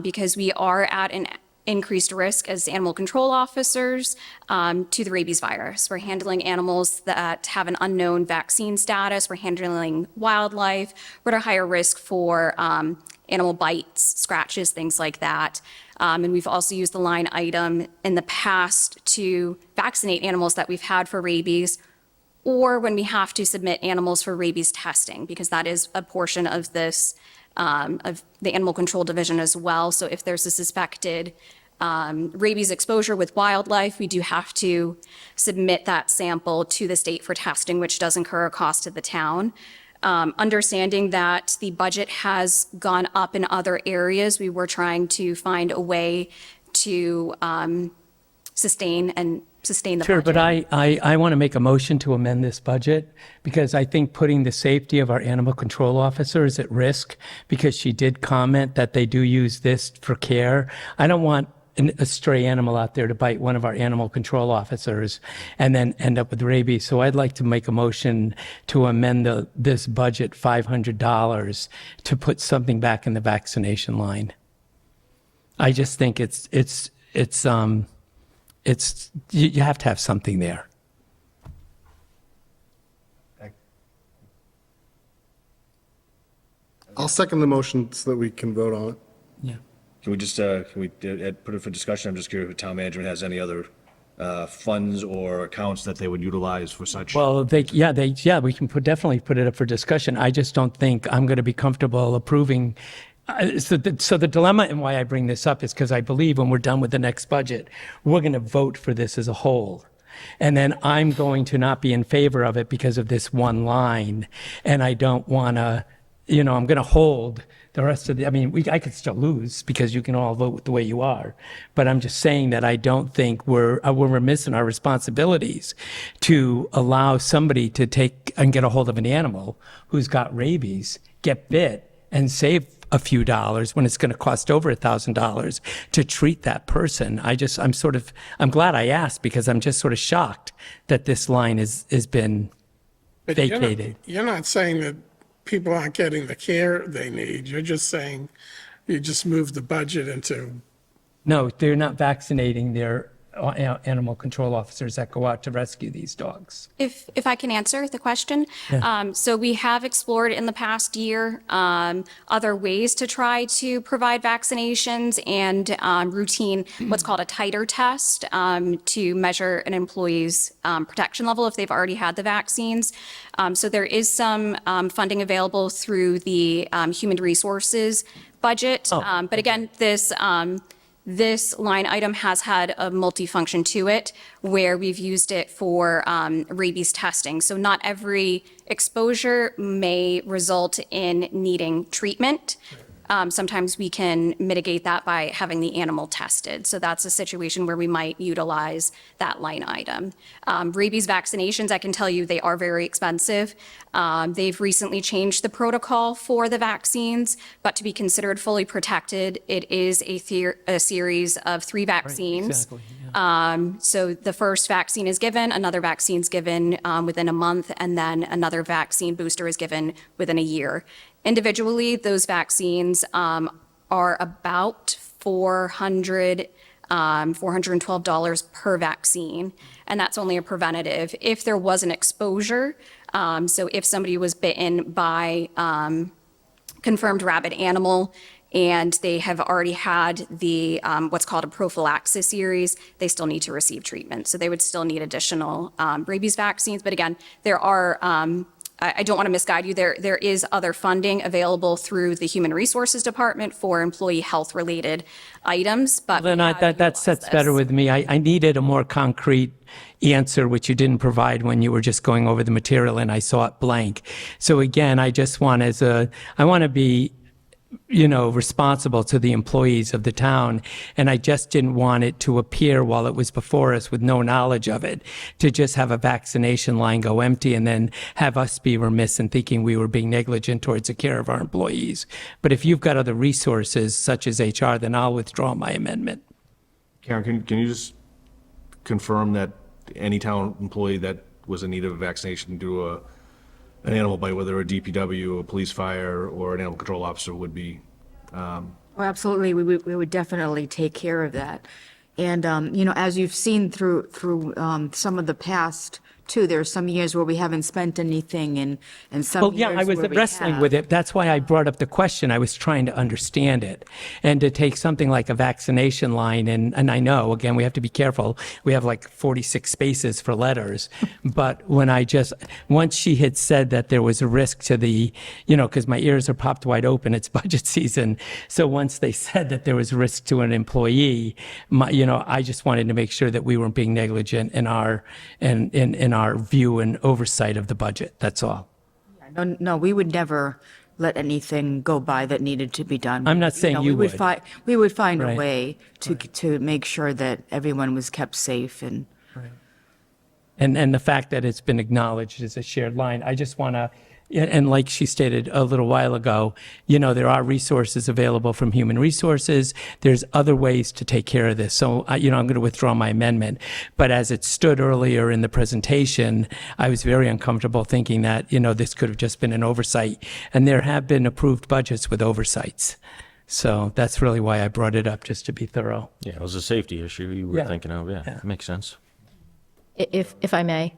because we are at an increased risk as animal control officers to the rabies virus. We're handling animals that have an unknown vaccine status. We're handling wildlife. We're at a higher risk for animal bites, scratches, things like that. And we've also used the line item in the past to vaccinate animals that we've had for rabies or when we have to submit animals for rabies testing, because that is a portion of this, of the animal control division as well. So if there's a suspected rabies exposure with wildlife, we do have to submit that sample to the state for testing, which does incur a cost to the town. Understanding that the budget has gone up in other areas, we were trying to find a way to sustain the Sure, budget. but I want to make a motion to amend this budget because I think putting the safety of our animal control officer is at risk because she did comment that they do use this for care. I don't want a stray animal out there to bite one of our animal control officers and then end up with rabies. So I'd like to make a motion to amend this budget $500 to put something back in the vaccination line. I just think you have to have something there. I'll second the motion so that we can vote on it. Yeah. Can we just, put it for discussion? I'm just curious if town management has any other funds or accounts that they would utilize for such. Well, we can definitely put it up for discussion. I just don't think I'm going to be comfortable approving. So the dilemma and why I bring this up is because I believe when we're done with the next budget, we're going to vote for this as a whole. And then I'm going to not be in favor of it because of this one line. And I don't want to, I'm going to hold the rest of I could still lose because you can all vote the way you are. But I'm just saying that I don't think we're remiss in our responsibilities to allow somebody to take and get a hold of an animal who's got rabies, get bit, and save a few dollars when it's going to cost over $1,000 to treat that person. I'm glad I asked because I'm just sort of shocked that this line has been But vacated. You're not saying that people aren't getting the care they need. You're just saying you just moved the budget into. No, they're not vaccinating their animal control officers that go out to rescue these dogs. If I can answer the question. So we have explored in the past year other ways to try to provide vaccinations and routine, what's called a titer test to measure an employee's protection level if they've already had the vaccines. So there is some funding available through the human resources budget. But again, this line item has had a multifunction to it where we've used it for rabies testing. So not every exposure may result in needing treatment. Sometimes we can mitigate that by having the animal tested. So that's a situation where we might utilize that line item. Rabies vaccinations, I can tell you they are very expensive. They've recently changed the protocol for the vaccines, but to be considered fully protected, it is a series of 3 vaccines. Exactly, yeah. So the first vaccine is given, another vaccine is given within a month, and then another vaccine booster is given within a year. Individually, those vaccines are about $412 per vaccine, and that's only a preventative. If there was an exposure, so if somebody was bitten by confirmed rabid animal and they have already had the what's called a prophylaxis series, they still need to receive treatment. So they would still need additional rabies vaccines. But again, there are I don't want to misguide you. There is other funding available through the Human Resources Department for employee health-related items, but Then that sets better with me. I needed a more concrete answer, which you didn't provide when you were just going over the material and I saw it blank. So again, I just want I want to be responsible to the employees of the town. And I just didn't want it to appear while it was before us with no knowledge of it, to just have a vaccination line go empty and then have us be remiss in thinking we were being negligent towards the care of our employees. But if you've got other resources such as HR, then I'll withdraw my amendment. Karen, can you just confirm that any town employee that was in need of a vaccination due to an animal bite, whether a DPW, a police fire, or an animal control officer would be? Oh, absolutely, we would definitely take care of that. And, as you've seen through some of the past, too, there are some years where we haven't spent anything and some Well, yeah, years I was where we wrestling have. with it. That's why I brought up the question. I was trying to understand it. And to take something like a vaccination line, and I know, again, we have to be careful. We have like 46 spaces for letters. But once she had said that there was a risk to the, because my ears are popped wide open, it's budget season. So once they said that there was risk to an employee, I just wanted to make sure that we weren't being negligent in our view and oversight of the budget. That's all. No, we would never let anything go by that needed to be done. I'm not saying you would. We would find a Right. way to make sure that everyone was kept safe and. And the fact that it's been acknowledged as a shared line, I just want to And like she stated a little while ago, there are resources available from Human Resources. There's other ways to take care of this. So, I'm going to withdraw my amendment. But as it stood earlier in the presentation, I was very uncomfortable thinking that, this could have just been an oversight. And there have been approved budgets with oversights. So that's really why I brought it up, just to be thorough. Yeah, it was a safety issue you were Yeah. thinking of. Yeah, makes sense. If I may.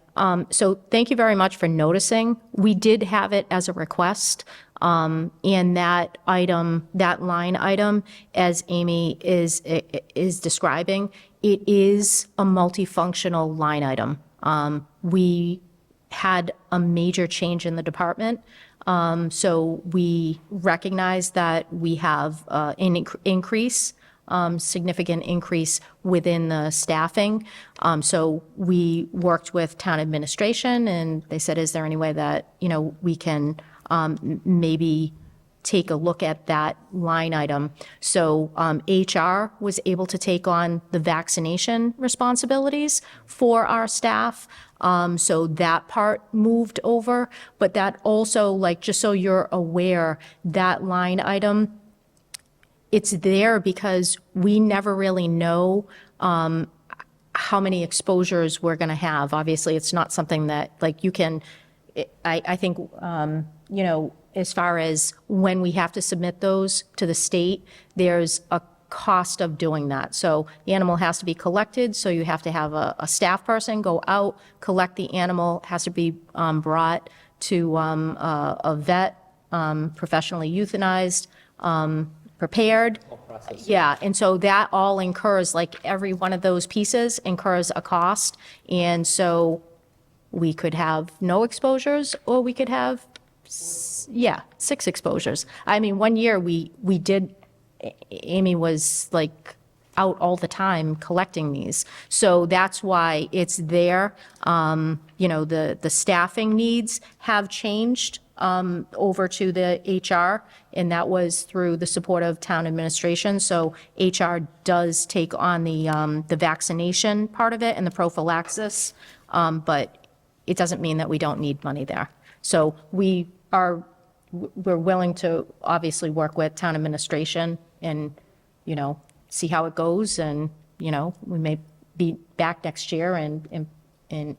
So thank you very much for noticing. We did have it as a request, and that item, that line item, as Amy is describing, it is a multifunctional line item. We had a major change in the department, so we recognize that we have an increase, significant increase within the staffing. So we worked with town administration, and they said, is there any way that, we can maybe take a look at that line item? So HR was able to take on the vaccination responsibilities for our staff. So that part moved over, but that also, like, just so you're aware, that line item, it's there because we never really know how many exposures we're going to have. Obviously, it's not something that, like, you can, I think, as far as when we have to submit those to the state, there's a cost of doing that. So the animal has to be collected, so you have to have a staff person go out, collect the animal, has to be brought to a vet, professionally euthanized, prepared. Yeah, and so that all incurs, like, every one of those pieces incurs a cost. And so we could have no exposures, or we could have, 6 exposures. I mean, one year we did, Amy was like out all the time collecting these. So that's why it's there. The staffing needs have changed over to the HR, and that was through the support of town administration. So HR does take on the vaccination part of it and the prophylaxis, but it doesn't mean that we don't need money there. So we're willing to obviously work with town administration and, see how it goes, and, we may be back next year and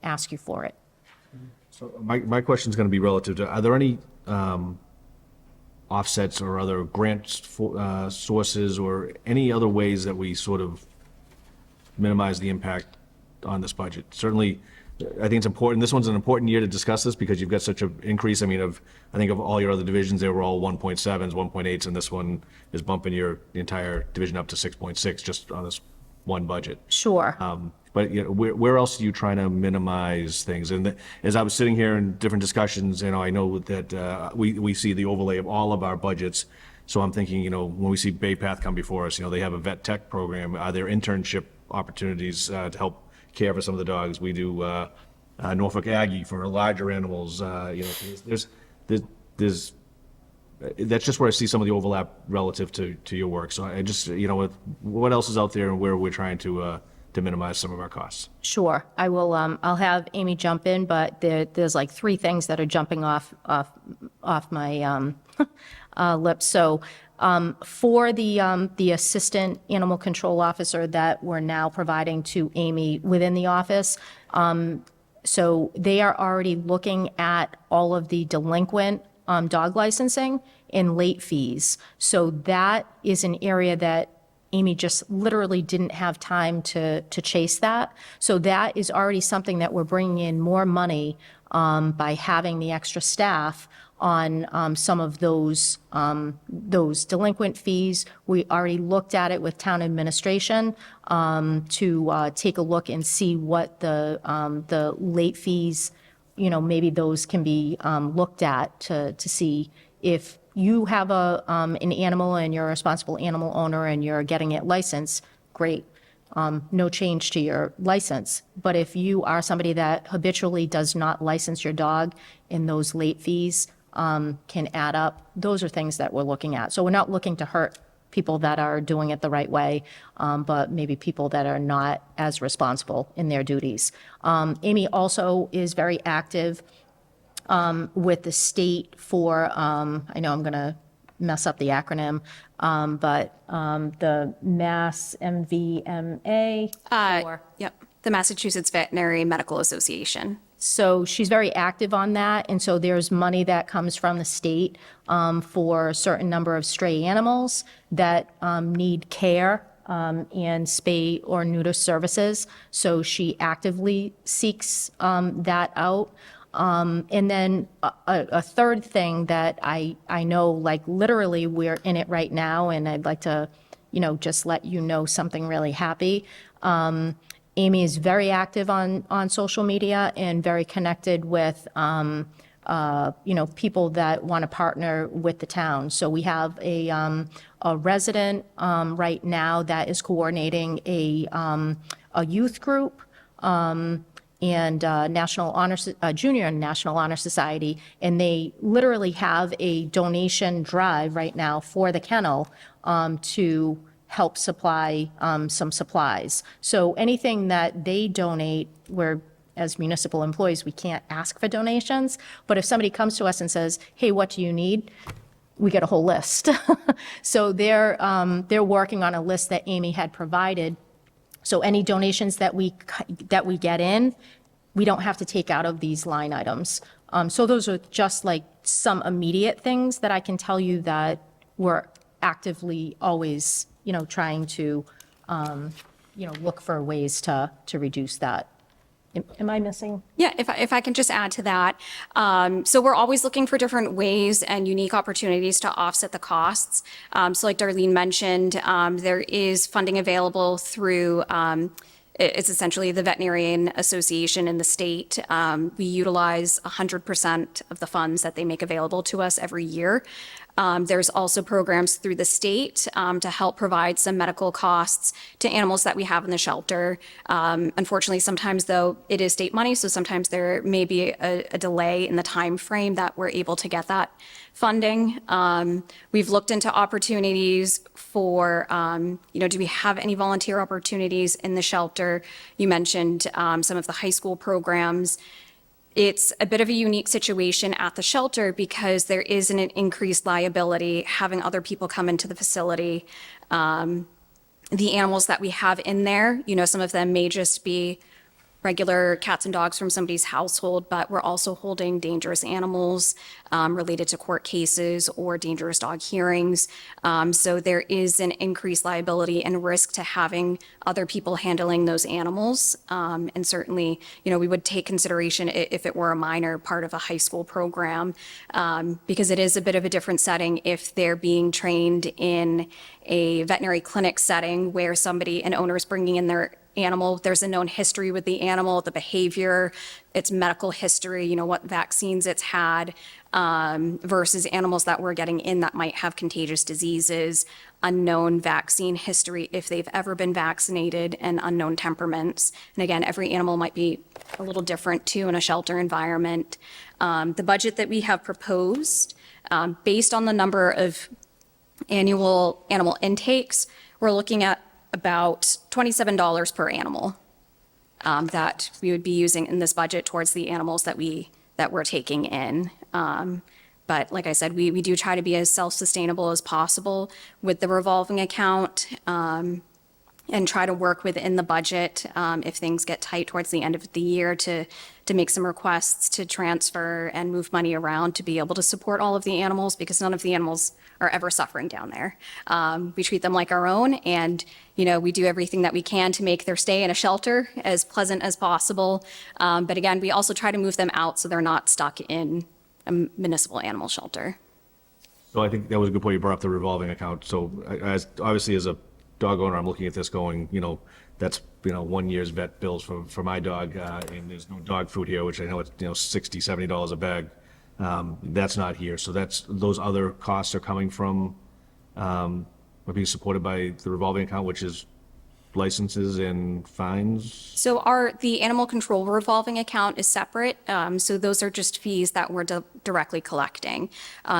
ask you for it. So my question is going to be relative to, are there any offsets or other grant sources or any other ways that we sort of minimize the impact on this budget? Certainly, I think it's important. This one's an important year to discuss this because you've got such an increase. I mean, I think of all your other divisions, they were all 1.7s, 1.8s, and this one is bumping the entire division up to 6.6 just on this one budget. Sure. But where else are you trying to minimize things? And as I was sitting here in different discussions, I know that we see the overlay of all of our budgets. So I'm thinking, when we see Bay Path come before us, they have a vet tech program. Are there internship opportunities to help care for some of the dogs? We do Norfolk Aggie for larger animals. There's that's just where I see some of the overlap relative to your work. So I just, with what else is out there and where we're trying to minimize some of our costs. Sure. I will, I'll have Amy jump in, but there's like 3 things that are jumping off my lips. So for the assistant animal control officer that we're now providing to Amy within the office, so they are already looking at all of the delinquent dog licensing and late fees. So that is an area that Amy just literally didn't have time to chase that. So that is already something that we're bringing in more money by having the extra staff on some of those delinquent fees. We already looked at it with town administration to take a look and see what the late fees, maybe those can be looked at to see if you have an animal and you're a responsible animal owner and you're getting it licensed, great. No change to your license. But if you are somebody that habitually does not license your dog and those late fees can add up, those are things that we're looking at. So we're not looking to hurt people that are doing it the right way, but maybe people that are not as responsible in their duties. Amy also is very active with the state for, I know I'm going to mess up the acronym, but the Mass MVMA. Yep, the Massachusetts Veterinary Medical Association. So she's very active on that, and so there's money that comes from the state for a certain number of stray animals that need care and spay or neuter services. So she actively seeks that out. And then a third thing that I know, like literally we're in it right now, and I'd like to, just let you know something really happy. Amy is very active on social media and very connected with, people that want to partner with the town. So we have a resident right now that is coordinating a youth group and Junior and National Honor Society, and they literally have a donation drive right now for the kennel to help supply some supplies. So anything that they donate, we're, as municipal employees, we can't ask for donations, but if somebody comes to us and says, hey, what do you need? We get a whole list. So they're working on a list that Amy had provided. So any donations that we get in, we don't have to take out of these line items. So those are just like some immediate things that I can tell you that we're actively always, trying to, look for ways to reduce that. Am I missing? Yeah, if I can just add to that. So we're always looking for different ways and unique opportunities to offset the costs. So like Darlene mentioned, there is funding available through, it's essentially the Veterinarian Association in the state. We utilize 100% of the funds that they make available to us every year. There's also programs through the state to help provide some medical costs to animals that we have in the shelter. Unfortunately, sometimes though it is state money, so sometimes there may be a delay in the time frame that we're able to get that funding. We've looked into opportunities for, do we have any volunteer opportunities in the shelter? You mentioned some of the high school programs. It's a bit of a unique situation at the shelter because there is an increased liability having other people come into the facility. The animals that we have in there, some of them may just be regular cats and dogs from somebody's household, but we're also holding dangerous animals related to court cases or dangerous dog hearings. So there is an increased liability and risk to having other people handling those animals. And certainly, we would take consideration if it were a minor part of a high school program, because it is a bit of a different setting if they're being trained in a veterinary clinic setting where an owner is bringing in their animal, there's a known history with the animal, the behavior, its medical history, what vaccines it's had, versus animals that we're getting in that might have contagious diseases, unknown vaccine history if they've ever been vaccinated, and unknown temperaments. And again, every animal might be a little different too in a shelter environment. The budget that we have proposed, based on the number of annual animal intakes, we're looking at about $27 per animal that we would be using in this budget towards the animals that we're taking in. But like I said, we do try to be as self-sustainable as possible with the revolving account and try to work within the budget if things get tight towards the end of the year to make some requests to transfer and move money around to be able to support all of the animals, because none of the animals are ever suffering down there. We treat them like our own, and we do everything that we can to make their stay in a shelter as pleasant as possible. But again, we also try to move them out so they're not stuck in a municipal animal shelter. So I think that was a good point. You brought up the revolving account. So obviously as a dog owner, I'm looking at this going, that's, 1 year's vet bills for my dog, and there's no dog food here, which I know it's, $60, $70 a bag. That's not here. So those other costs are coming from, are being supported by the revolving account, which is licenses and fines? So the animal control revolving account is separate. So those are just fees that we're directly collecting.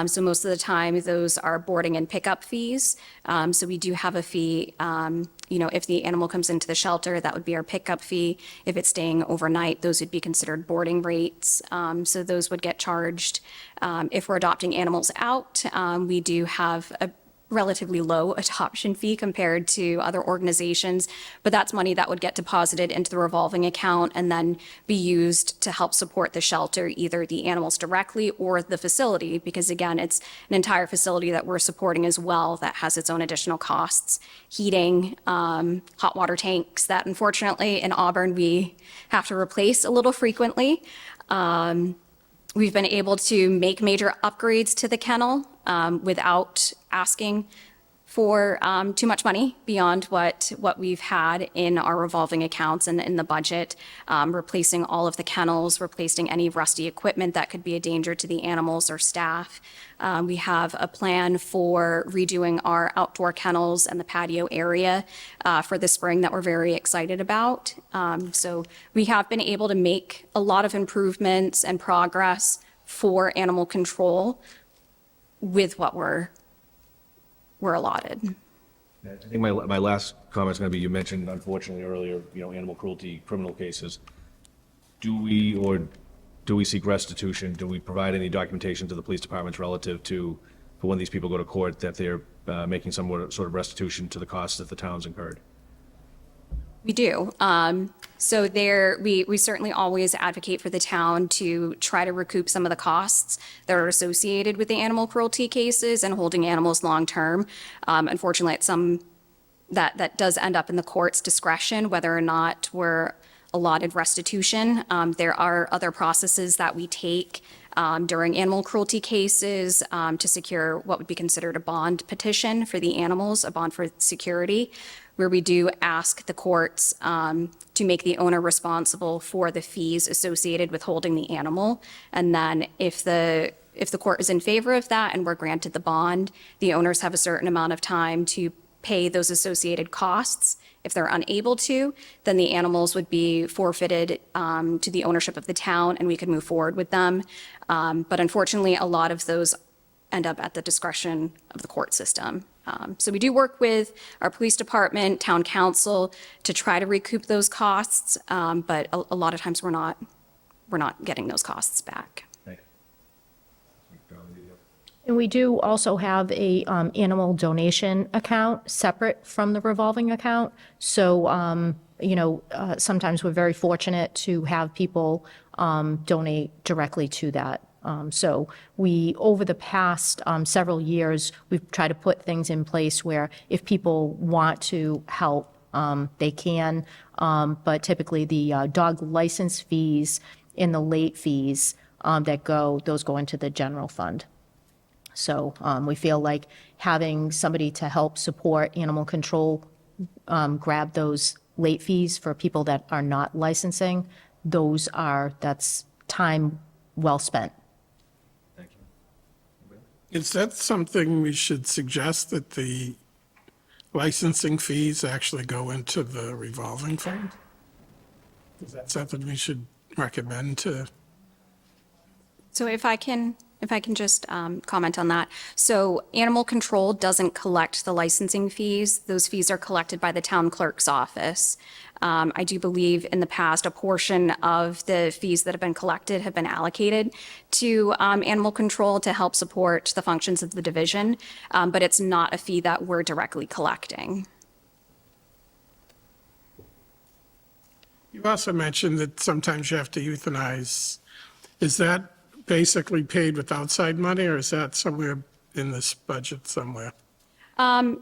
So most of the time, those are boarding and pickup fees. So we do have a fee, if the animal comes into the shelter, that would be our pickup fee. If it's staying overnight, those would be considered boarding rates. So those would get charged. If we're adopting animals out, we do have a relatively low adoption fee compared to other organizations, but that's money that would get deposited into the revolving account and then be used to help support the shelter, either the animals directly or the facility, because again, it's an entire facility that we're supporting as well that has its own additional costs. Heating, hot water tanks that unfortunately in Auburn we have to replace a little frequently. We've been able to make major upgrades to the kennel without asking for too much money beyond what we've had in our revolving accounts and in the budget, replacing all of the kennels, replacing any rusty equipment that could be a danger to the animals or staff. We have a plan for redoing our outdoor kennels and the patio area for the spring that we're very excited about. So we have been able to make a lot of improvements and progress for animal control with what we're allotted. I think my last comment is going to be, you mentioned unfortunately earlier, animal cruelty, criminal cases. Do we seek restitution? Do we provide any documentation to the police departments relative to, for when these people go to court, that they're making some sort of restitution to the costs that the town's incurred? We do. So we certainly always advocate for the town to try to recoup some of the costs that are associated with the animal cruelty cases and holding animals long-term. Unfortunately, it's that does end up in the court's discretion, whether or not we're allotted restitution. There are other processes that we take during animal cruelty cases to secure what would be considered a bond petition for the animals, a bond for security, where we do ask the courts to make the owner responsible for the fees associated with holding the animal. And then if the court is in favor of that and we're granted the bond, the owners have a certain amount of time to pay those associated costs. If they're unable to, then the animals would be forfeited to the ownership of the town and we could move forward with them. But unfortunately, a lot of those end up at the discretion of the court system. So we do work with our police department, town council to try to recoup those costs, but a lot of times we're not getting those costs back. And we do also have a animal donation account separate from the revolving account. So, sometimes we're very fortunate to have people donate directly to that. So we, over the past several years, we've tried to put things in place where if people want to help, they can. But typically the dog license fees and the late fees those go into the general fund. So we feel like having somebody to help support animal control, grab those late fees for people that are not licensing, that's time well spent. Thank you. Is that something we should suggest, that the licensing fees actually go into the revolving fund? Is that something we should recommend to? So if I can just comment on that. So animal control doesn't collect the licensing fees. Those fees are collected by the town clerk's office. I do believe in the past, a portion of the fees that have been collected have been allocated to animal control to help support the functions of the division, but it's not a fee that we're directly collecting. You also mentioned that sometimes you have to euthanize. Is that basically paid with outside money, or is that somewhere in this budget somewhere?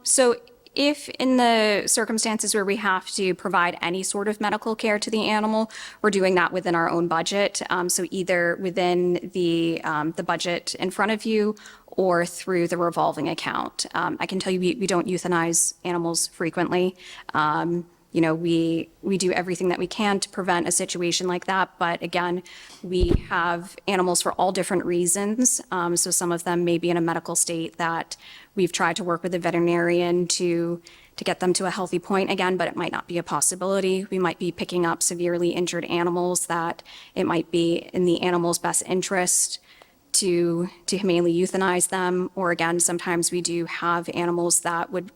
So if in the circumstances where we have to provide any sort of medical care to the animal, we're doing that within our own budget. So either within the budget in front of you or through the revolving account. I can tell you we don't euthanize animals frequently. We do everything that we can to prevent a situation like that. But again, we have animals for all different reasons. So some of them may be in a medical state that we've tried to work with a veterinarian to to get them to a healthy point again, but it might not be a possibility. We might be picking up severely injured animals that it might be in the animal's best interest to humanely euthanize them. Or again, sometimes we do have animals that would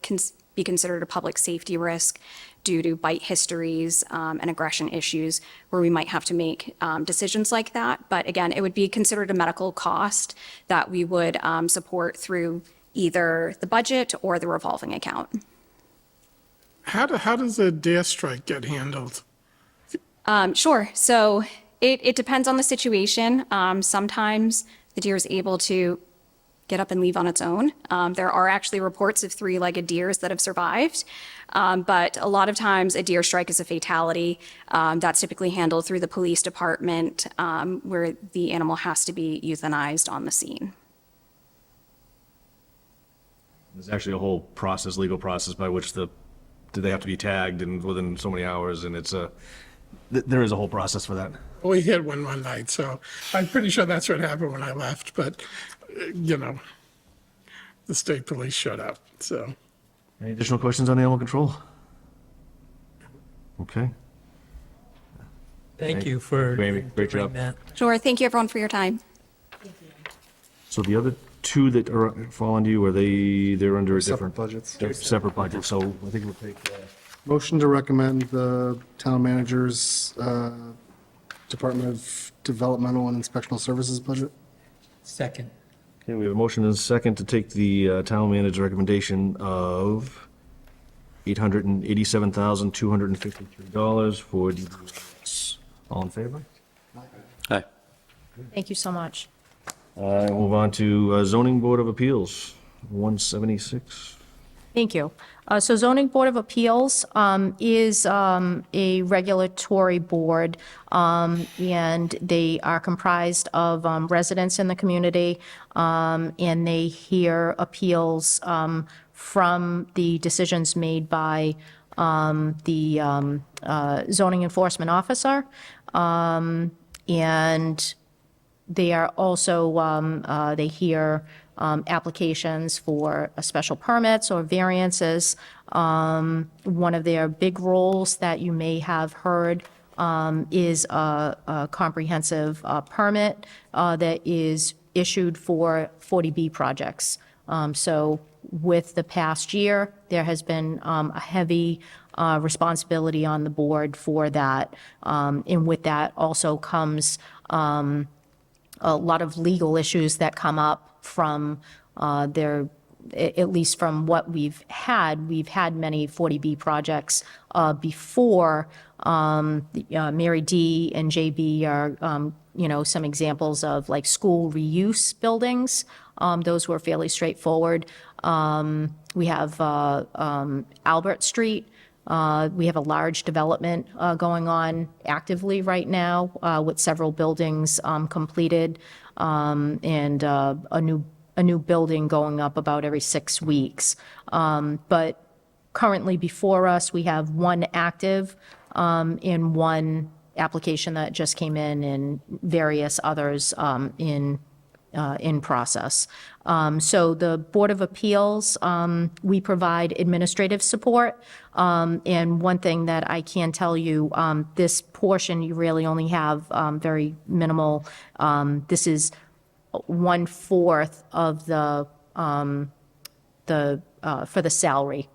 be considered a public safety risk due to bite histories and aggression issues, where we might have to make decisions like that. But again, it would be considered a medical cost that we would support through either the budget or the revolving account. How does a deer strike get handled? Sure. So it depends on the situation. Sometimes the deer is able to get up and leave on its own. There are actually reports of three-legged deers that have survived. But a lot of times a deer strike is a fatality. That's typically handled through the police department, where the animal has to be euthanized on the scene. There's actually a whole process, legal process by which do they have to be tagged and within so many hours, and there is a whole process for that. We hit one night, so I'm pretty sure that's what happened when I left, but, the state police showed up, so. Any additional questions on animal control? Okay. Thank you for Amy, great job. doing that. Sure. Thank you, everyone, for your time. So the other two that fall under you, they're under a Separate different? budgets. They're separate budgets, so I think we'll take, Motion to recommend the town manager's Department of Developmental and Inspectional Services budget. Second. okay, we have a motion and a second to take the town manager's recommendation of $887,253 for DPS. All in favor? Aye. Thank you so much. Move on to zoning board of appeals, 176. Thank you. So Zoning Board of Appeals is a regulatory board, and they are comprised of residents in the community, and they hear appeals from the decisions made by the zoning enforcement officer. And they are also, they hear applications for special permits or variances. One of their big roles that you may have heard is a comprehensive permit that is issued for 40B projects. So with the past year, there has been a heavy responsibility on the board for that. And with that also comes a lot of legal issues that come up from at least from what we've had many 40B projects before. Mary D and JB are, some examples of like school reuse buildings. Those were fairly straightforward. We have Albert Street. We have a large development going on actively right now with several buildings completed, and a new building going up about every 6 weeks. But currently before us, we have one active and one application that just came in, and various others in process. So the Board of Appeals, we provide administrative support. And one thing that I can tell you, this portion, you really only have very minimal. This is 1/4 of for the salary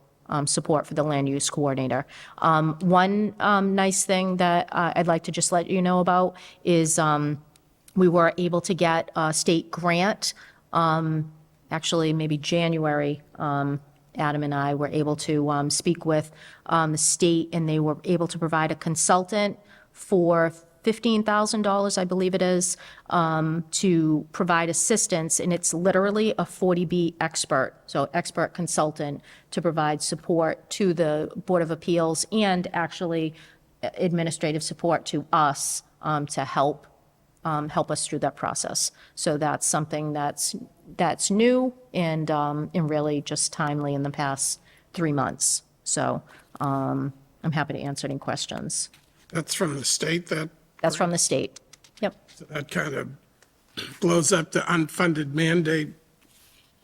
support for the land use coordinator. One nice thing that I'd like to just let you know about is we were able to get a state grant, actually maybe January. Adam and I were able to speak with the state, and they were able to provide a consultant for $15,000, I believe it is, to provide assistance, and it's literally a 40B expert, so expert consultant to provide support to the Board of Appeals and actually administrative support to us to help us through that process. So that's something that's new and really just timely in the past 3 months. So I'm happy to answer any questions. That's from the state, That's from the state. Yep. that kind of blows up the unfunded mandate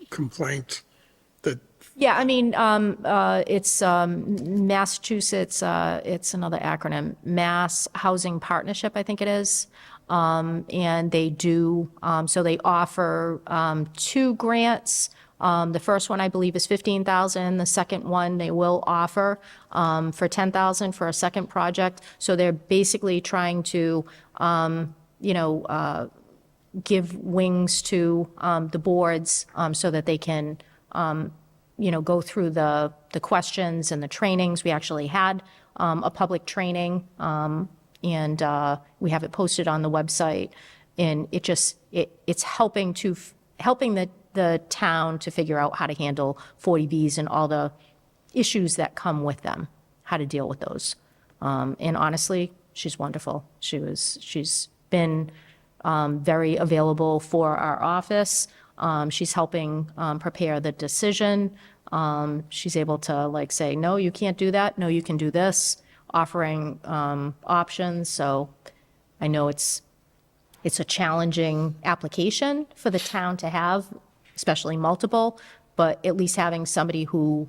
complaint that Yeah, I mean, it's Massachusetts, it's another acronym, Mass Housing Partnership, I think it is. And they do, so they offer 2 grants. The first one, I believe, is 15,000. The second one, they will offer for 10,000 for a second project. So they're basically trying to, give wings to the boards so that they can, go through the questions and the trainings. We actually had a public training, and we have it posted on the website. And it's helping the town to figure out how to handle 40Bs and all the issues that come with them, how to deal with those. And honestly, she's wonderful. She's been very available for our office. She's helping prepare the decision. She's able to say, no, you can't do that. No, you can do this, offering options. So I know it's a challenging application for the town to have, especially multiple, but at least having somebody who,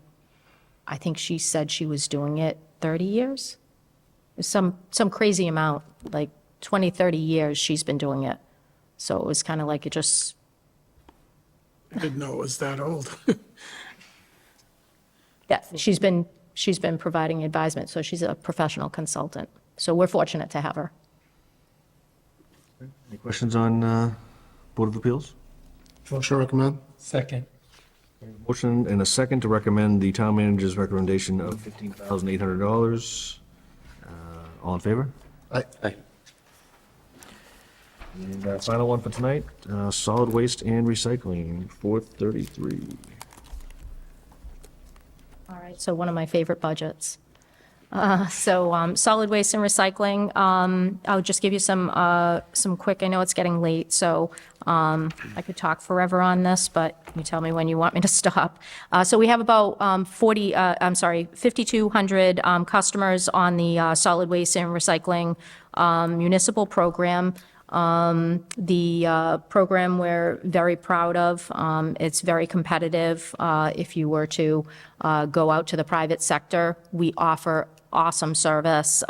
I think she said she was doing it 30 years. Some crazy amount, like 20, 30 years she's been doing it. So it was kind of like it just. I didn't know it was that old. Yeah, she's been providing advisement, so she's a professional consultant. So we're fortunate to have her. Any questions on Board of Appeals? Motion to recommend? Second. Motion and a second to recommend the town manager's recommendation of $15,800. All in favor? Aye. Aye. And final one for tonight, solid waste and recycling, 433. All right, so one of my favorite budgets. Solid waste and recycling, I'll just give you some quick, I know it's getting late, so I could talk forever on this, but you tell me when you want me to stop. So we have about 5,200 customers on the solid waste and recycling municipal program. The program we're very proud of. It's very competitive. If you were to go out to the private sector, we offer awesome service.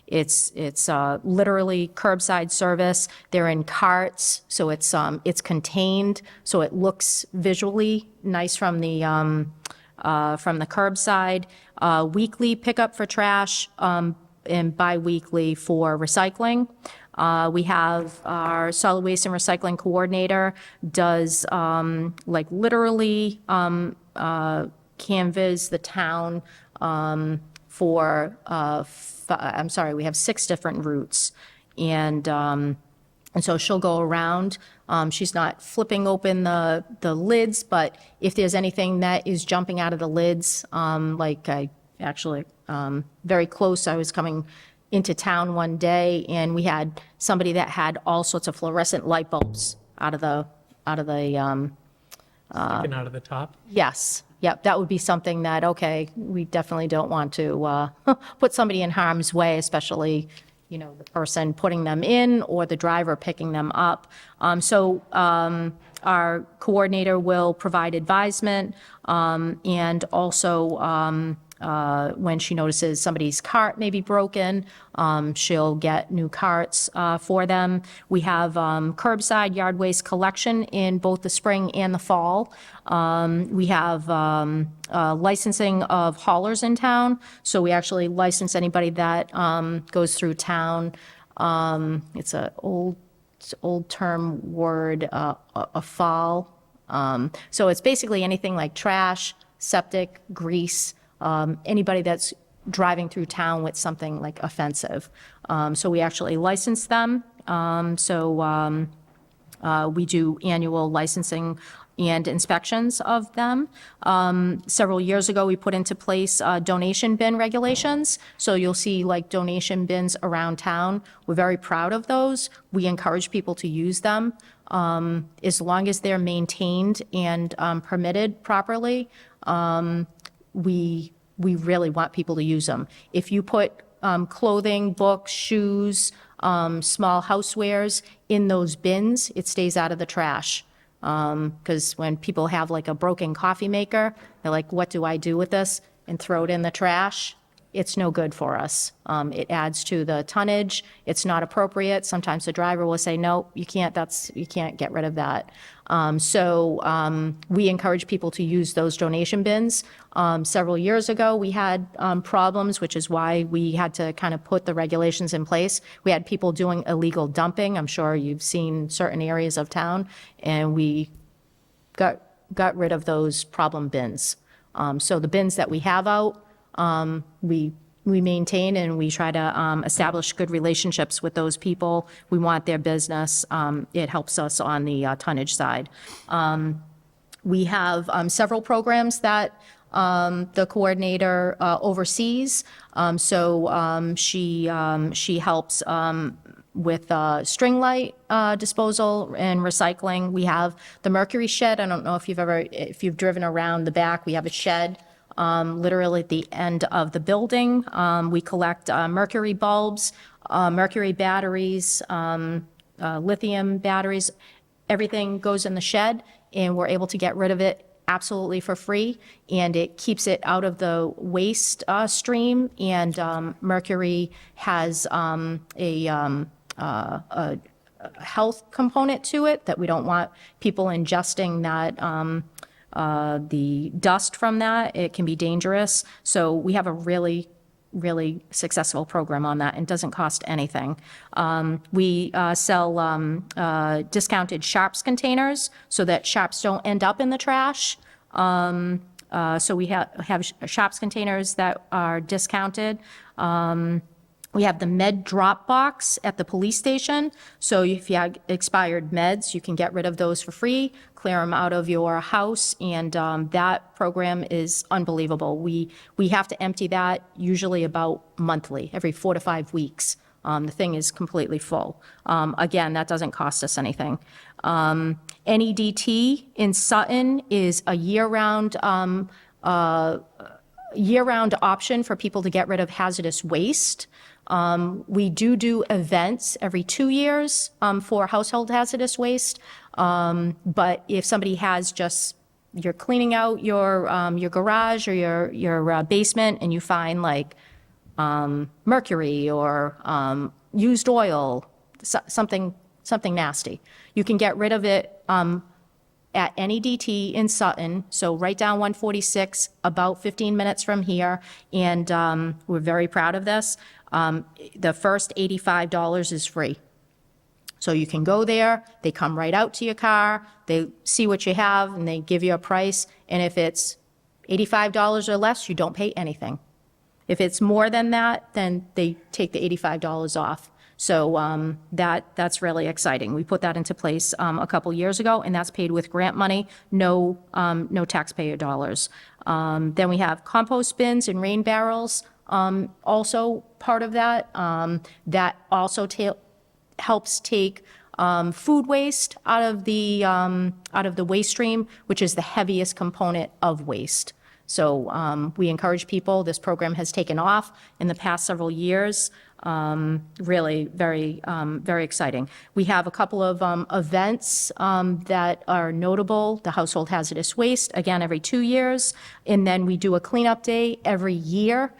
It's literally curbside service. They're in carts, so it's contained, so it looks visually nice from the curbside. Weekly pickup for trash, and bi-weekly for recycling. We have our solid waste and recycling coordinator does literally canvas the town for we have 6 different routes, and so she'll go around. She's not flipping open the lids, but if there's anything that is jumping out of the lids, I actually very close. I was coming into town one day, and we had somebody that had all sorts of fluorescent light bulbs out of the. Sticking out of the top? Yes, yep, that would be something that, okay, we definitely don't want to put somebody in harm's way, especially, the person putting them in or the driver picking them up. Our coordinator will provide advisement, and also when she notices somebody's cart may be broken, she'll get new carts for them. We have curbside yard waste collection in both the spring and the fall. We have licensing of haulers in town, so we actually license anybody that goes through town. It's an old term word, a fall. So it's basically anything like trash, septic, grease, anybody that's driving through town with something like offensive. So we actually license them. We do annual licensing and inspections of them. Several years ago, we put into place donation bin regulations. So you'll see donation bins around town. We're very proud of those. We encourage people to use them as long as they're maintained and permitted properly. We really want people to use them. If you put clothing, books, shoes, small housewares in those bins, it stays out of the trash. Because when people have like a broken coffee maker, they're like, what do I do with this? And throw it in the trash. It's no good for us. It adds to the tonnage. It's not appropriate. Sometimes the driver will say, no, you can't, you can't get rid of that. So we encourage people to use those donation bins. Several years ago, we had problems, which is why we had to kind of put the regulations in place. We had people doing illegal dumping. I'm sure you've seen certain areas of town, and we got rid of those problem bins. So the bins that we have out, we maintain, and we try to establish good relationships with those people. We want their business. It helps us on the tonnage side. We have several programs that the coordinator oversees. So she helps with string light disposal and recycling. We have the Mercury shed. I don't know if you've driven around the back. We have a shed literally at the end of the building. We collect mercury bulbs, mercury batteries, lithium batteries. Everything goes in the shed, and we're able to get rid of it absolutely for free, and it keeps it out of the waste stream. And mercury has a health component to it that we don't want people ingesting that. The dust from that, it can be dangerous. So we have a really successful program on that, and doesn't cost anything. We sell discounted Sharps containers so that Sharps don't end up in the trash. So we have Sharps containers that are discounted. We have the med drop box at the police station. So if you have expired meds, you can get rid of those for free, clear them out of your house, and that program is unbelievable. We have to empty that usually about monthly, every 4 to 5 weeks. The thing is completely full. Again, that doesn't cost us anything. NEDT in Sutton is a year-round option for people to get rid of hazardous waste. We do events every 2 years for household hazardous waste. But if somebody has you're cleaning out your garage or your basement, and you find like mercury or used oil, something nasty, you can get rid of it at NEDT in Sutton, so right down 146, about 15 minutes from here, and we're very proud of this. The first $85 is free. So you can go there, they come right out to your car, they see what you have, and they give you a price, and if it's $85 or less, you don't pay anything. If it's more than that, then they take the $85 off. So that's really exciting. We put that into place a couple years ago, and that's paid with grant money, no taxpayer dollars. Then we have compost bins and rain barrels, also part of that. That also helps take food waste out of the waste stream, which is the heaviest component of waste. So we encourage people. This program has taken off in the past several years. Really very exciting. We have a couple of events that are notable. The household hazardous waste, again, every 2 years. And then we do a cleanup day every year,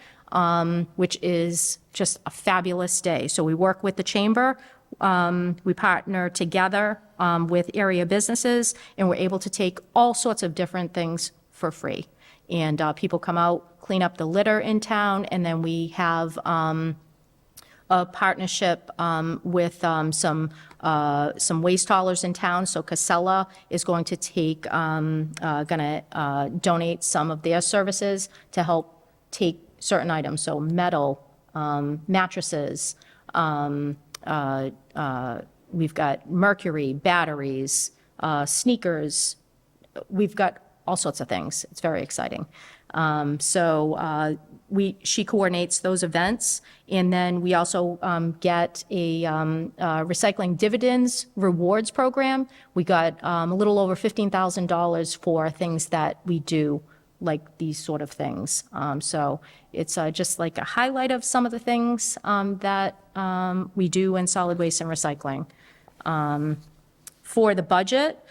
which is just a fabulous day. So we work with the chamber. We partner together with area businesses, and we're able to take all sorts of different things for free. And people come out, clean up the litter in town, and then we have a partnership with some waste haulers in town. So Casella is going to donate some of their services to help take certain items. So metal, mattresses, we've got mercury, batteries, sneakers. We've got all sorts of things. It's very exciting. She coordinates those events, and then we also get a recycling dividends rewards program. We got a little over $15,000 for things that we do, like these sort of things. So it's just like a highlight of some of the things that we do in solid waste and recycling. For the budget,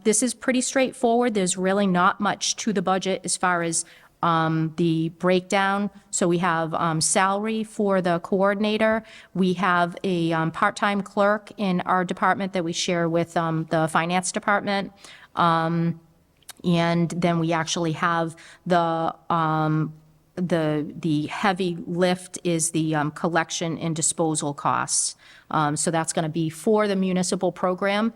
This is pretty straightforward. There's really not much to the budget as far as the breakdown. So we have salary for the coordinator. We have a part-time clerk in our department that we share with the finance department. And then we actually have the heavy lift is the collection and disposal costs. So that's going to be for the municipal program.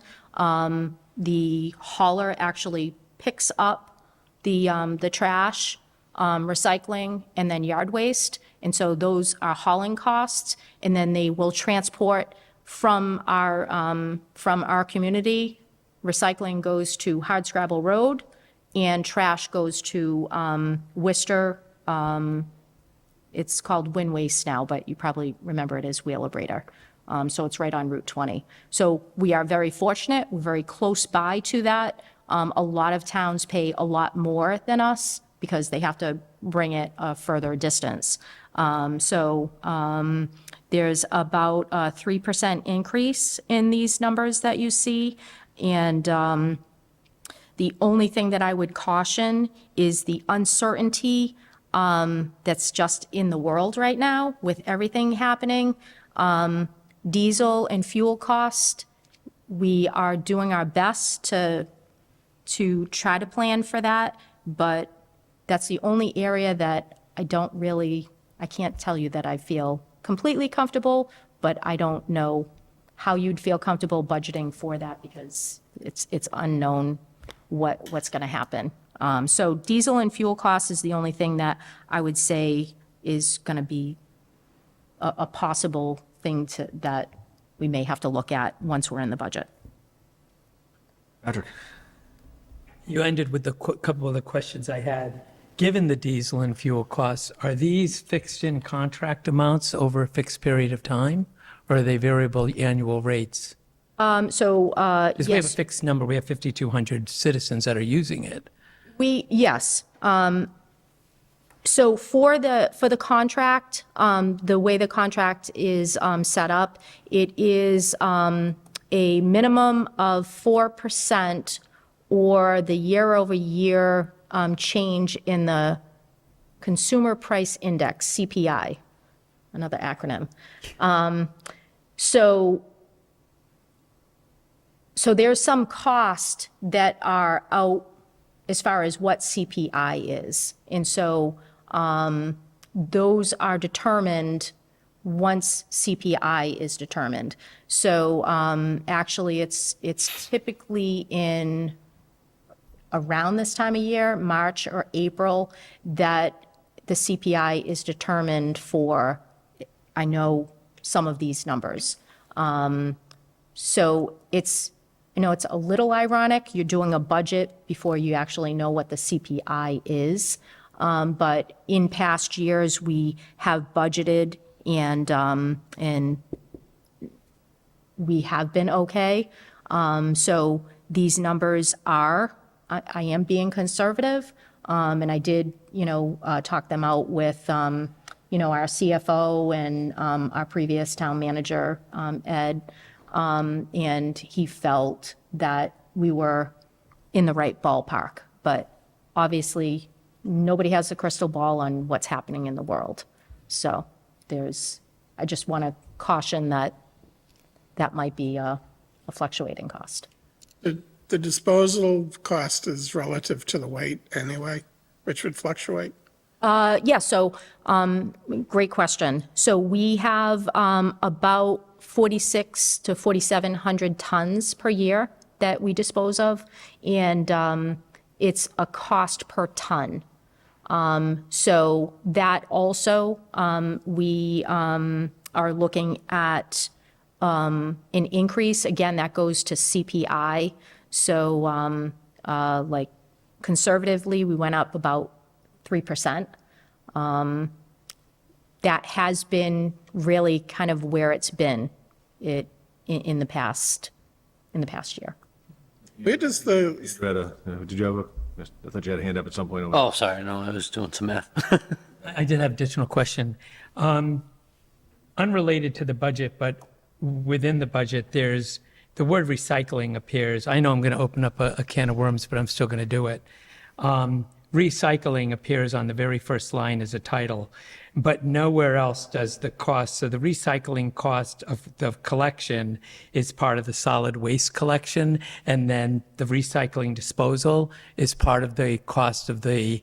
The hauler actually picks up the trash, recycling, and then yard waste. And so those are hauling costs. And then they will transport from our community. Recycling goes to Hardscrabble Road, and trash goes to Worcester. It's called Wind Waste now, but you probably remember it as Wheelabrator. So it's right on Route 20. So we are very fortunate. We're very close by to that. A lot of towns pay a lot more than us because they have to bring it a further distance. There's about a 3% increase in these numbers that you see. And the only thing that I would caution is the uncertainty that's just in the world right now with everything happening. Diesel and fuel cost, we are doing our best to try to plan for that, but that's the only area that I can't tell you that I feel completely comfortable, but I don't know how you'd feel comfortable budgeting for that because it's unknown what's going to happen. So diesel and fuel costs is the only thing that I would say is going to be a possible thing that we may have to look at once we're in the budget. Patrick? You ended with the couple of the questions I had. Given the diesel and fuel costs, are these fixed in contract amounts over a fixed period of time, or are they variable annual rates? Yes. Because we have a fixed number, we have 5,200 citizens that are using it. Yes. So for the contract, the way the contract is set up, it is a minimum of 4% or the year-over-year change in the Consumer Price Index, CPI, another acronym. So there's some cost that are out as far as what CPI is. And so those are determined once CPI is determined. So actually, it's typically in around this time of year, March or April, that the CPI is determined for, I know, some of these numbers. So it's a little ironic. You're doing a budget before you actually know what the CPI is. But in past years, we have budgeted and we have been okay. So these numbers are, I am being conservative. And I did, talk them out with, our CFO and our previous town manager, Ed. And he felt that we were in the right ballpark. But obviously, nobody has a crystal ball on what's happening in the world. So I just want to caution that might be a fluctuating cost. The disposal cost is relative to the weight anyway, which would fluctuate. Yeah, so great question. So we have about 4,600 to 4,700 tons per year that we dispose of, and it's a cost per ton. So that also, we are looking at an increase. Again, that goes to CPI. So like conservatively, we went up about 3%. That has been really kind of where it's been in the past year. Where does the, Did you have I thought you had a hand up at some point. Oh, sorry, no, I was doing some math. I did have additional question. Unrelated to the budget, but within the budget, there's the word recycling appears. I know I'm going to open up a can of worms, but I'm still going to do it. Recycling appears on the very first line as a title, but nowhere else does the cost. So the recycling cost of the collection is part of the solid waste collection, and then the recycling disposal is part of the cost of the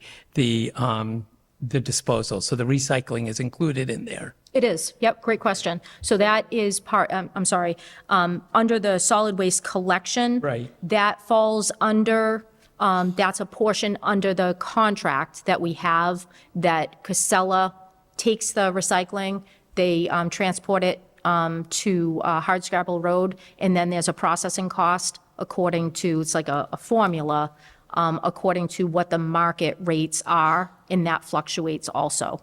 disposal. So the recycling is included in there. It is. Yep, great question. So that is part, I'm sorry, under the solid waste collection. Right. That falls under, that's a portion under the contract that we have that Casella takes the recycling, they transport it to Hardscrabble Road, and then there's a processing cost according to, it's like a formula, according to what the market rates are, and that fluctuates also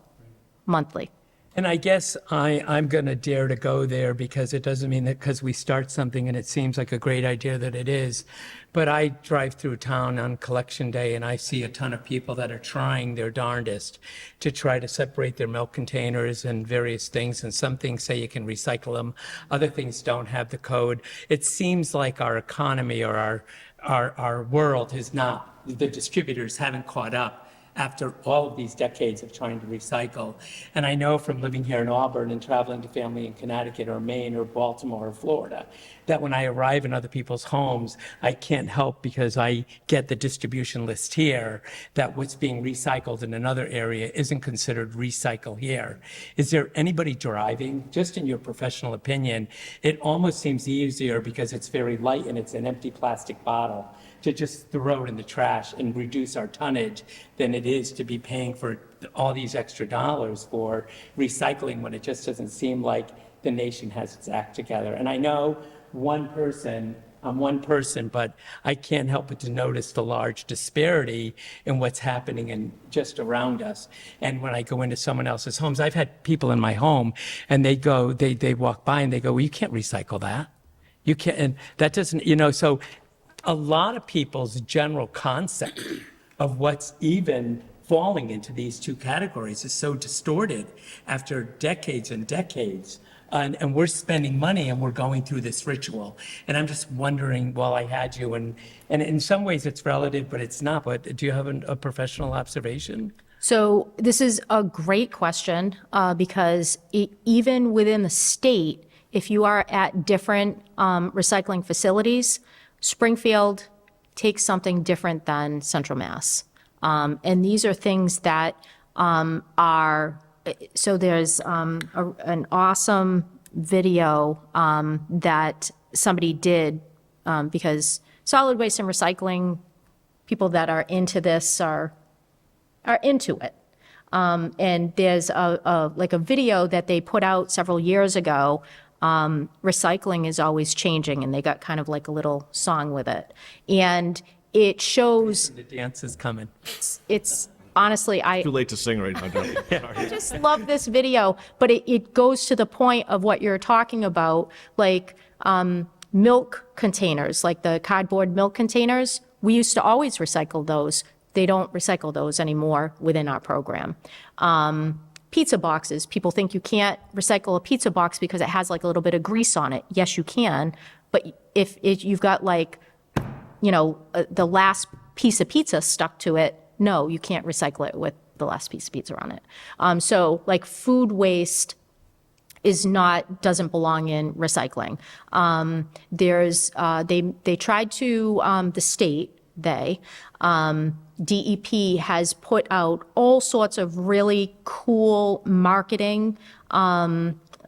monthly. And I guess I'm going to dare to go there because it doesn't mean that because we start something and it seems like a great idea that it is. But I drive through town on collection day and I see a ton of people that are trying their darndest to try to separate their milk containers and various things. And some things say you can recycle them. Other things don't have the code. It seems like our economy or our world is not, the distributors haven't caught up after all of these decades of trying to recycle. And I know from living here in Auburn and traveling to family in Connecticut or Maine or Baltimore or Florida, that when I arrive in other people's homes, I can't help because I get the distribution list here that what's being recycled in another area isn't considered recycle here. Is there anybody driving, just in your professional opinion, it almost seems easier because it's very light and it's an empty plastic bottle to just throw it in the trash and reduce our tonnage than it is to be paying for all these extra dollars for recycling when it just doesn't seem like the nation has its act together. And I know I'm one person, but I can't help but to notice the large disparity in what's happening in just around us. And when I go into someone else's homes, I've had people in my home and they walk by and they go, well, you can't recycle that. You can't, and that doesn't, so a lot of people's general concept of what's even falling into these two categories is so distorted after decades and decades. And we're spending money and we're going through this ritual. And I'm just wondering, while I had you, and in some ways it's relative, but it's not. But do you have a professional observation? So this is a great question because even within the state, if you are at different recycling facilities, Springfield takes something different than Central Mass. And these are things that are, so there's an awesome video that somebody did because solid waste and recycling, people that are into this are into it. And there's like a video that they put out several years ago. Recycling is always changing, and they got kind of like a little song with it. And it shows. The dance is coming. It's honestly, Too late to sing right now, Dorothy. I just love this video, but it goes to the point of what you're talking about, like milk containers, like the cardboard milk containers. We used to always recycle those. They don't recycle those anymore within our program. Pizza boxes, people think you can't recycle a pizza box because it has like a little bit of grease on it. Yes, you can, but if you've got like, the last piece of pizza stuck to it, no, you can't recycle it with the last piece of pizza on it. So like food waste doesn't belong in recycling. They tried to, the state, DEP has put out all sorts of really cool marketing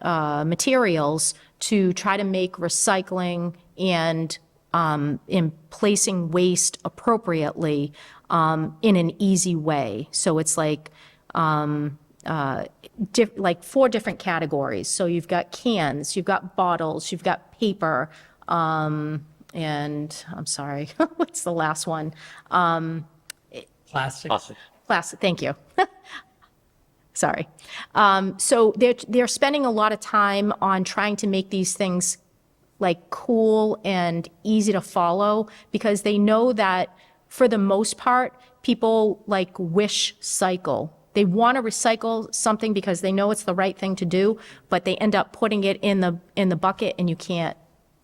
materials to try to make recycling and in placing waste appropriately in an easy way. So it's like like 4 different categories. So you've got cans, you've got bottles, you've got paper, and I'm sorry, what's the last one? Plastic. Plastic, thank you. Sorry. So they're spending a lot of time on trying to make these things like cool and easy to follow because they know that for the most part, people like wish cycle. They want to recycle something because they know it's the right thing to do, but they end up putting it in the bucket and you can't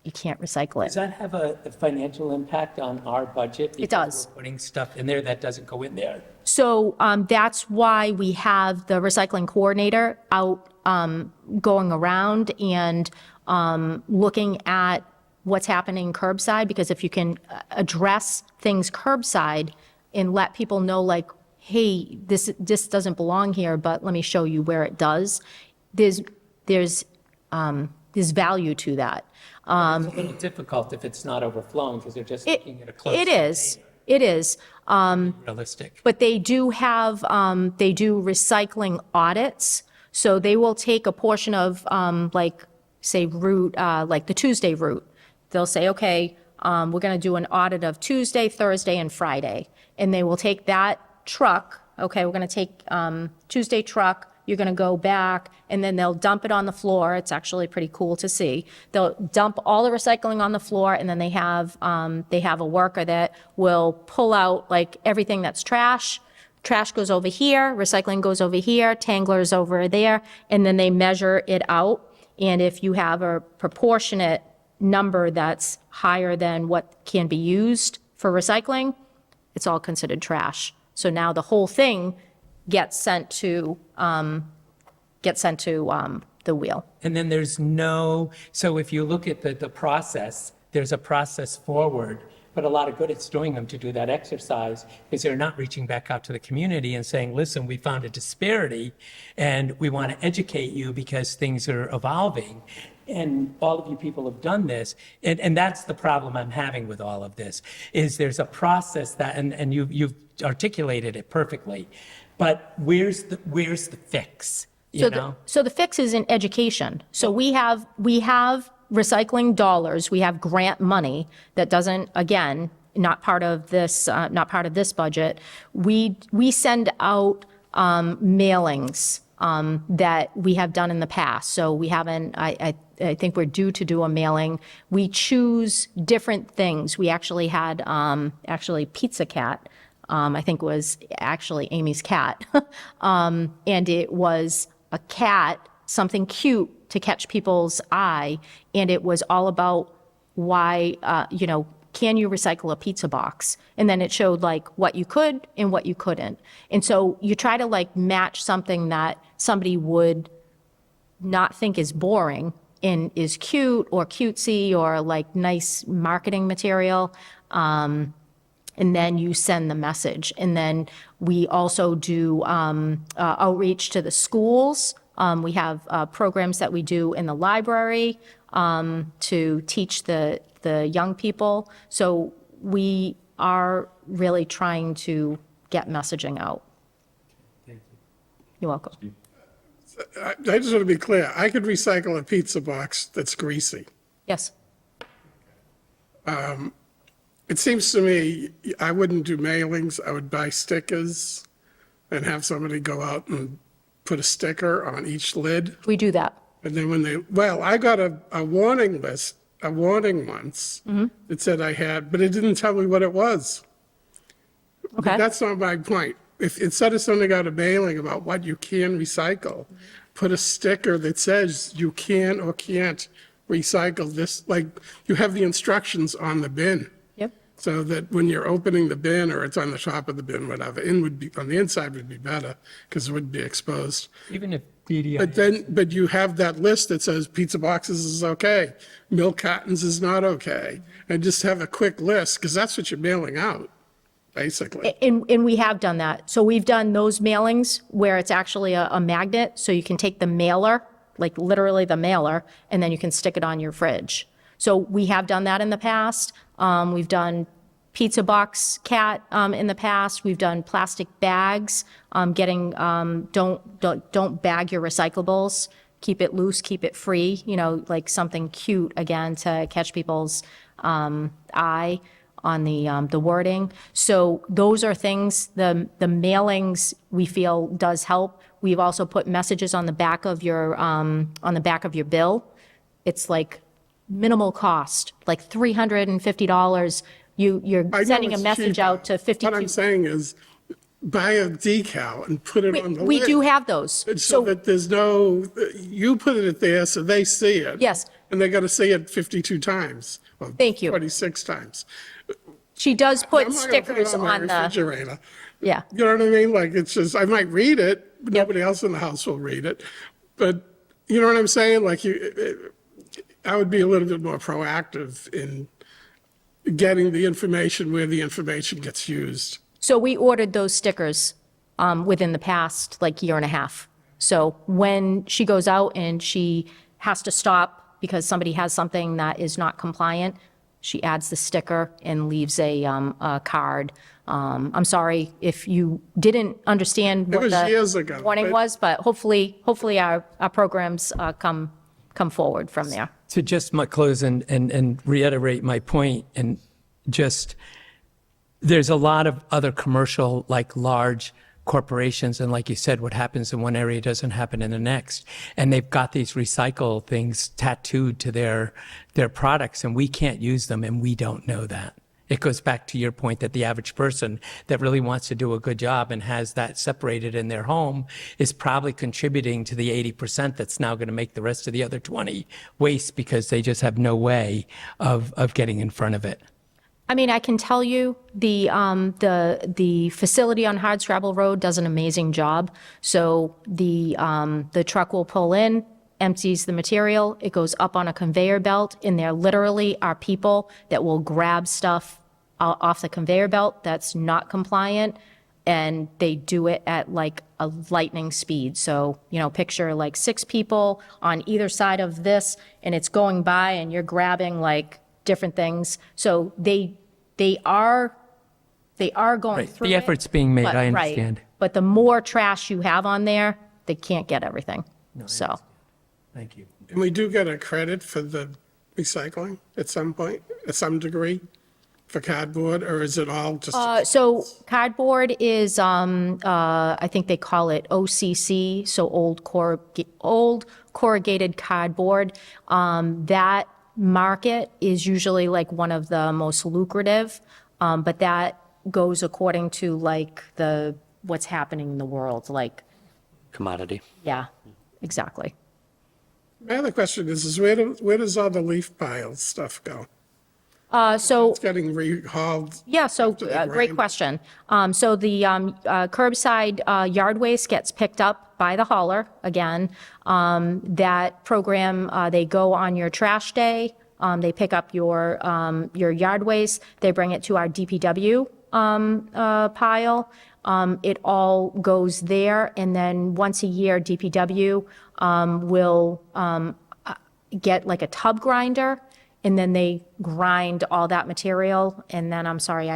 you can't recycle Does it. that have a financial impact on our budget? It does. Because we're putting stuff in there that doesn't go in there. So that's why we have the recycling coordinator out going around and looking at what's happening curbside, because if you can address things curbside and let people know, like, hey, this doesn't belong here, but let me show you where it does, there's value to that. It's a little difficult if it's not overflowing because they're just looking at a closed It is. It is. realistic. But they do have, they do recycling audits. So they will take a portion of, like, say, route, like the Tuesday route. They'll say, okay, we're going to do an audit of Tuesday, Thursday, and Friday. And they will take that truck, okay, we're going to take Tuesday truck, you're going to go back, and then they'll dump it on the floor. It's actually pretty cool to see. They'll dump all the recycling on the floor, and then they have a worker that will pull out, like, everything that's trash. Trash goes over here, recycling goes over here, Tangler's over there, and then they measure it out. And if you have a proportionate number that's higher than what can be used for recycling, it's all considered trash. So now the whole thing gets sent to the wheel. And then there's no, so if you look at the process, there's a process forward, but a lot of good it's doing them to do that exercise because they're not reaching back out to the community and saying, listen, we found a disparity and we want to educate you because things are evolving. And all of you people have done this. And that's the problem I'm having with all of this, is there's a process that, and you've articulated it perfectly, but where's the fix, you know? So the fix is in education. So we have recycling dollars, we have grant money that doesn't, again, not part of this budget. We send out mailings that we have done in the past. So we haven't, I think we're due to do a mailing. We choose different things. We actually had, Pizza Cat, I think was actually Amy's cat. And it was a cat, something cute to catch people's eye. And it was all about why, can you recycle a pizza box? And then it showed like what you could and what you couldn't. And so you try to like match something that somebody would not think is boring and is cute or cutesy or like nice marketing material. And then you send the message. And then we also do outreach to the schools. We have programs that we do in the library to teach the young people. So we are really trying to get messaging out. Thank you. You're welcome. I just want to be clear. I could recycle a pizza box that's greasy. Yes. It seems to me I wouldn't do mailings. I would buy stickers and have somebody go out and put a sticker on each lid. We do that. And then I got a warning list, a warning once that said I had, but it didn't tell me what it was. Okay. But that's not my point. If instead of sending out a mailing about what you can recycle, put a sticker that says you can or can't recycle this, like you have the instructions on the bin. Yep. So that when you're opening the bin or it's on the top of the bin, whatever, on the inside would be better because it would be exposed. Even if DDI. But you have that list that says pizza boxes is okay, milk cartons is not okay, and just have a quick list because that's what you're mailing out, basically. And we have done that. So we've done those mailings where it's actually a magnet, so you can take the mailer, like literally the mailer, and then you can stick it on your fridge. So we have done that in the past. We've done pizza box cat in the past. We've done plastic bags, don't bag your recyclables. Keep it loose, keep it free, like something cute, again, to catch people's eye on the wording. So those are things, the mailings we feel does help. We've also put messages on the back of your bill. It's like minimal cost, like $350. You're I know sending a it's message cheaper. out to 52. What I'm saying is, buy a decal and put it on the We lid. do have those. So So, that there's no, you put it there so they see it. yes, And they're going to see it 52 times. or Thank you. 26 times. she does put I'm not gonna put it stickers my on the, refrigerator. yeah. You know what I mean? Like, it's just, I might read it, but nobody else in the house will read it. But, you know what I'm saying? Like, I would be a little bit more proactive in getting the information where the information gets used. So we ordered those stickers within the past, like, year and a half. So when she goes out and she has to stop because somebody has something that is not compliant, she adds the sticker and leaves a card. I'm sorry if you didn't understand what was years the ago, warning but- was, but hopefully our programs come forward from there. To just close and reiterate my point, and just, there's a lot of other commercial, like large corporations, and like you said, what happens in one area doesn't happen in the next. And they've got these recycle things tattooed to their products, and we can't use them, and we don't know that. It goes back to your point that the average person that really wants to do a good job and has that separated in their home is probably contributing to the 80% that's now going to make the rest of the other 20 waste because they just have no way of getting in front of it. I mean, I can tell you, the facility on Hardscrabble Road does an amazing job. So the truck will pull in, empties the material, it goes up on a conveyor belt, and there literally are people that will grab stuff off the conveyor belt that's not compliant, and they do it at like a lightning speed. So, picture like 6 people on either side of this, and it's going by, and you're grabbing like different things. So they are going Right. through The it, effort's being made, but- I right. understand. But the more trash you have on there, they can't get everything. So, Thank you. And we do get a credit for the recycling at some point, at some degree, for cardboard, or is it all just? so cardboard is, I think they call it OCC, so old corrugated cardboard. That market is usually like one of the most lucrative, but that goes according to like what's happening in the world, like, Commodity. yeah, exactly. My other question is where does all the leaf pile stuff go? So It's getting rehauled. yeah, so after the great rain. question. So the curbside yard waste gets picked up by the hauler again. That program, they go on your trash day. They pick up your yard waste. They bring it to our DPW pile. It all goes there, and then once a year, DPW will get like a tub grinder, and then they grind all that material, and then, I'm sorry,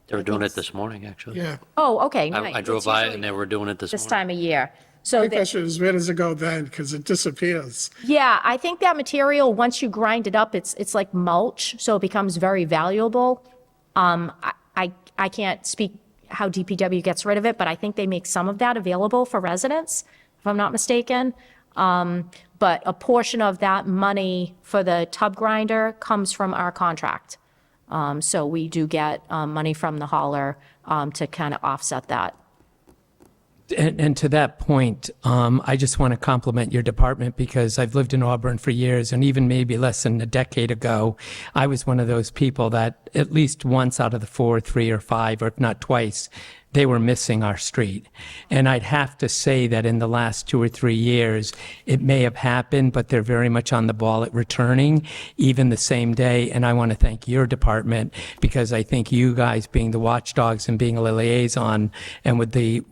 They were doing it this morning, actually. Yeah. oh, okay. I nice. drove It's by it usually and they were doing it this this morning. time of year. So, My question is where does it go then? Because it disappears. yeah, I think that material, once you grind it up, it's like mulch, so it becomes very valuable. I can't speak how DPW gets rid of it, but I think they make some of that available for residents, if I'm not mistaken. But a portion of that money for the tub grinder comes from our contract. So we do get money from the hauler to kind of offset that. And to that point, I just want to compliment your department because I've lived in Auburn for years, and even maybe less than a decade ago, I was one of those people that at least once out of the 4, 3, or 5, or if not twice, they were missing our street. And I'd have to say that in the last 2 or 3 years, it may have happened, but they're very much on the ball at returning, even the same day. And I want to thank your department because I think you guys being the watchdogs and being a liaison, and with the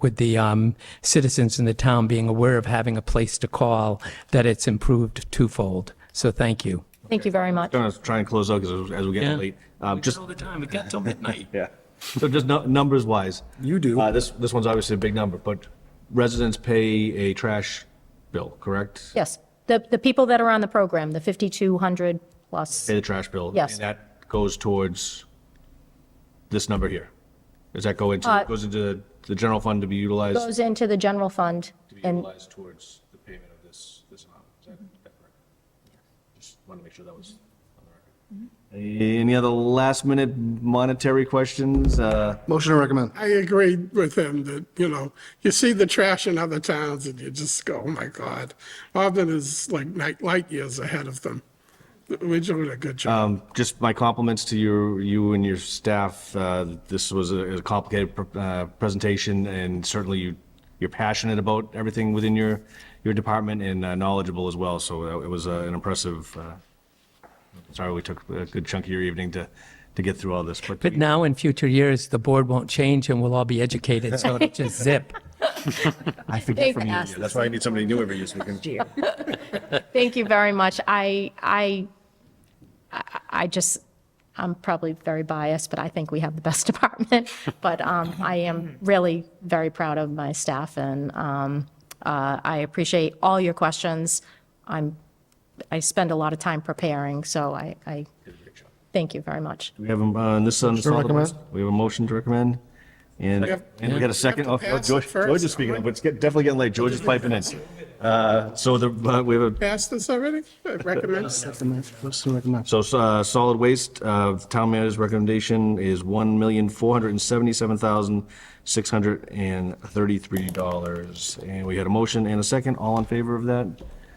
citizens in the town being aware of having a place to call, that it's improved twofold. So thank you. Thank you very much. Going to try and close out because as we get Yeah. late. Just all the time. We got till midnight. Yeah. So just numbers wise. You do. This one's obviously a big number, but residents pay a trash bill, correct? Yes, the people that are on the program, the 5,200 plus. Pay the trash bill. Yes. And that goes towards this number here. Does that go into, goes into the general fund to be utilized? Goes into the general fund, To be and utilized towards the payment of this amount. Is that correct? Just want to make sure that was on the record. Any other last-minute monetary questions? Motion to recommend. I agree with him that, you see the trash in other towns and you just go, oh my God. Auburn is like light years ahead of them. We're doing a good job. Just my compliments to you and your staff. This was a complicated presentation, and certainly you're passionate about everything within your department and knowledgeable as well. So it was an impressive. Sorry, we took a good chunk of your evening to get through all this. But now in future years, the board won't change and we'll all be educated, so it'll just zip. I forget from you. That's why I need somebody new every year so we can. Thank you very much. I'm probably very biased, but I think we have the best department. But I am really very proud of my staff, and I appreciate all your questions. I spend a lot of time preparing, so I thank you very much. We have on this on the solid recommend. waste. We have a motion to recommend. And we got a second. Oh, We have to pass George, it first, George is speaking up. It's definitely getting late. George is piping in. So we have a Passed this already? I recommend. Motion to recommend. So, solid waste, town manager's recommendation is $1,477,633. And we had a motion and a second. All in favor of that?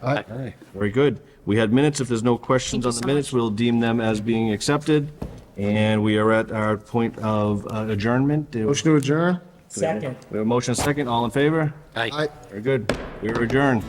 Aye. Very good. We had minutes. If there's no questions on the minutes, we'll deem them as being accepted. And we are at our point of adjournment. Motion to adjourn. Second. We have a motion and a second. All in favor? Aye. Aye. Very good. We are adjourned.